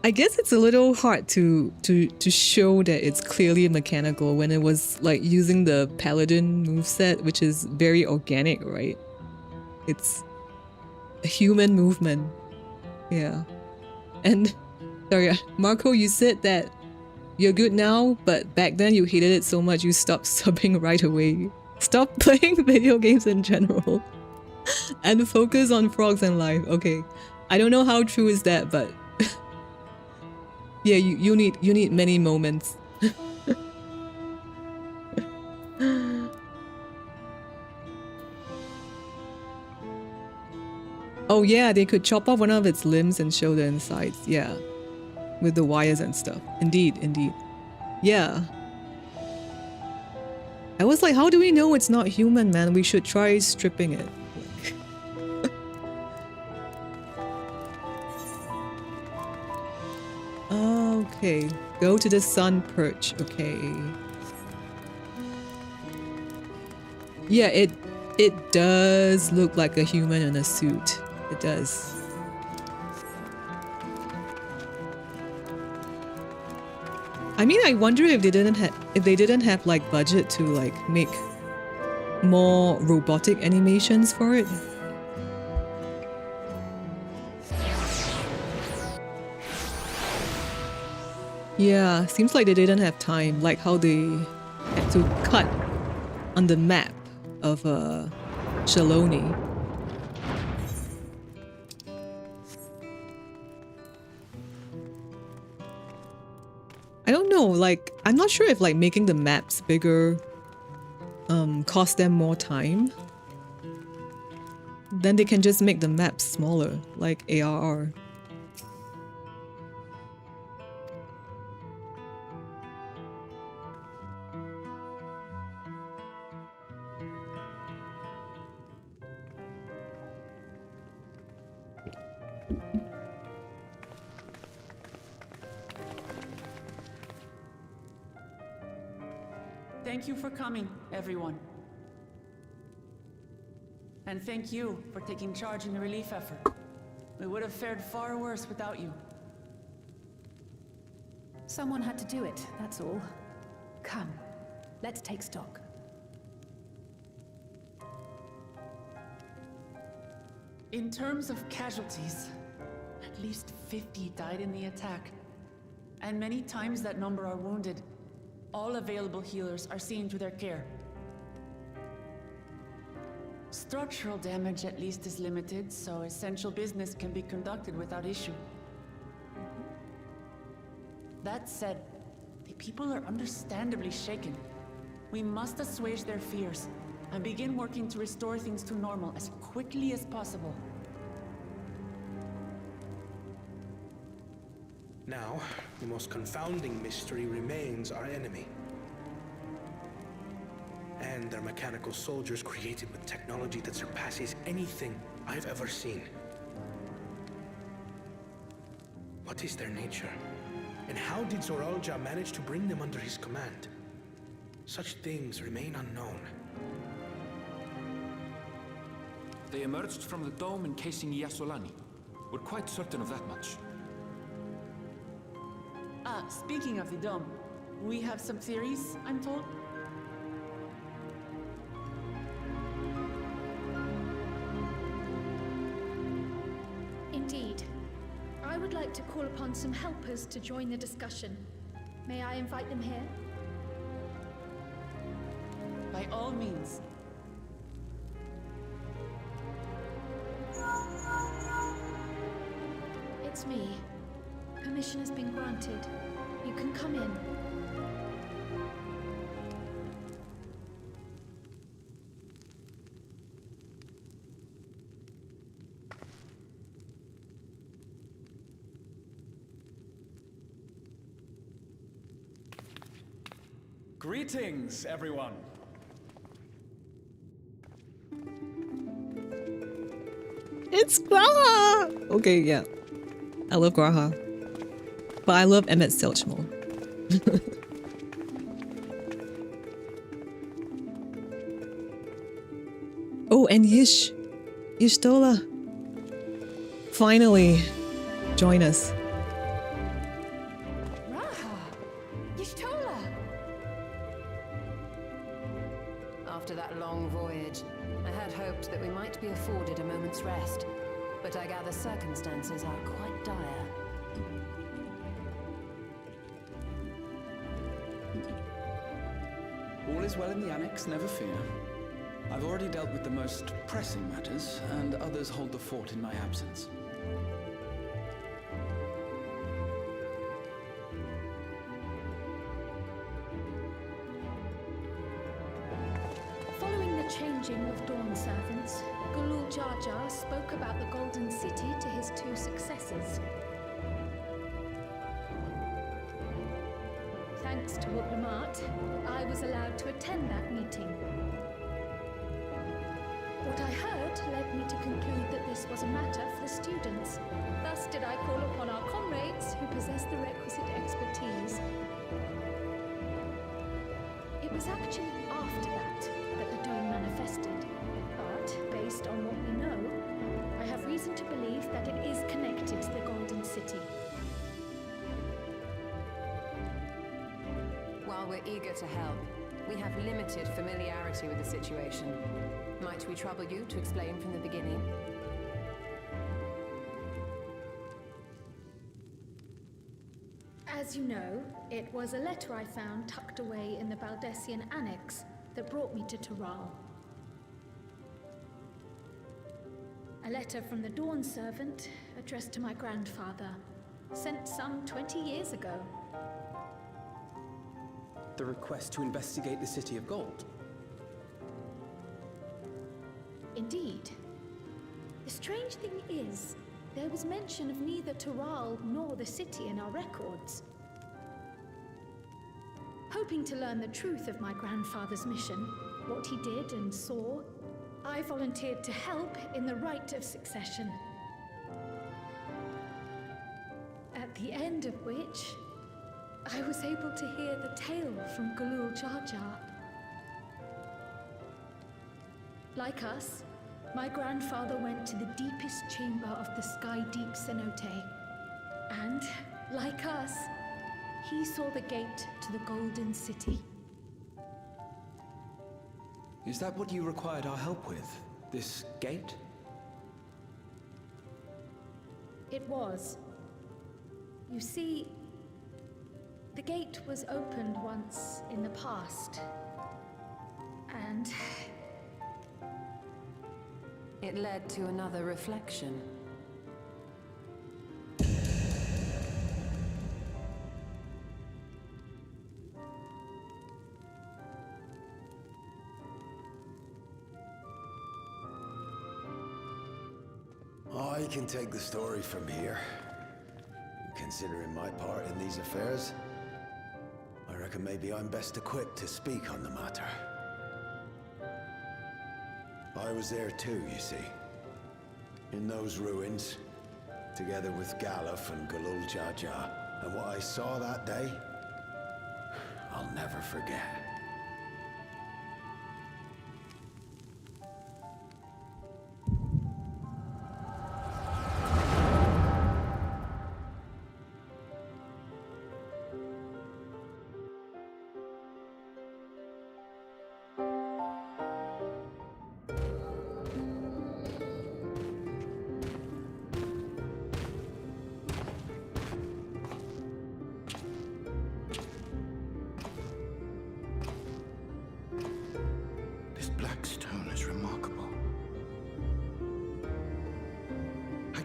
S1: I guess it's a little hard to show that it's clearly mechanical when it was like using the paladin moveset, which is very organic, right? It's a human movement. Yeah. And sorry, Marco, you said that you're good now, but back then you hated it so much you stopped subbing right away. Stop playing video games in general. And focus on frogs and life. Okay. I don't know how true is that, but yeah, you need many moments. Oh yeah, they could chop off one of its limbs and show the insides. Yeah. With the wires and stuff. Indeed, indeed. Yeah. I was like, how do we know it's not human, man? We should try stripping it. Okay, go to the sun perch. Okay. Yeah, it does look like a human in a suit. It does. I mean, I wonder if they didn't have like budget to like make more robotic animations for it. Yeah, seems like they didn't have time, like how they had to cut on the map of Shaloni. I don't know, like, I'm not sure if like making the maps bigger cost them more time. Then they can just make the maps smaller, like ARR.
S4: Thank you for coming, everyone. And thank you for taking charge in the relief effort. We would have fared far worse without you.
S10: Someone had to do it, that's all. Come, let's take stock.
S4: In terms of casualties, at least 50 died in the attack. And many times that number are wounded. All available healers are seen to their care. Structural damage at least is limited, so essential business can be conducted without issue. That said, the people are understandably shaken. We must assuage their fears and begin working to restore things to normal as quickly as possible.
S11: Now, the most confounding mystery remains our enemy. And their mechanical soldiers created with technology that surpasses anything I've ever seen. What is their nature? And how did Zoralja manage to bring them under his command? Such things remain unknown.
S5: They emerged from the dome encasing Yasolani. We're quite certain of that much.
S4: Speaking of the dome, we have some theories, I'm told.
S12: Indeed. I would like to call upon some helpers to join the discussion. May I invite them here?
S4: By all means.
S12: It's me. Permission has been granted. You can come in.
S13: Greetings, everyone.
S1: It's Graha! Okay, yeah. I love Graha. But I love Emmett Selch more. Oh, and Yishtola. Finally, join us.
S10: Raha! Yishtola! After that long voyage, I had hoped that we might be afforded a moment's rest. But I gather circumstances are quite dire.
S13: All is well in the Annex, never fear. I've already dealt with the most pressing matters, and others hold the fort in my absence.
S12: Following the changing of Dawn servants, Gulul Jar Jar spoke about the Golden City to his two successors. thanks to Woodlamart, I was allowed to attend that meeting. What I heard led me to conclude that this was a matter for the students. Thus did I call upon our comrades who possess the requisite expertise. It was actually after that the dome manifested. But, based on what we know, I have reason to believe that it is connected to the Golden City.
S10: While we're eager to help, we have limited familiarity with the situation. Might we trouble you to explain from the beginning?
S12: As you know, it was a letter I found tucked away in the Baldessian Annex that brought me to Toral. A letter from the Dawn servant addressed to my grandfather, sent some 20 years ago.
S14: The request to investigate the City of Gold.
S12: Indeed. The strange thing is, there was mention of neither Toral nor the city in our records. Hoping to learn the truth of my grandfather's mission, what he did and saw, I volunteered to help in the rite of succession. At the end of which, I was able to hear the tale from Galul Jar Jar. Like us, my grandfather went to the deepest chamber of the Sky Deep Cenote. And, like us, he saw the gate to the Golden City.
S14: Is that what you required our help with? This gate?
S12: It was. You see, the gate was opened once in the past. And
S10: it led to another reflection.
S2: I can take the story from here. Considering my part in these affairs, I reckon maybe I'm best equipped to speak on the matter. I was there too, you see. In those ruins, together with Galuf and Galul Jar Jar. And what I saw that day, I'll never forget.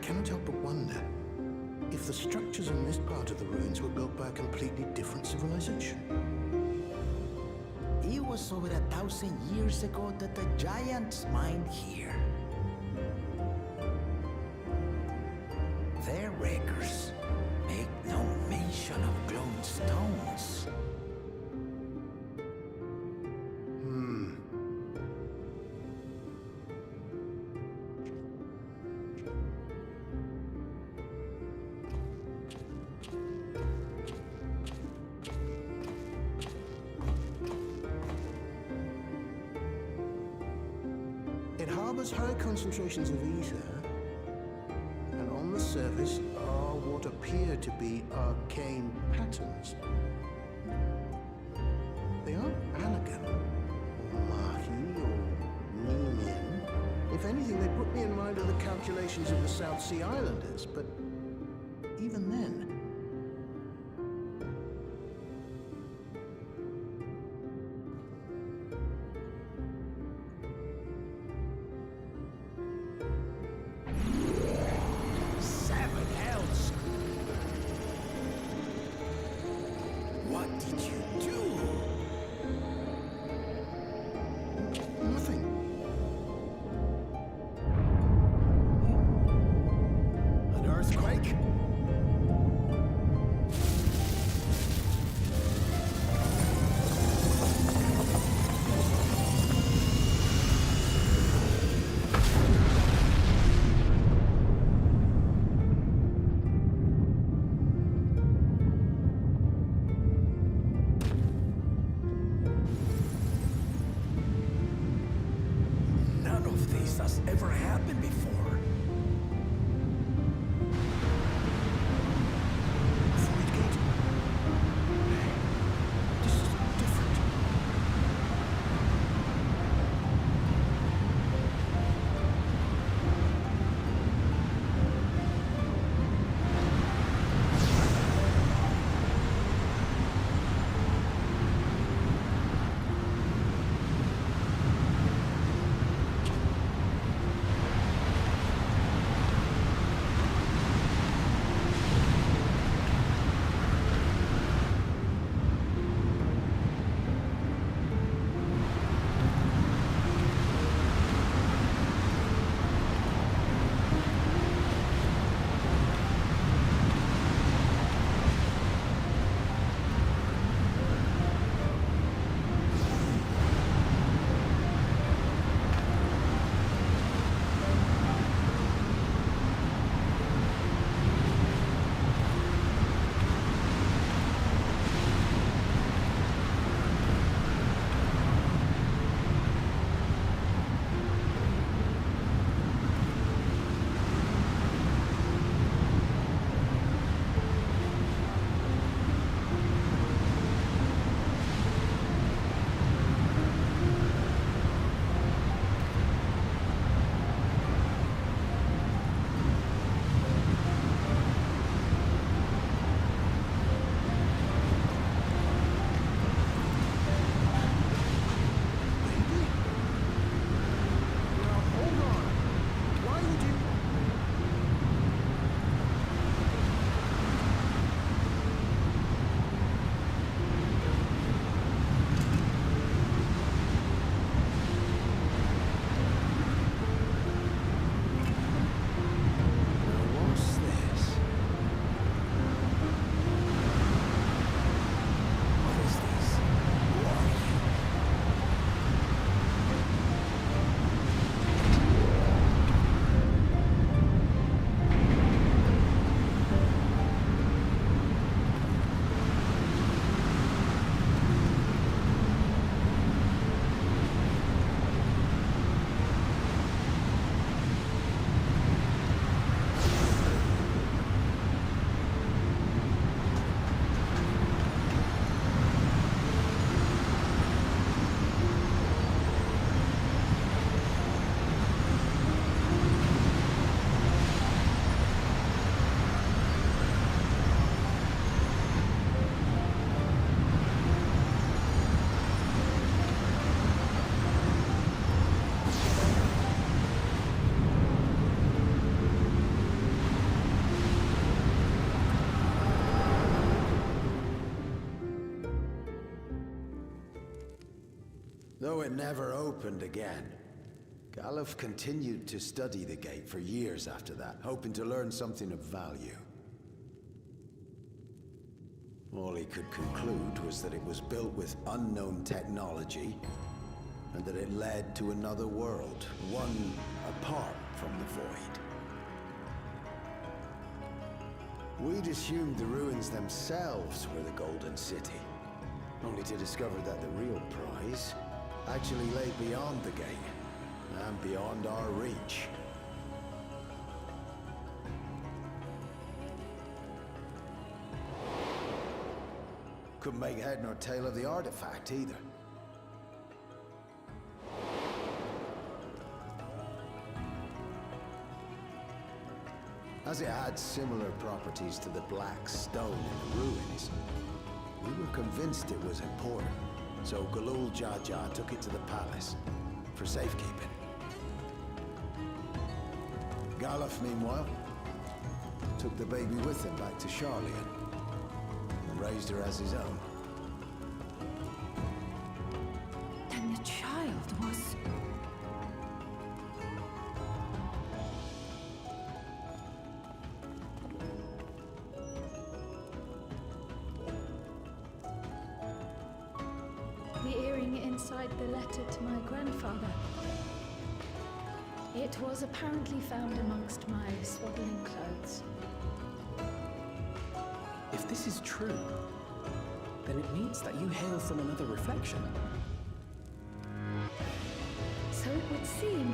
S11: cannot help but wonder if the structures in this part of the ruins were built by a completely different civilization.
S15: It was over 1,000 years ago that the giants mined here. Their records make no mention of glowing stones.
S11: It harbors high concentrations of ether, and on the surface are what appear to be arcane patterns. They aren't Allagan, or Mahi, or Nemin. If anything, they put me in mind of the calculations of the South Sea Islanders, but even then,
S7: ever happened before. Void gate. This is different.
S2: Though it never opened again, Galuf continued to study the gate for years after that, hoping to learn something of value. All he could conclude was that it was built with unknown technology, and that it led to another world, one apart from the Void. We'd assumed the ruins themselves were the Golden City, only to discover that the real prize actually lay beyond the gate, and beyond our reach. Couldn't make head nor tail of the artifact either. As it had similar properties to the black stone in the ruins, we were convinced it was important. So Galul Jaja took it to the palace for safekeeping. Galuf, meanwhile, took the baby with him back to Charlian and raised her as his own.
S12: Then the child was... The earring inside the letter to my grandfather. It was apparently found amongst my swaddling clothes.
S8: If this is true, then it means that you hail from another reflection.
S12: So it would seem.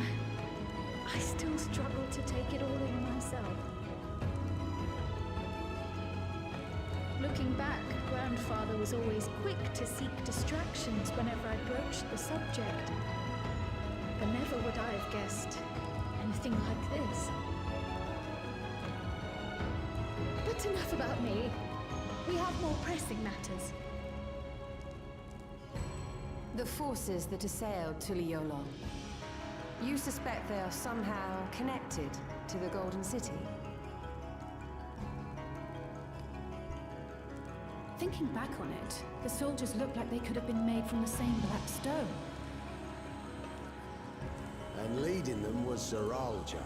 S12: I still struggle to take it all in myself. Looking back, Grandfather was always quick to seek distractions whenever I broached the subject. But never would I have guessed anything like this. But enough about me. We have more pressing matters.
S10: The forces that assailed Tuliolol. You suspect they are somehow connected to the Golden City?
S12: Thinking back on it, the soldiers looked like they could have been made from the same black stone.
S2: And leading them was Zeralja.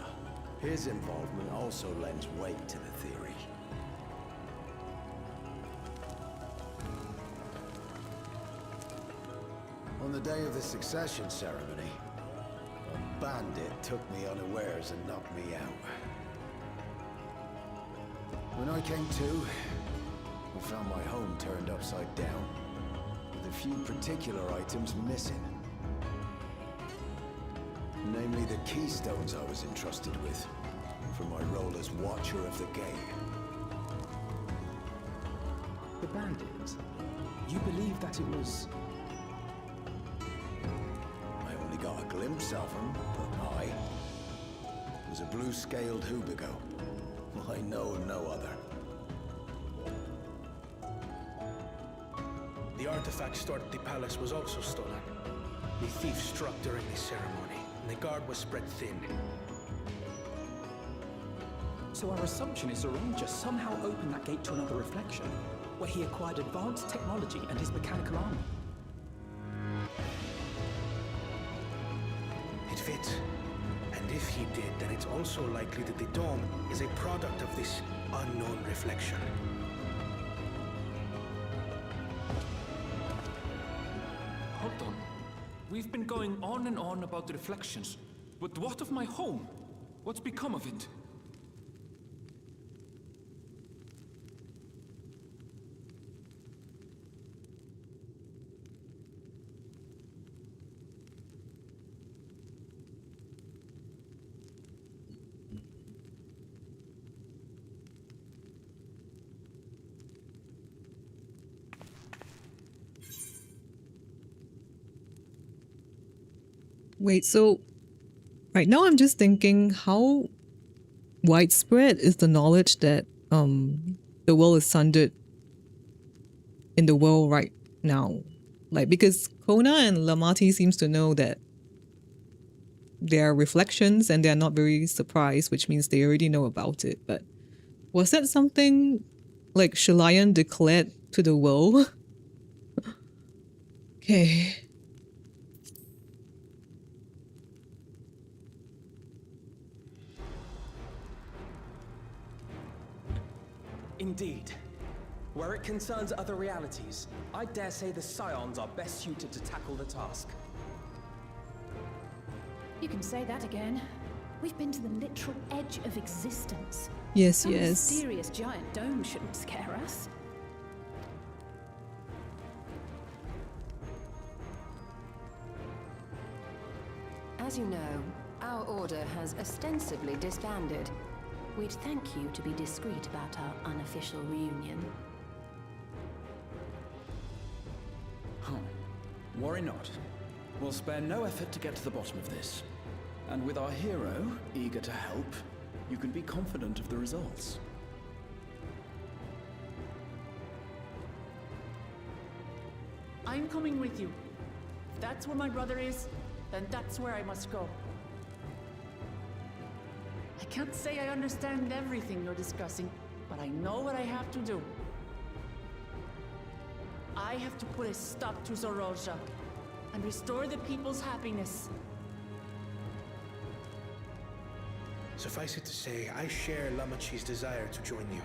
S2: His involvement also lends weight to the theory. On the day of the succession ceremony, a bandit took me unawares and knocked me out. When I came to, I found my home turned upside down, with a few particular items missing. Namely the keystones I was entrusted with, for my role as Watcher of the Gate.
S14: The bandit? You believe that it was...
S2: I only got a glimpse of him, but it was a blue-scaled Hubigo. I know of no other.
S16: The artifact stored at the palace was also stolen. The thief struck during the ceremony, and the guard was spread thin.
S14: So our assumption is Zeralja somehow opened that gate to another reflection, where he acquired advanced technology and his mechanical armor.
S16: It fits. And if he did, then it's also likely that the dome is a product of this unknown reflection.
S5: Hold on. We've been going on and on about the reflections, but what of my home? What's become of it?
S1: Wait, so right now I'm just thinking how widespread is the knowledge that the world is sundered in the world right now? Like, because Kona and Lamati seems to know that there are reflections and they're not very surprised, which means they already know about it. But was that something like Shalayan declared to the world? Okay.
S17: Indeed. Where it concerns other realities, I dare say the Scions are best suited to tackle the task.
S12: You can say that again. We've been to the literal edge of existence.
S1: Yes,
S12: Some
S1: yes.
S12: mysterious giant dome shouldn't scare us.
S10: As you know, our order has ostensibly disbanded. We'd thank you to be discreet about our unofficial reunion.
S13: Huh. Worry not. We'll spare no effort to get to the bottom of this. And with our hero eager to help, you can be confident of the results.
S4: I'm coming with you. If that's where my brother is, then that's where I must go. I can't say I understand everything you're discussing, but I know what I have to do. I have to put a stop to Zeralja and restore the people's happiness.
S16: Suffice it to say, I share Lamachi's desire to join you.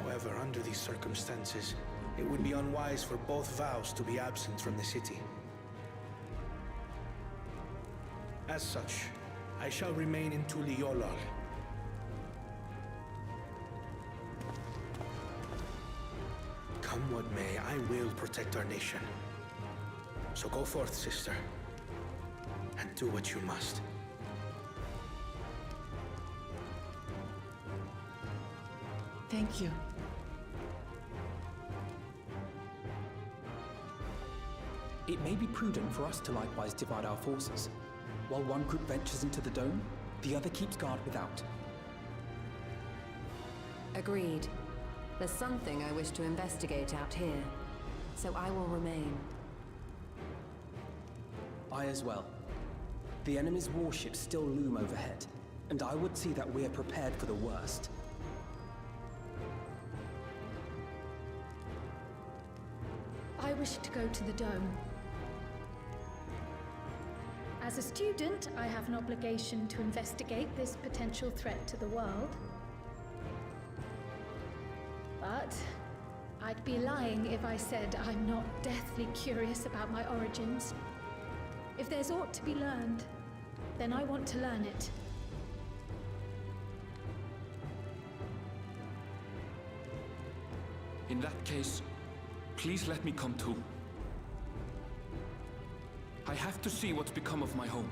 S16: However, under these circumstances, it would be unwise for both vows to be absent from the city. As such, I shall remain in Tuliolol. Come what may, I will protect our nation. So go forth, sister, and do what you must.
S4: Thank you.
S14: It may be prudent for us to likewise divide our forces. While one group ventures into the dome, the other keeps guard without.
S10: Agreed. There's something I wish to investigate out here, so I will remain.
S17: I as well. The enemy's warships still loom overhead, and I would see that we are prepared for the worst.
S12: I wish to go to the dome. As a student, I have an obligation to investigate this potential threat to the world. But I'd be lying if I said I'm not deathly curious about my origins. If there's aught to be learned, then I want to learn it.
S5: In that case, please let me come too. I have to see what's become of my home.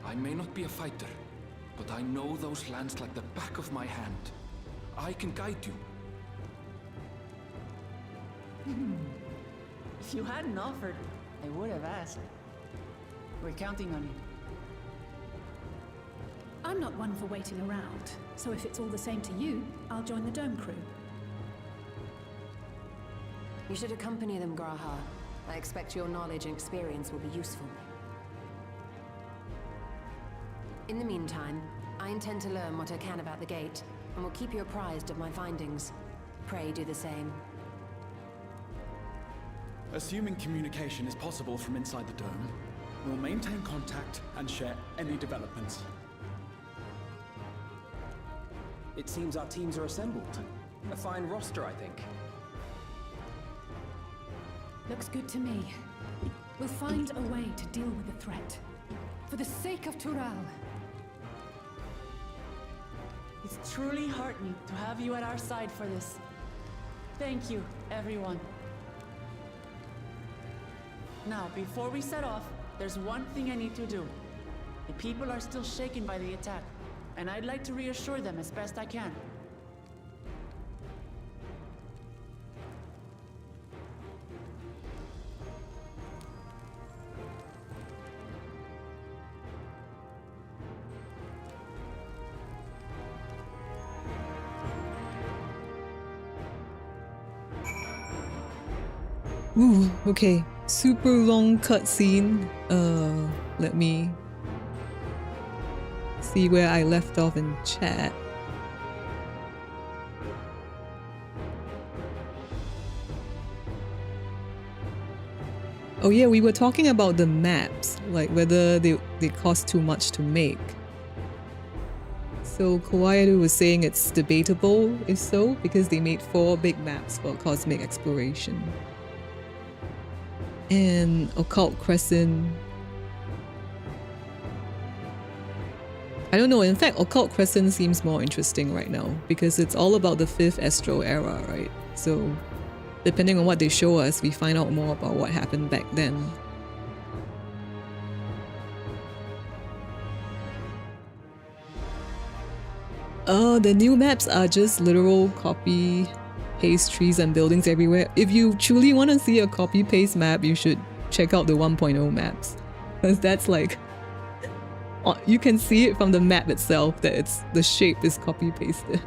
S5: I may not be a fighter, but I know those lands like the back of my hand. I can guide you.
S4: If you hadn't offered, I would have asked. We're counting on you.
S18: I'm not one for waiting around, so if it's all the same to you, I'll join the Dome crew.
S10: You should accompany them, Graha. I expect your knowledge and experience will be useful. In the meantime, I intend to learn what I can about the gate, and will keep you apprised of my findings. Pray do the same.
S13: Assuming communication is possible from inside the dome, we'll maintain contact and share any developments.
S17: It seems our teams are assembled. A fine roster, I think.
S18: Looks good to me. We'll find a way to deal with the threat. For the sake of Tural.
S4: It's truly heartening to have you at our side for this. Thank you, everyone. Now, before we set off, there's one thing I need to do. The people are still shaken by the attack, and I'd like to reassure them as best I can.
S1: Ooh, okay. Super long cutscene. Let me see where I left off in chat. Oh yeah, we were talking about the maps, like whether they cost too much to make. So Kawaii was saying it's debatable if so, because they made 4 big maps for cosmic exploration. And Occult Crescent. I don't know, in fact Occult Crescent seems more interesting right now because it's all about the 5th Astro era, right? So depending on what they show us, we find out more about what happened back then. The new maps are just literal copy paste trees and buildings everywhere. If you truly want to see a copy paste map, you should check out the 1.0 maps, because that's like you can see it from the map itself that it's the shape is copy pasted.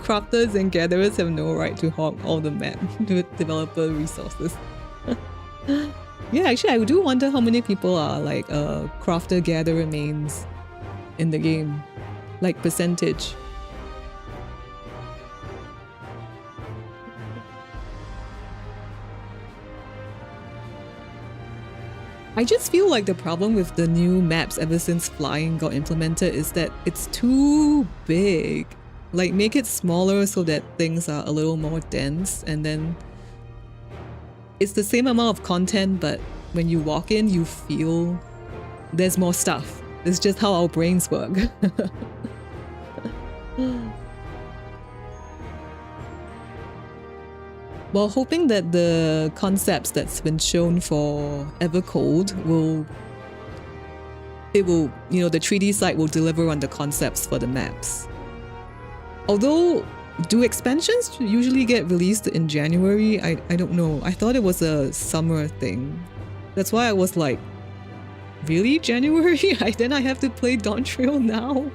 S1: Crafters and gatherers have no right to hog all the map developer resources. Yeah, actually I do wonder how many people are like crafter gatherer mains in the game, like percentage. I just feel like the problem with the new maps ever since flying got implemented is that it's too big. Like, make it smaller so that things are a little more dense, and then it's the same amount of content, but when you walk in, you feel there's more stuff. It's just how our brains work. While hoping that the concepts that's been shown for EVERCOLD will it will, you know, the 3D site will deliver on the concepts for the maps. Although, do expansions usually get released in January? I don't know. I thought it was a summer thing. That's why I was like, really? January? Then I have to play Dawntrail now?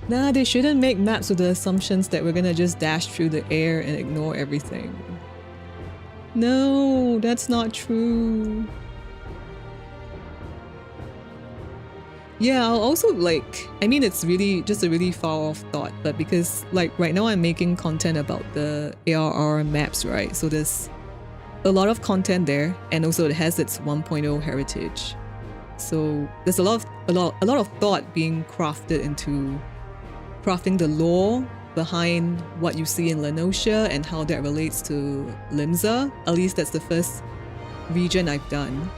S1: Nah, they shouldn't make maps with the assumptions that we're gonna just dash through the air and ignore everything. No, that's not true. Yeah, I'll also like, I mean, it's really just a really far off thought, but because like right now I'm making content about the ARR maps, right? So there's a lot of content there, and also it has its 1.0 heritage. So there's a lot of thought being crafted into crafting the lore behind what you see in Lenosha and how that relates to Limsa. At least that's the first region I've done.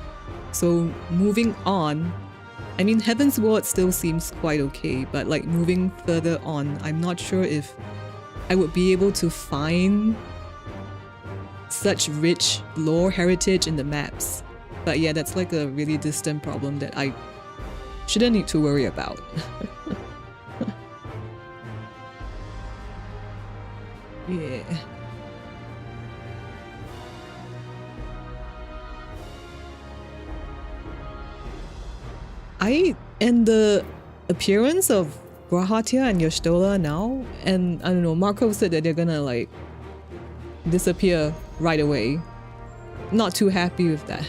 S1: So moving on, I mean, Heaven's Ward still seems quite okay, but like moving further on, I'm not sure if I would be able to find such rich lore heritage in the maps. But yeah, that's like a really distant problem that I shouldn't need to worry about. Yeah. And the appearance of Grahatia and Y'shtola now, and I don't know, Marco said that they're gonna like disappear right away. Not too happy with that.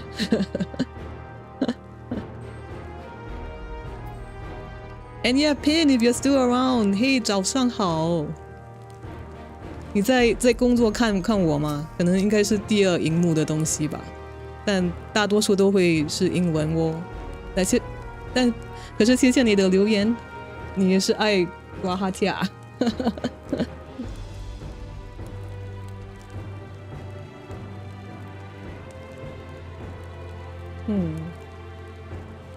S1: And yeah, Pin, if you're still around, hey, 早上好。你在工作看我吗？可能应该是第二荧幕的东西吧，但大多数都会是英文哦。可是谢谢你的留言，你也是爱瓜哈蒂亚。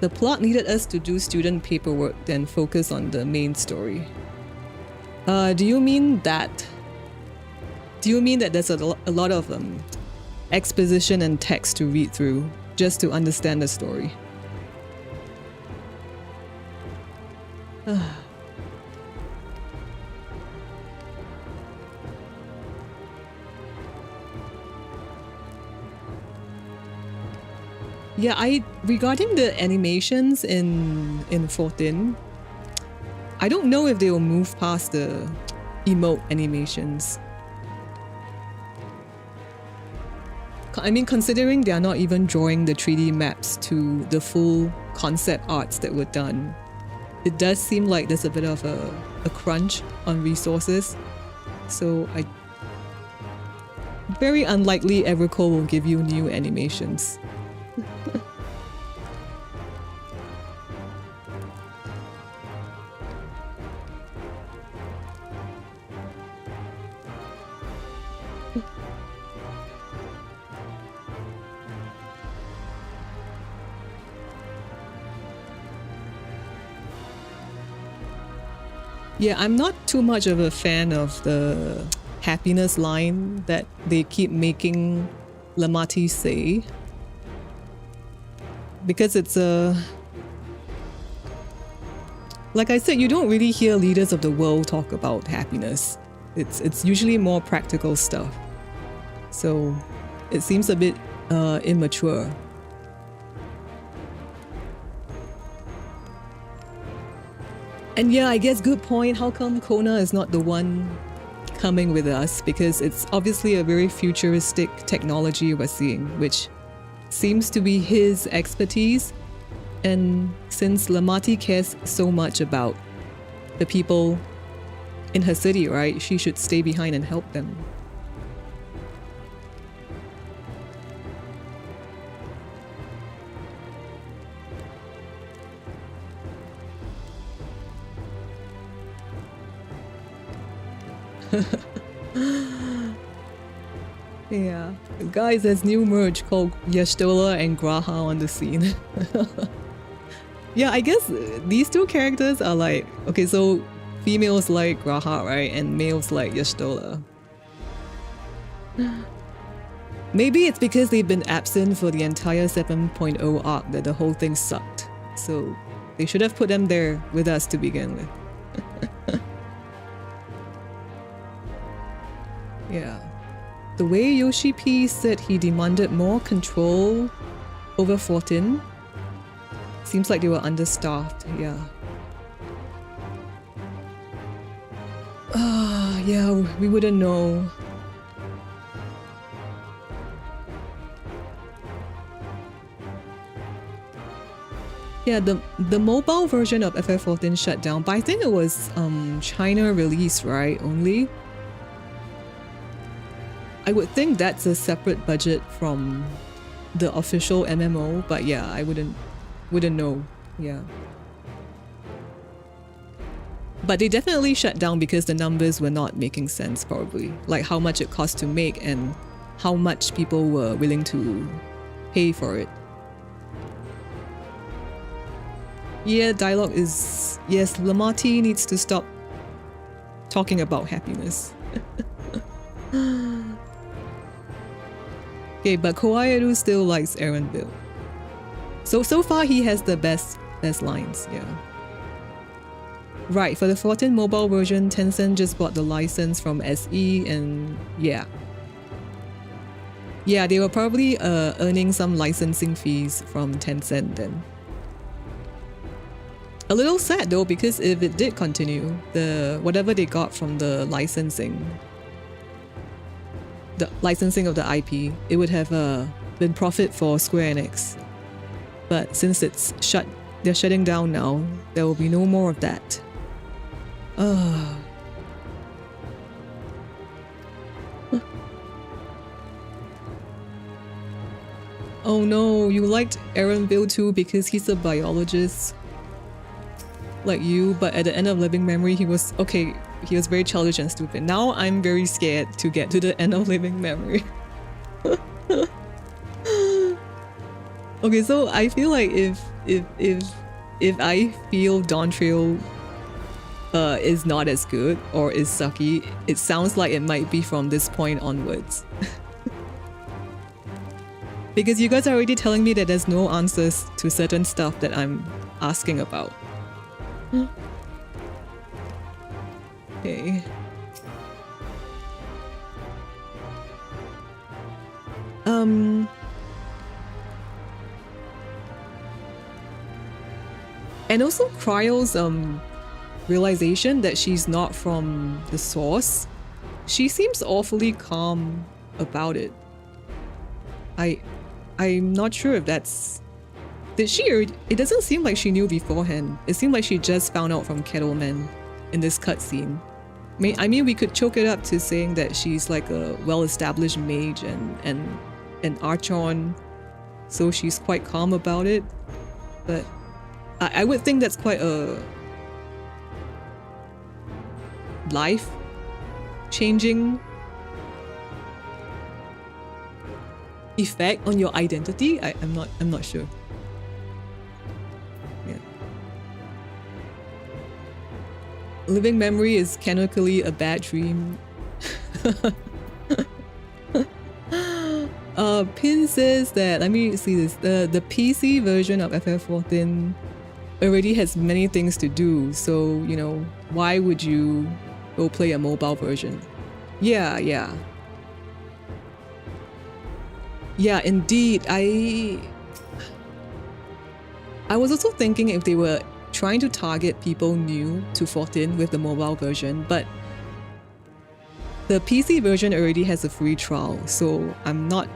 S1: The plot needed us to do student paperwork, then focus on the main story. Do you mean that there's a lot of exposition and text to read through just to understand the story? Yeah, regarding the animations in FF14, I don't know if they will move past the emote animations. I mean, considering they are not even drawing the 3D maps to the full concept arts that were done, it does seem like there's a bit of a crunch on resources. So very unlikely EVERCOLD will give you new animations. Yeah, I'm not too much of a fan of the happiness line that they keep making Lamati say. Because it's like I said, you don't really hear leaders of the world talk about happiness. It's usually more practical stuff. So it seems a bit immature. And yeah, I guess good point. How come Kona is not the one coming with us? Because it's obviously a very futuristic technology we're seeing, which seems to be his expertise. And since Lamati cares so much about the people in her city, right? She should stay behind and help them. Yeah, guys, there's new merge called Y'shtola and Graha on the scene. Yeah, I guess these two characters are like, okay, so females like Rahat, right? And males like Y'shtola. Maybe it's because they've been absent for the entire 7.0 arc that the whole thing sucked. So they should have put them there with us to begin with. Yeah. The way Yoshi P said he demanded more control over 14. Seems like they were understaffed, yeah. Yeah, we wouldn't know. Yeah, the mobile version of FF14 shut down, but I think it was China release, right? Only. I would think that's a separate budget from the official MMO, but yeah, I wouldn't know. Yeah. But they definitely shut down because the numbers were not making sense, probably. Like how much it cost to make and how much people were willing to pay for it. Yeah, dialogue is... Yes, Lamati needs to stop talking about happiness. Okay, but Koaeru still likes Erendil. So far he has the best lines, yeah. Right, for the 14 mobile version, Tencent just bought the license from SE and yeah. Yeah, they were probably earning some licensing fees from Tencent then. A little sad though, because if it did continue, whatever they got from the licensing of the IP, it would have been profit for Square Enix. But since it's they're shutting down now, there will be no more of that. Oh no, you liked Erendil too because he's a biologist like you, but at the end of Living Memory he was very childish and stupid. Now I'm very scared to get to the end of Living Memory. Okay, so I feel like if I feel Dawntrail is not as good or is sucky, it sounds like it might be from this point onwards. Because you guys are already telling me that there's no answers to certain stuff that I'm asking about. Okay. And also Cryo's realization that she's not from the source. She seems awfully calm about it. I'm not sure if that's... Did she already... It doesn't seem like she knew beforehand. It seemed like she just found out from Kettleman in this cutscene. I mean, we could choke it up to saying that she's like a well-established mage and an Archon, so she's quite calm about it. But I would think that's quite a life-changing effect on your identity. I'm not sure. Yeah. Living Memory is canonically a bad dream. Pin says that, let me see this, the PC version of FF14 already has many things to do, so, you know, why would you go play a mobile version? Yeah, indeed. I was also thinking if they were trying to target people new to 14 with the mobile version, but the PC version already has a free trial, so I'm not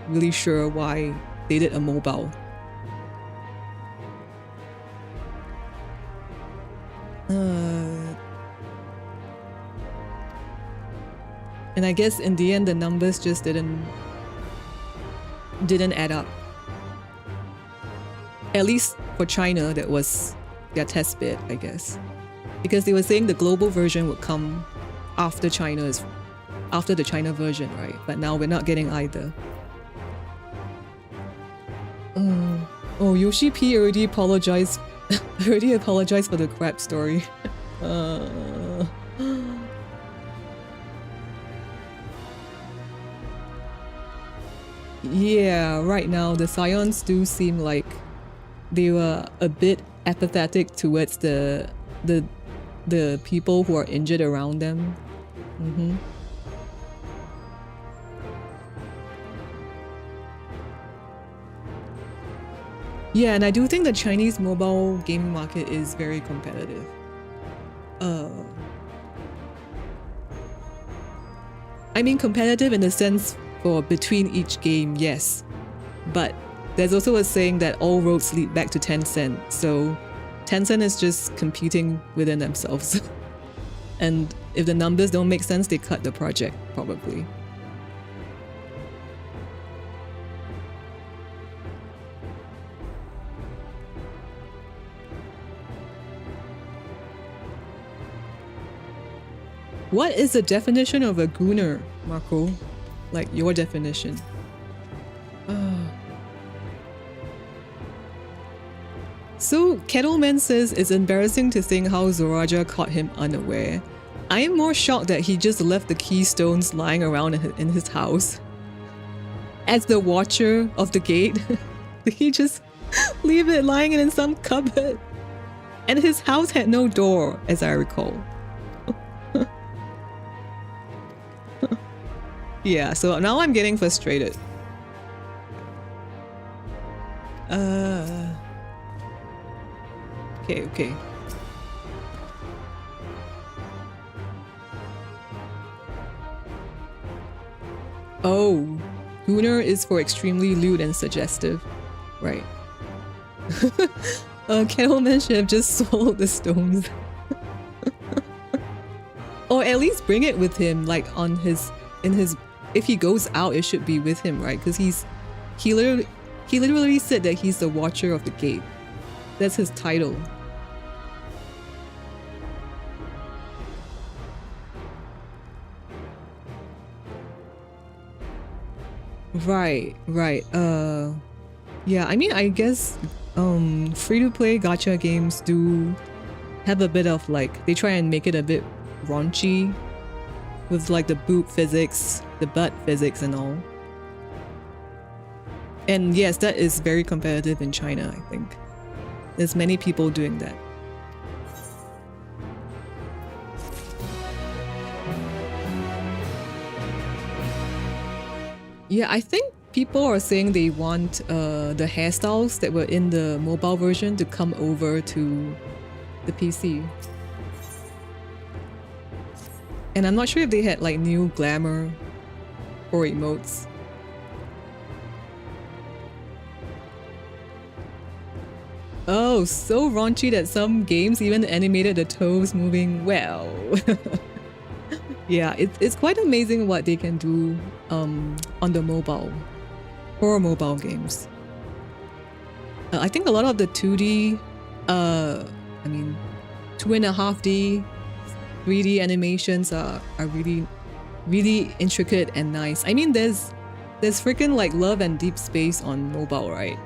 S1: really sure why they did a mobile. And I guess in the end the numbers just didn't add up. At least for China, that was their test bed, I guess. Because they were saying the global version would come after the China version, right? But now we're not getting either. Oh, Yoshi P already apologized for the crap story. Yeah, right now the Scions do seem like they were a bit apathetic towards the people who are injured around them. Yeah, and I do think the Chinese mobile gaming market is very competitive. I mean competitive in the sense for between each game, yes. But there's also a saying that all roads lead back to Tencent, so Tencent is just competing within themselves. And if the numbers don't make sense, they cut the project, probably. What is the definition of a gooner, Marco? Like your definition. So Kettleman says it's embarrassing to think how Zoraja caught him unaware. I am more shocked that he just left the keystones lying around in his house. As the watcher of the gate, he just leave it lying in some cupboard. And his house had no door, as I recall. Yeah, so now I'm getting frustrated. Okay. Oh, Gooner is for extremely lewd and suggestive. Right. Kettleman should have just swallowed the stones. Or at least bring it with him, like on his, if he goes out, it should be with him, right? Because he literally said that he's the watcher of the gate. That's his title. Right. Yeah, I mean, I guess free-to-play gacha games do have a bit of like, they try and make it a bit raunchy with like the boob physics, the butt physics and all. And yes, that is very competitive in China, I think. There's many people doing that. Yeah, I think people are saying they want the hairstyles that were in the mobile version to come over to the PC. And I'm not sure if they had like new glamour or emotes. Oh, so raunchy that some games even animated the toes moving. Well, yeah, it's quite amazing what they can do on the mobile, for mobile games. I think a lot of the 2D, I mean, 2.5D, 3D animations are really intricate and nice. I mean, there's freaking like Love and Deep Space on mobile, right?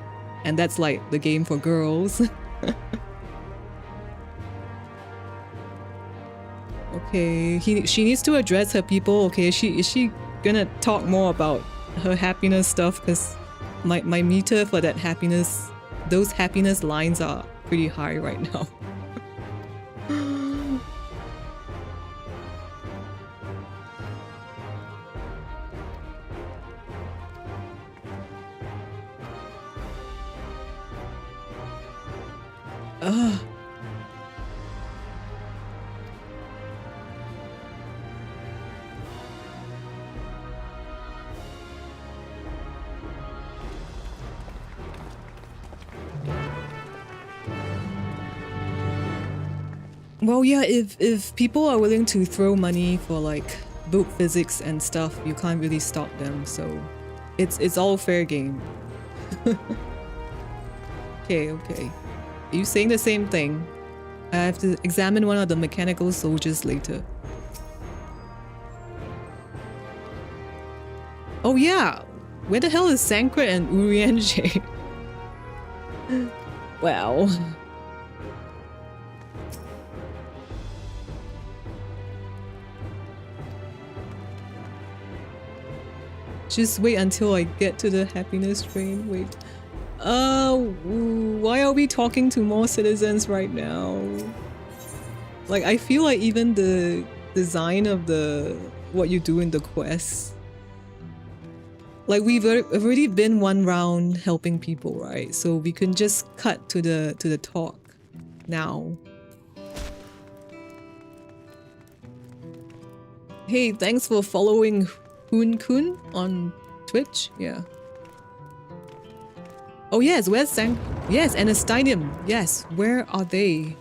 S1: And that's like the game for girls. Okay, she needs to address her people. Okay, is she gonna talk more about her happiness stuff? Because my meter for that happiness, those happiness lines are pretty high right now. Well, yeah, if people are willing to throw money for like book physics and stuff, you can't really stop them. So it's all fair game. Okay. Are you saying the same thing? I have to examine one of the mechanical soldiers later. Oh yeah, where the hell is Sankret and Urianger? Well. Just wait until I get to the happiness train. Wait. Why are we talking to more citizens right now? Like, I feel like even the design of what you do in the quest. Like, we've already been one round helping people, right? So we can just cut to the talk now. Hey, thanks for following Hoon Kun on Twitch. Yeah. Oh yes, where's Sang? Yes, and a stadium. Yes, where are they?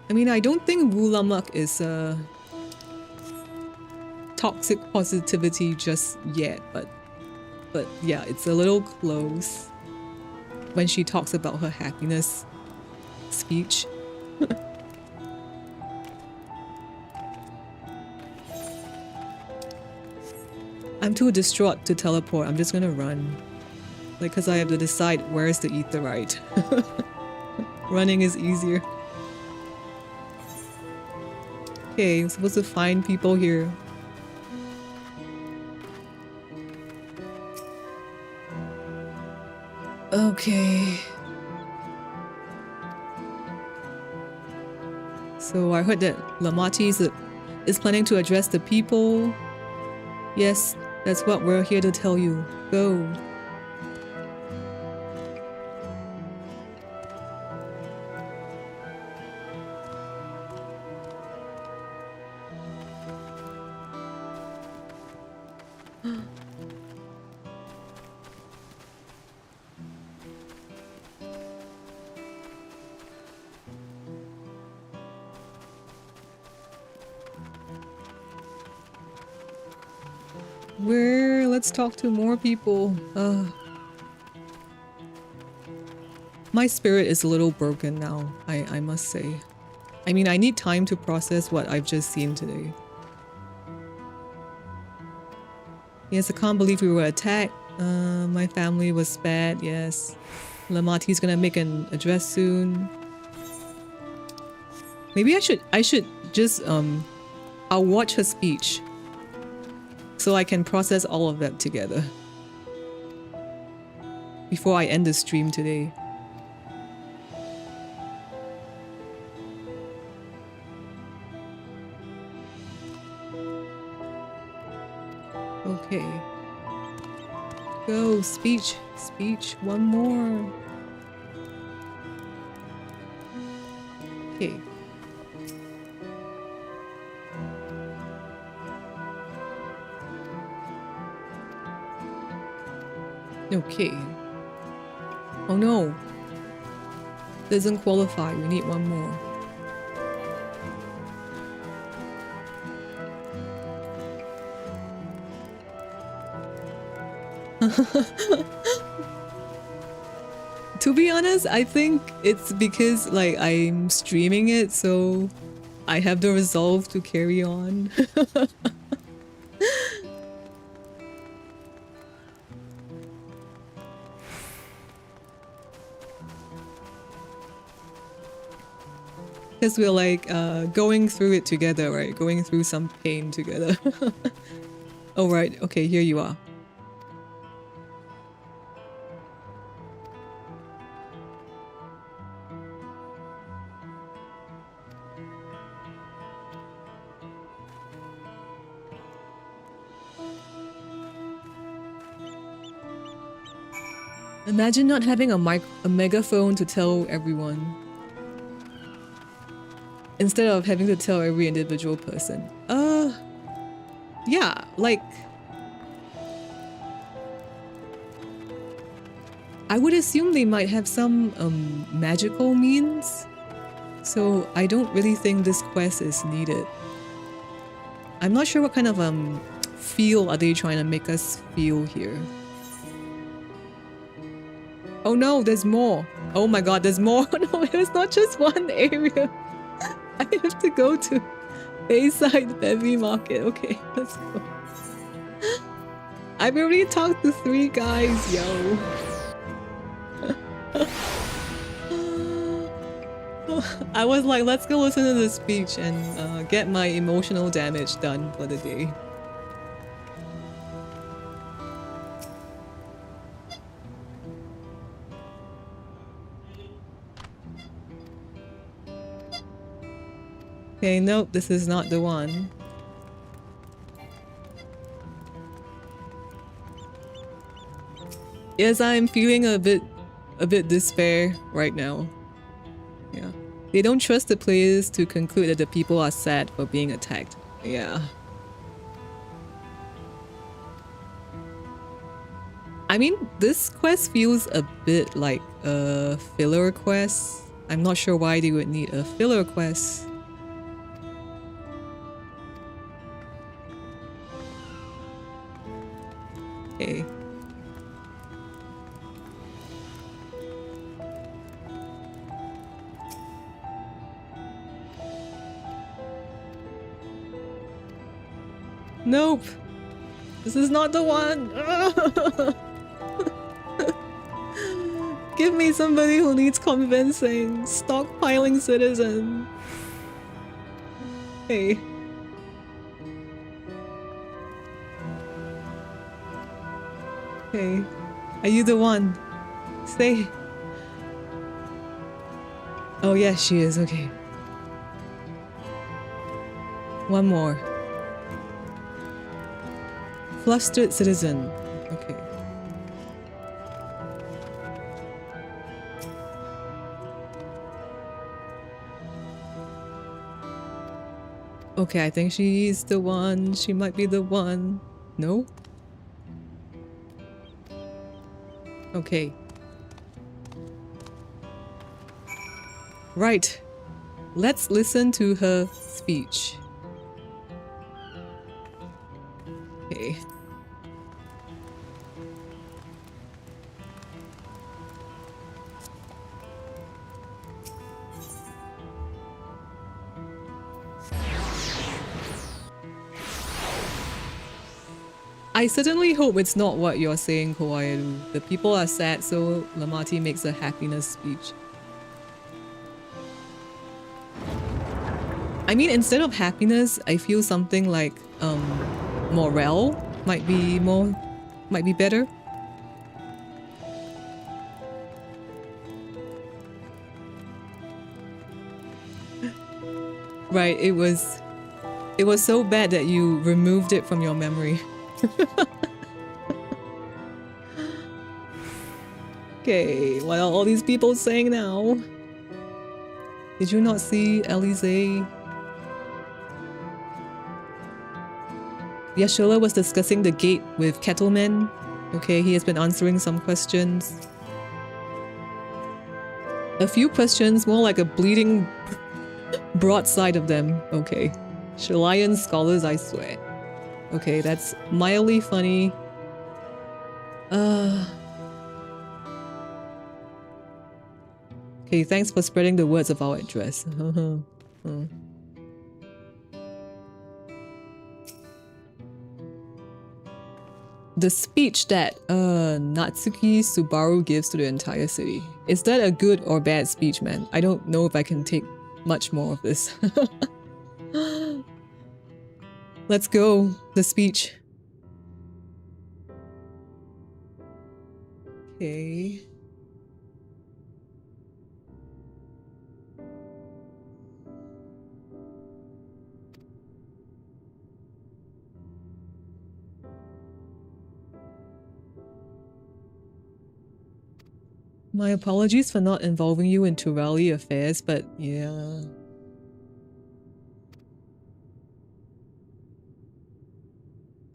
S1: I mean, I don't think Wulamak is toxic positivity just yet, but yeah, it's a little close when she talks about her happiness speech. I'm too distraught to teleport. I'm just gonna run. Like, cause I have to decide where's the etherite. Running is easier. Okay, I'm supposed to find people here. Okay. So I heard that Lamati is planning to address the people. Yes, that's what we're here to tell you. Go. Let's talk to more people. My spirit is a little broken now, I must say. I mean, I need time to process what I've just seen today. Yes, I can't believe we were attacked. My family was spared, yes. Lamati's gonna make an address soon. Maybe I should just, I'll watch her speech. So I can process all of that together before I end the stream today. Okay. Go, speech, speech, one more. Okay. Okay. Oh no. Doesn't qualify. We need one more. To be honest, I think it's because like I'm streaming it, so I have the resolve to carry on. Because we're like going through it together, right? Going through some pain together. Oh, right. Okay, here you are. Imagine not having a megaphone to tell everyone. Instead of having to tell every individual person. Yeah, like... I would assume they might have some magical means. So I don't really think this quest is needed. I'm not sure what kind of feel are they trying to make us feel here. Oh no, there's more. Oh my god, there's more. No, it's not just one area. I have to go to Bayside Bevy Market. Okay, let's go. I've already talked to 3 guys, yo. I was like, let's go listen to the speech and get my emotional damage done for the day. Okay, nope, this is not the one. Yes, I'm feeling a bit despair right now. Yeah. They don't trust the players to conclude that the people are sad for being attacked. Yeah. I mean, this quest feels a bit like a filler quest. I'm not sure why they would need a filler quest. Okay. Nope. This is not the one. Give me somebody who needs convincing. Stockpiling citizen. Hey. Hey. Are you the one? Stay. Oh yeah, she is. Okay. One more. Flustered citizen. Okay. Okay, I think she's the one. She might be the one. No? Okay. Right. Let's listen to her speech. Okay. I certainly hope it's not what you're saying, Kawaii. The people are sad, so Lamati makes a happiness speech. I mean, instead of happiness, I feel something like morale might be better. Right, it was so bad that you removed it from your memory. Okay, what are all these people saying now? Did you not see Elise? Yashola was discussing the gate with Kettleman. Okay, he has been answering some questions. A few questions, more like a bleeding broadside of them. Okay. Chilean scholars, I swear. Okay, that's mildly funny. Okay, thanks for spreading the words of our address. The speech that Natsuki Subaru gives to the entire city. Is that a good or bad speech, man? I don't know if I can take much more of this. Let's go. The speech. Okay. My apologies for not involving you in Turali affairs, but yeah.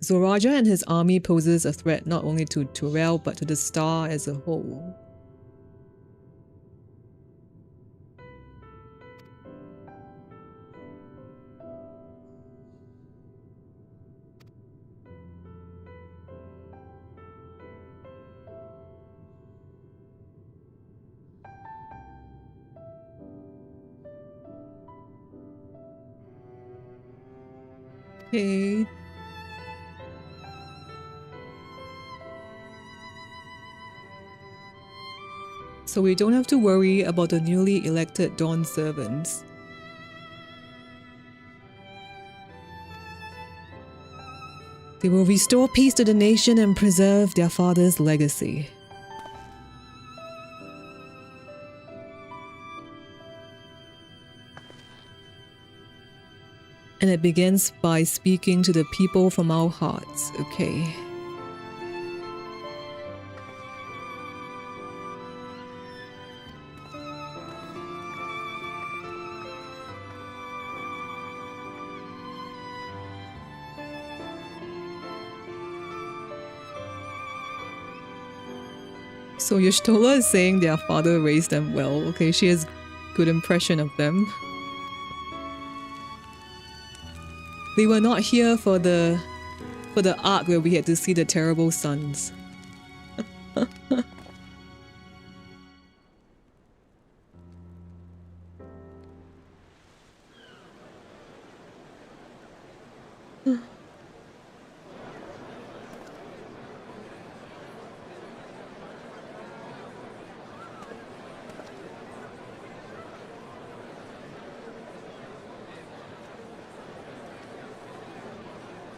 S1: Zoraja and his army poses a threat not only to Turel, but to the star as a whole. Okay. So we don't have to worry about the newly elected Dawn servants. They will restore peace to the nation and preserve their father's legacy. And it begins by speaking to the people from our hearts. Okay. So Y'shtola is saying their father raised them well. Okay, she has good impression of them. They were not here for the arc where we had to see the terrible sons.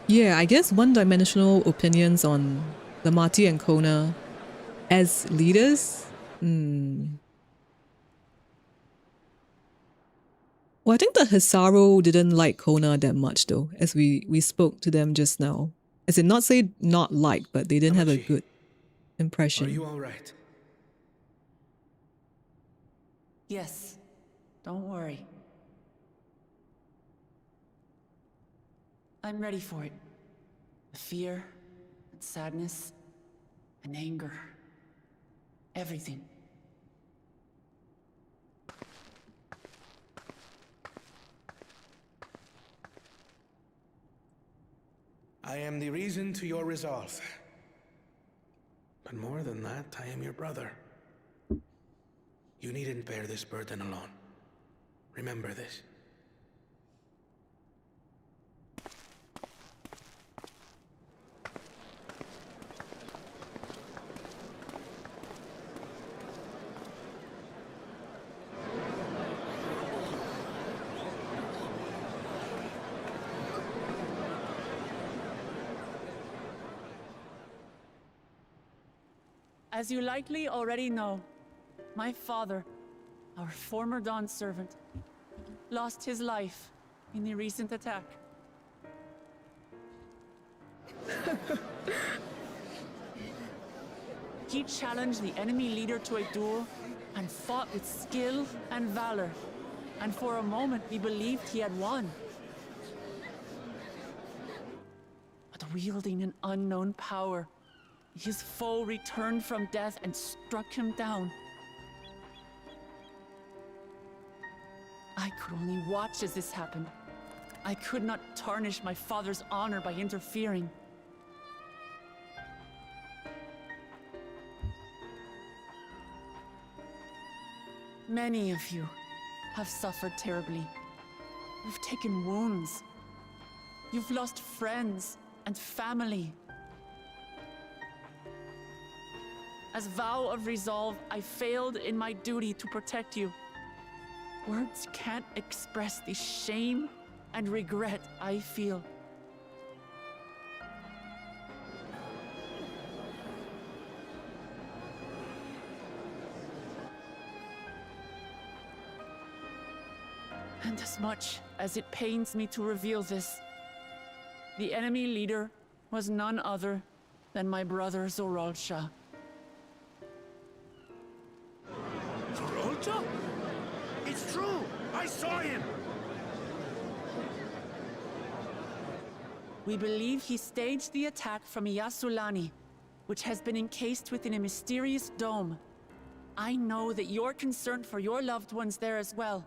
S1: Yeah, I guess one-dimensional opinions on Lamati and Kona as leaders. Well, I think the Hisaru didn't like Kona that much though, as we spoke to them just now. As in, not say not like, but they didn't have a good impression.
S16: Are you all right?
S4: Yes. Don't worry. I'm ready for it. The fear, and sadness, and anger. Everything.
S16: I am the reason to your resolve. But more than that, I am your brother. You needn't bear this burden alone. Remember this.
S4: As you likely already know, my father, our former Dawn servant, lost his life in the recent attack. He challenged the enemy leader to a duel and fought with skill and valor. And for a moment, we believed he had won. But wielding an unknown power, his foe returned from death and struck him down. I could only watch as this happened. I could not tarnish my father's honor by interfering. Many of you have suffered terribly. You've taken wounds. You've lost friends and family. As vow of resolve, I failed in my duty to protect you. Words can't express the shame and regret I feel. And as much as it pains me to reveal this, the enemy leader was none other than my brother Zoralsha.
S7: Zoralsha? It's true! I saw him!
S4: We believe he staged the attack from Yasulani, which has been encased within a mysterious dome. I know that you're concerned for your loved ones there as well.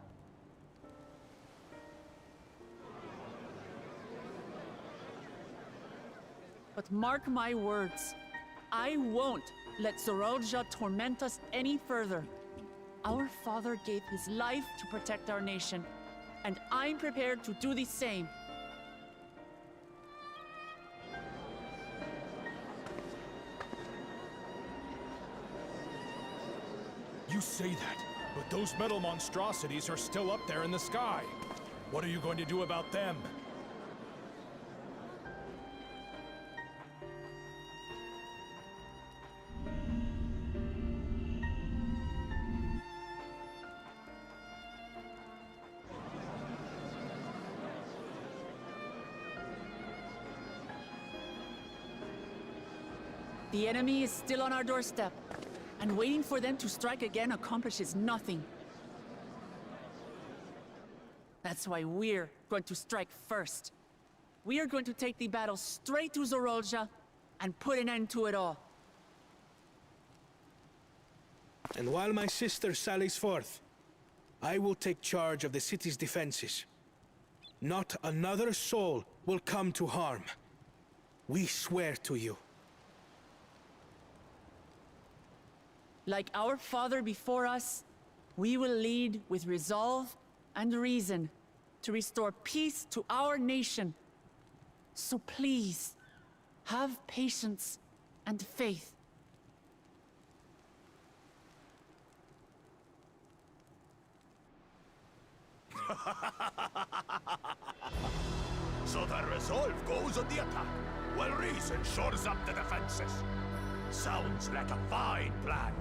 S4: But mark my words, I won't let Zoralsha torment us any further. Our father gave his life to protect our nation, and I'm prepared to do the same.
S19: You say that, but those metal monstrosities are still up there in the sky. What are you going to do about them?
S4: The enemy is still on our doorstep, and waiting for them to strike again accomplishes nothing. That's why we're going to strike first. We are going to take the battle straight to Zorolja and put an end to it all.
S16: And while my sister sallies forth, I will take charge of the city's defenses. Not another soul will come to harm. We swear to you.
S4: Like our father before us, we will lead with resolve and reason to restore peace to our nation. So please, have patience and faith.
S20: So the resolve goes on the attack, while reason shores up the defenses. Sounds like a fine plan.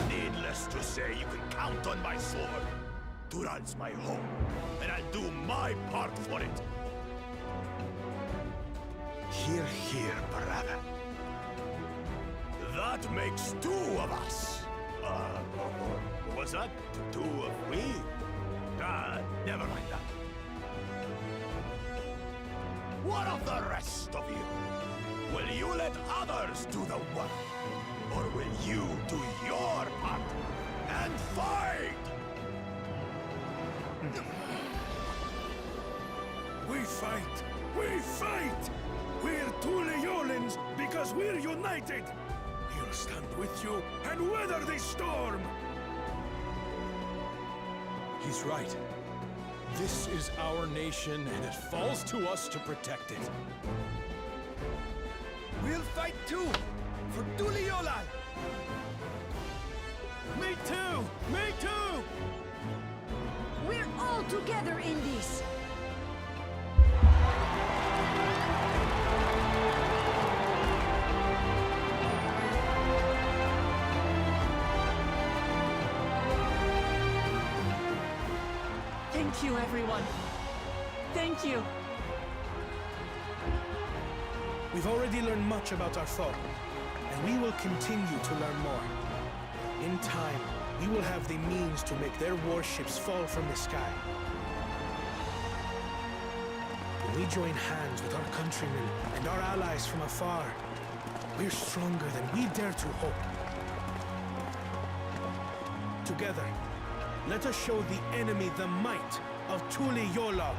S20: Needless to say, you can count on my sword. Duran's my home, and I'll do my part for it. Hear, hear, brother. That makes two of us. Was that two of we? Never mind that. What of the rest of you? Will you let others do the work? Or will you do your part and fight?
S7: We fight! We fight! We're two Leolans because we're united! We'll stand with you and weather this storm!
S19: He's right. This is our nation, and it falls to us to protect it.
S20: We'll fight too! For Tuliola!
S7: Me too! Me too!
S21: We're all together in this!
S4: Thank you, everyone. Thank you.
S16: We've already learned much about our foe, and we will continue to learn more. In time, we will have the means to make their warships fall from the sky. When we join hands with our countrymen and our allies from afar, we're stronger than we dare to hope. Together, let us show the enemy the might of Tuliyolal.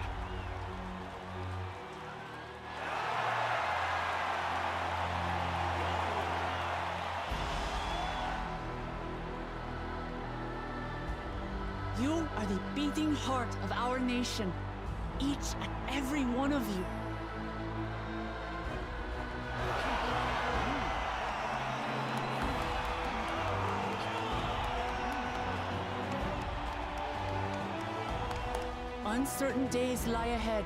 S4: You are the beating heart of our nation, each and every one of you. Uncertain days lie ahead,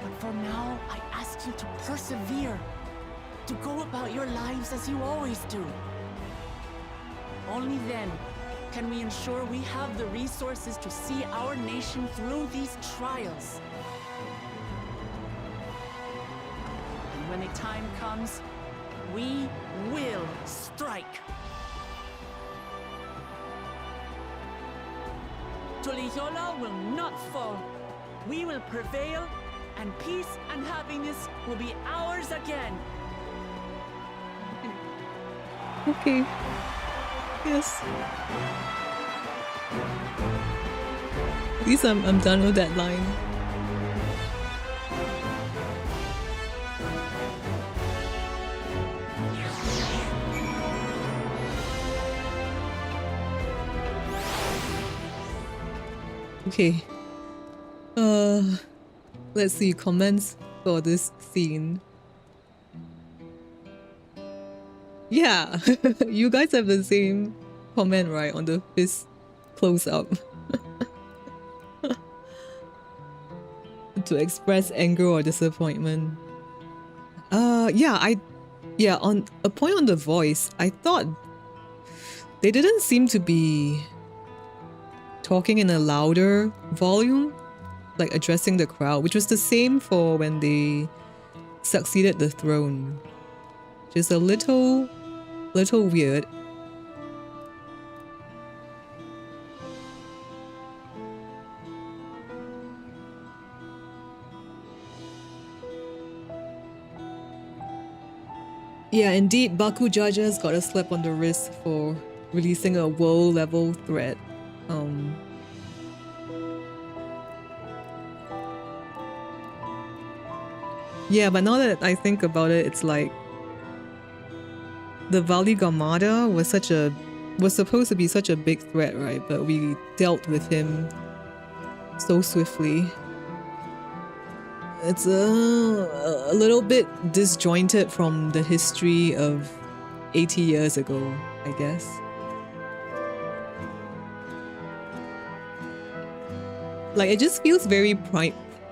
S4: but for now, I ask you to persevere, to go about your lives as you always do. Only then can we ensure we have the resources to see our nation through these trials. And when the time comes, we will strike. Tuliyola will not fall. We will prevail, and peace and happiness will be ours again.
S1: Okay. Yes. At least I'm done with that line. Okay. Let's see comments for this scene. Yeah, you guys have the same comment, right, on the fist close-up. To express anger or disappointment. Yeah, on a point on the voice, I thought they didn't seem to be talking in a louder volume, like addressing the crowd, which was the same for when they succeeded the throne. Just a little weird. Yeah, indeed, Baku Jaja's got a slap on the wrist for releasing a world-level threat. Yeah, but now that I think about it, it's like the Vali Gamada was supposed to be such a big threat, right? But we dealt with him so swiftly. It's a little bit disjointed from the history of 80 years ago, I guess. Like, it just feels very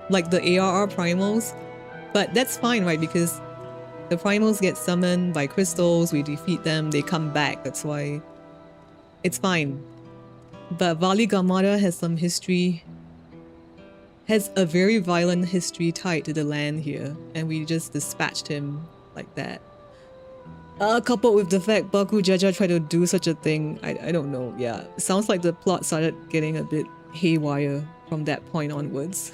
S1: like the ARR primals, but that's fine, right? Because the primals get summoned by crystals, we defeat them, they come back, that's why it's fine. But Vali Gamada has some history, has a very violent history tied to the land here, and we just dispatched him like that. Coupled with the fact Baku Jaja tried to do such a thing, I don't know, yeah. Sounds like the plot started getting a bit haywire from that point onwards.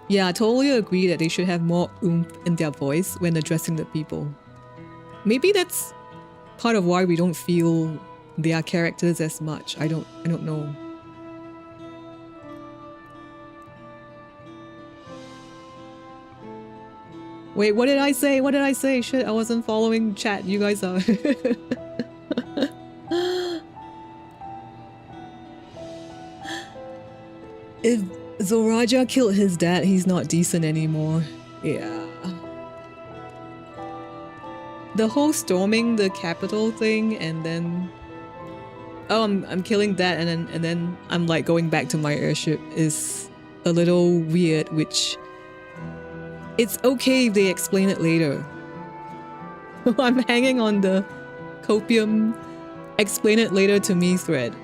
S1: Yeah, I totally agree that they should have more oomph in their voice when addressing the people. Maybe that's part of why we don't feel their characters as much. I don't know. Wait, what did I say? What did I say? Shit, I wasn't following chat. You guys are. If Zoraja killed his dad, he's not decent anymore. Yeah. The whole storming the capital thing, and then oh, I'm killing that, and then I'm like going back to my airship is a little weird, which it's okay if they explain it later. I'm hanging on the copium explain it later to me thread.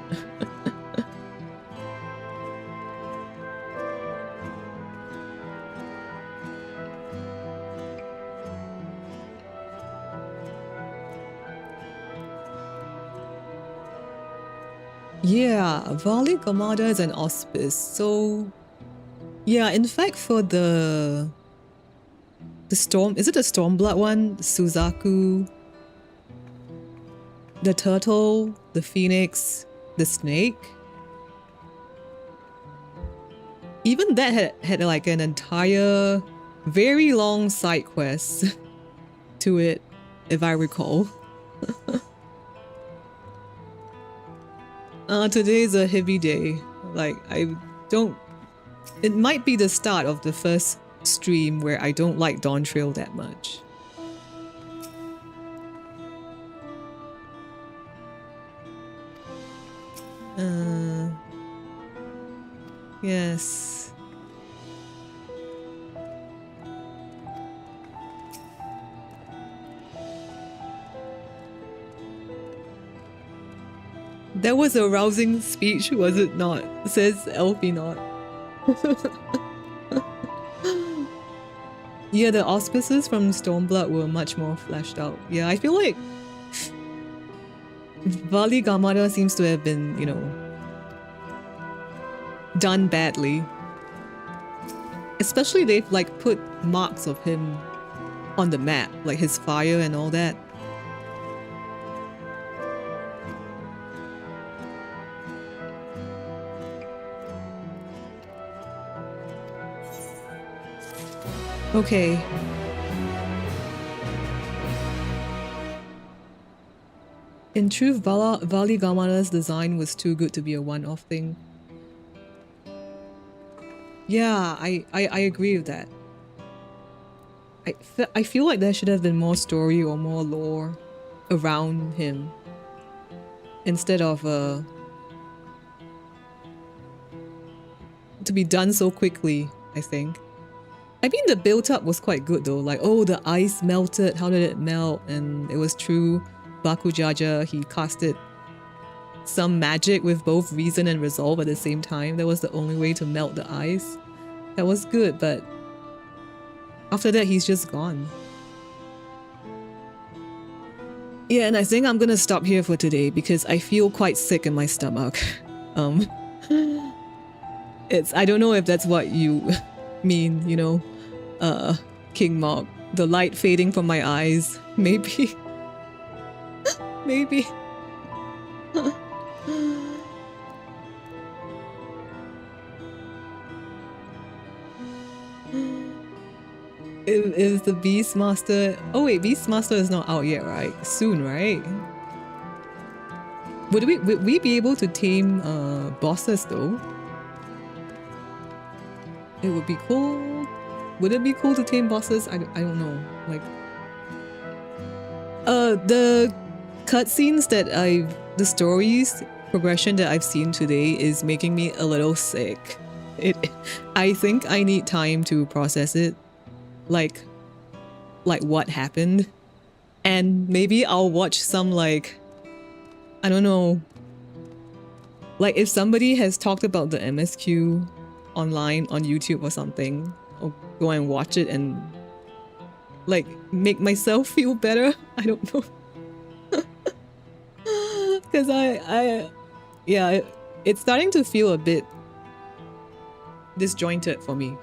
S1: Yeah, Vali Gamada is an auspice. So, yeah, in fact, for the storm, is it the Stormblood one? Suzaku, the turtle, the phoenix, the snake. Even that had like an entire, very long side quest to it, if I recall. Today's a heavy day. Like, it might be the start of the first stream where I don't like Dawntrail that much. Yes. That was a rousing speech, was it not? Says Elfie not. Yeah, the auspices from Stormblood were much more fleshed out. Yeah, I feel like Vali Gamada seems to have been, you know, done badly. Especially they've like put marks of him on the map, like his fire and all that. Okay. In truth, Vali Gamada's design was too good to be a one-off thing. Yeah, I agree with that. I feel like there should have been more story or more lore around him instead of to be done so quickly, I think. I mean, the build-up was quite good though. Like, oh, the ice melted. How did it melt? And it was true. Bakujaja, he casted some magic with both reason and resolve at the same time. That was the only way to melt the ice. That was good, but after that, he's just gone. Yeah, and I think I'm gonna stop here for today because I feel quite sick in my stomach. I don't know if that's what you mean, you know, King Mog. The light fading from my eyes. Maybe. Maybe. Is the Beastmaster... Oh wait, Beastmaster is not out yet, right? Soon, right? Would we be able to tame bosses though? It would be cool. Would it be cool to tame bosses? I don't know. Like... the cutscenes that the stories progression that I've seen today is making me a little sick. I think I need time to process it. Like what happened, and maybe I'll watch some, like, I don't know, like if somebody has talked about the MSQ online on YouTube or something, I'll go and watch it and like make myself feel better. I don't know. Because yeah, it's starting to feel a bit disjointed for me.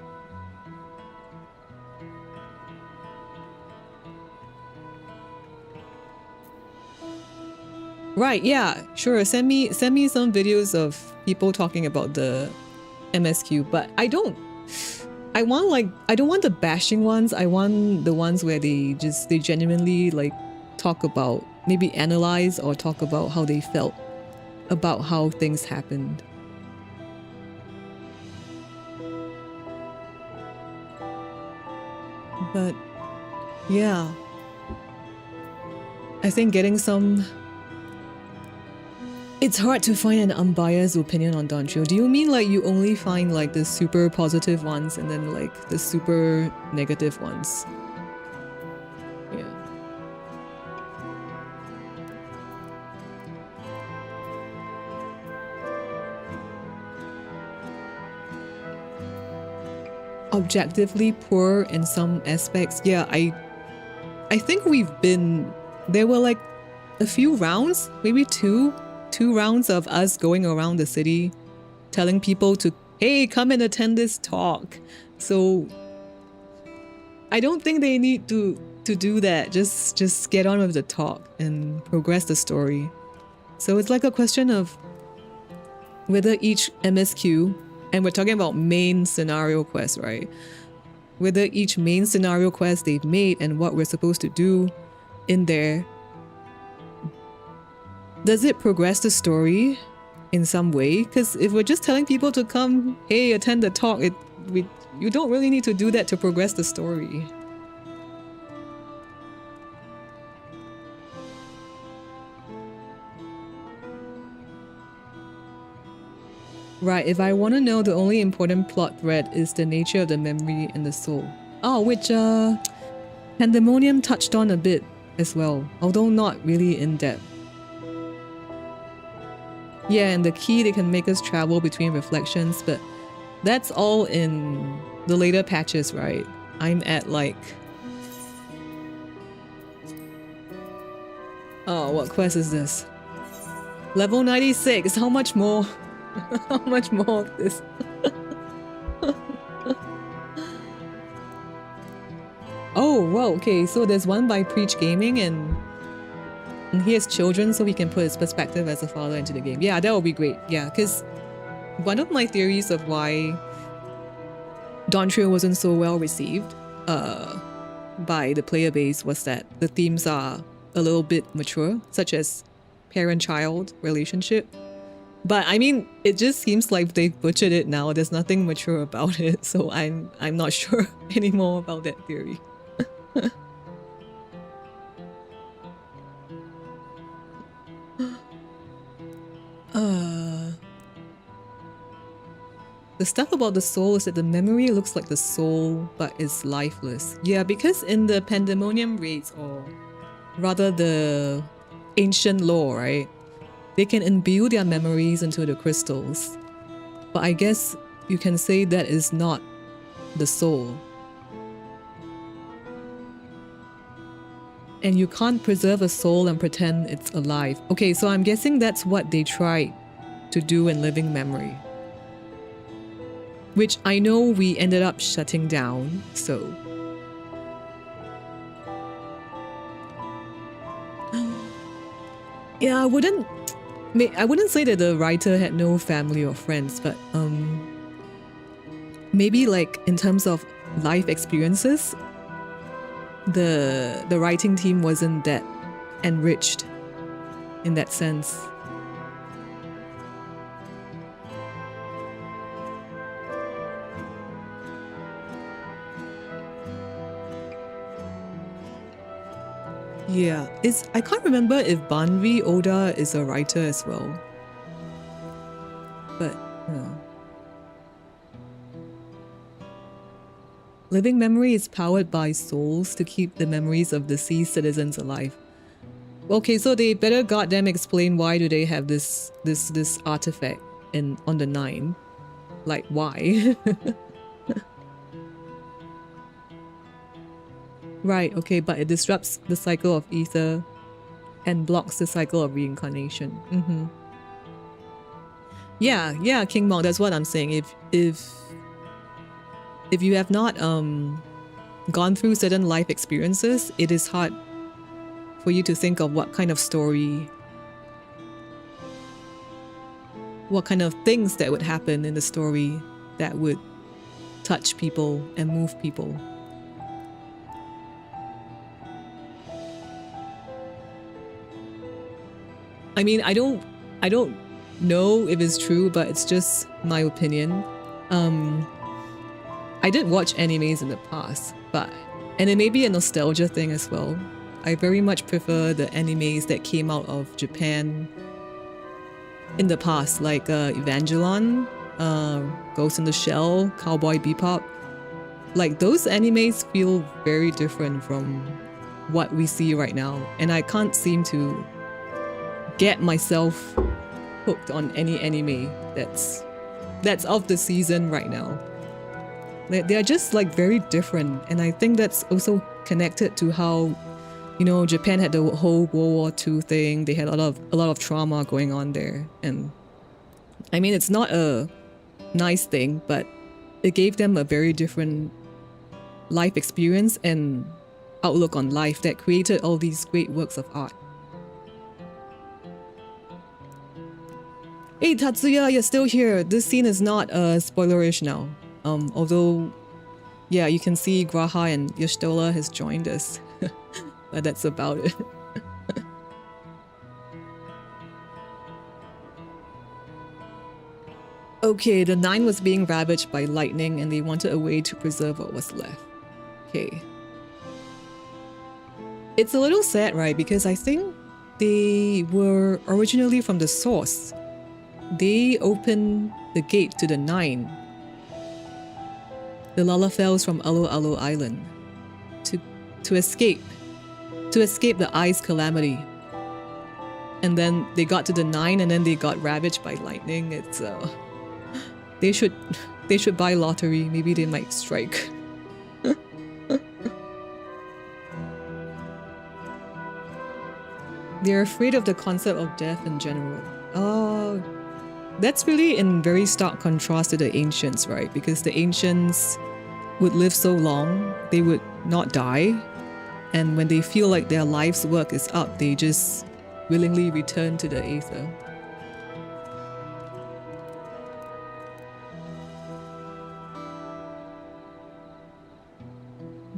S1: Right, yeah, sure. Send me some videos of people talking about the MSQ, but I don't want the bashing ones. I want the ones where they genuinely like talk about, maybe analyze or talk about how they felt about how things happened. But yeah, I think getting some... It's hard to find an unbiased opinion on Dawntrail. Do you mean like you only find like the super positive ones and then like the super negative ones? Yeah. Objectively poor in some aspects. Yeah, I think there were like a few rounds, maybe two rounds of us going around the city telling people to, hey, come and attend this talk. So I don't think they need to do that. Just get on with the talk and progress the story. So it's like a question of whether each MSQ, and we're talking about main scenario quests, right? Whether each main scenario quest they've made and what we're supposed to do in there, does it progress the story in some way? Because if we're just telling people to come, hey, attend the talk, you don't really need to do that to progress the story. Right, if I want to know, the only important plot thread is the nature of the memory and the soul. Oh, which Pandemonium touched on a bit as well, although not really in depth. Yeah, and the key, they can make us travel between reflections, but that's all in the later patches, right? I'm at like... Oh, what quest is this? Level 96, how much more? How much more of this? Oh, well, okay, so there's one by Preach Gaming and he has children, so he can put his perspective as a father into the game. Yeah, that would be great. Yeah, because one of my theories of why Dawntrail wasn't so well received by the player base was that the themes are a little bit mature, such as parent-child relationship. But I mean, it just seems like they've butchered it now. There's nothing mature about it, so I'm not sure anymore about that theory. The stuff about the soul is that the memory looks like the soul, but is lifeless. Yeah, because in the Pandemonium raids, or rather the ancient lore, right? They can imbue their memories into the crystals. But I guess you can say that is not the soul. And you can't preserve a soul and pretend it's alive. Okay, so I'm guessing that's what they tried to do in Living Memory. Which I know we ended up shutting down, so. Yeah, I wouldn't say that the writer had no family or friends, but maybe like in terms of life experiences, the writing team wasn't that enriched in that sense. Yeah, I can't remember if Banri Oda is a writer as well. But, yeah. Living Memory is powered by souls to keep the memories of deceased citizens alive. Okay, so they better goddamn explain why do they have this artifact on the 9. Like, why? Right, okay, but it disrupts the cycle of ether and blocks the cycle of reincarnation. Yeah, King Monk, that's what I'm saying. If you have not gone through certain life experiences, it is hard for you to think of what kind of story, what kind of things that would happen in the story that would touch people and move people. I mean, I don't know if it's true, but it's just my opinion. I did watch animes in the past, and it may be a nostalgia thing as well. I very much prefer the animes that came out of Japan in the past, like Evangelion, Ghost in the Shell, Cowboy Bebop. Like, those animes feel very different from what we see right now, and I can't seem to get myself hooked on any anime that's of the season right now. They are just like very different, and I think that's also connected to how, you know, Japan had the whole World War II thing. They had a lot of trauma going on there, and I mean, it's not a nice thing, but it gave them a very different life experience and outlook on life that created all these great works of art. Hey Tatsuya, you're still here. This scene is not spoilerish now. Although, yeah, you can see Graha and Y'shtola has joined us. But that's about it. Okay, the 9 was being ravaged by lightning and they wanted a way to preserve what was left. Okay. It's a little sad, right? Because I think they were originally from the source. They opened the gate to the 9. The Lalafels from Alo Alo Island. To escape the ice calamity. And then they got to the 9 and then they got ravaged by lightning. It's they should buy lottery. Maybe they might strike. They're afraid of the concept of death in general. Oh, that's really in very stark contrast to the ancients, right? Because the ancients would live so long, they would not die. And when they feel like their life's work is up, they just willingly return to the aether.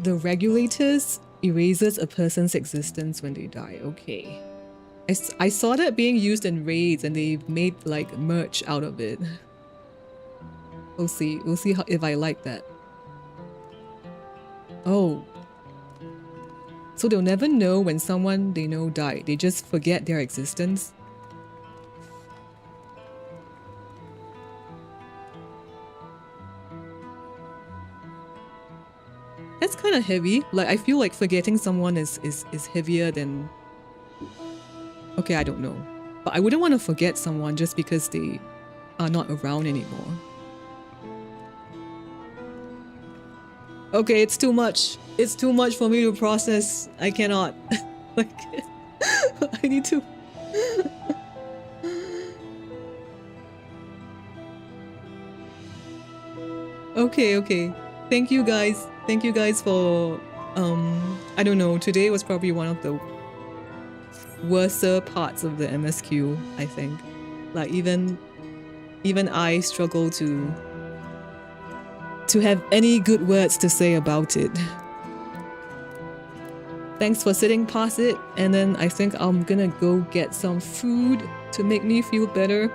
S1: The regulators erases a person's existence when they die. Okay. I saw that being used in raids and they made like merch out of it. We'll see if I like that. Oh. So they'll never know when someone they know died. They just forget their existence. That's kind of heavy. Like, I feel like forgetting someone is heavier than... Okay, I don't know. But I wouldn't want to forget someone just because they are not around anymore. Okay, it's too much. It's too much for me to process. I cannot. Like, I need to... Okay. Thank you guys. Thank you guys for, I don't know, today was probably one of the worser parts of the MSQ, I think. Like, even I struggle to have any good words to say about it. Thanks for sitting past it, and then I think I'm gonna go get some food to make me feel better.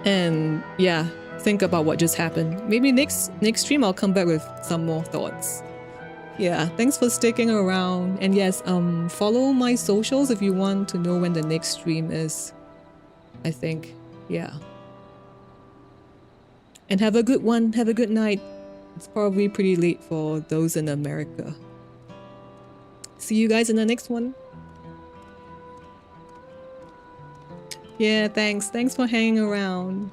S1: And yeah, think about what just happened. Maybe next stream I'll come back with some more thoughts. Yeah, thanks for sticking around. And yes, follow my socials if you want to know when the next stream is. I think, yeah. And have a good one. Have a good night. It's probably pretty late for those in America. See you guys in the next one. Yeah, thanks. Thanks for hanging around.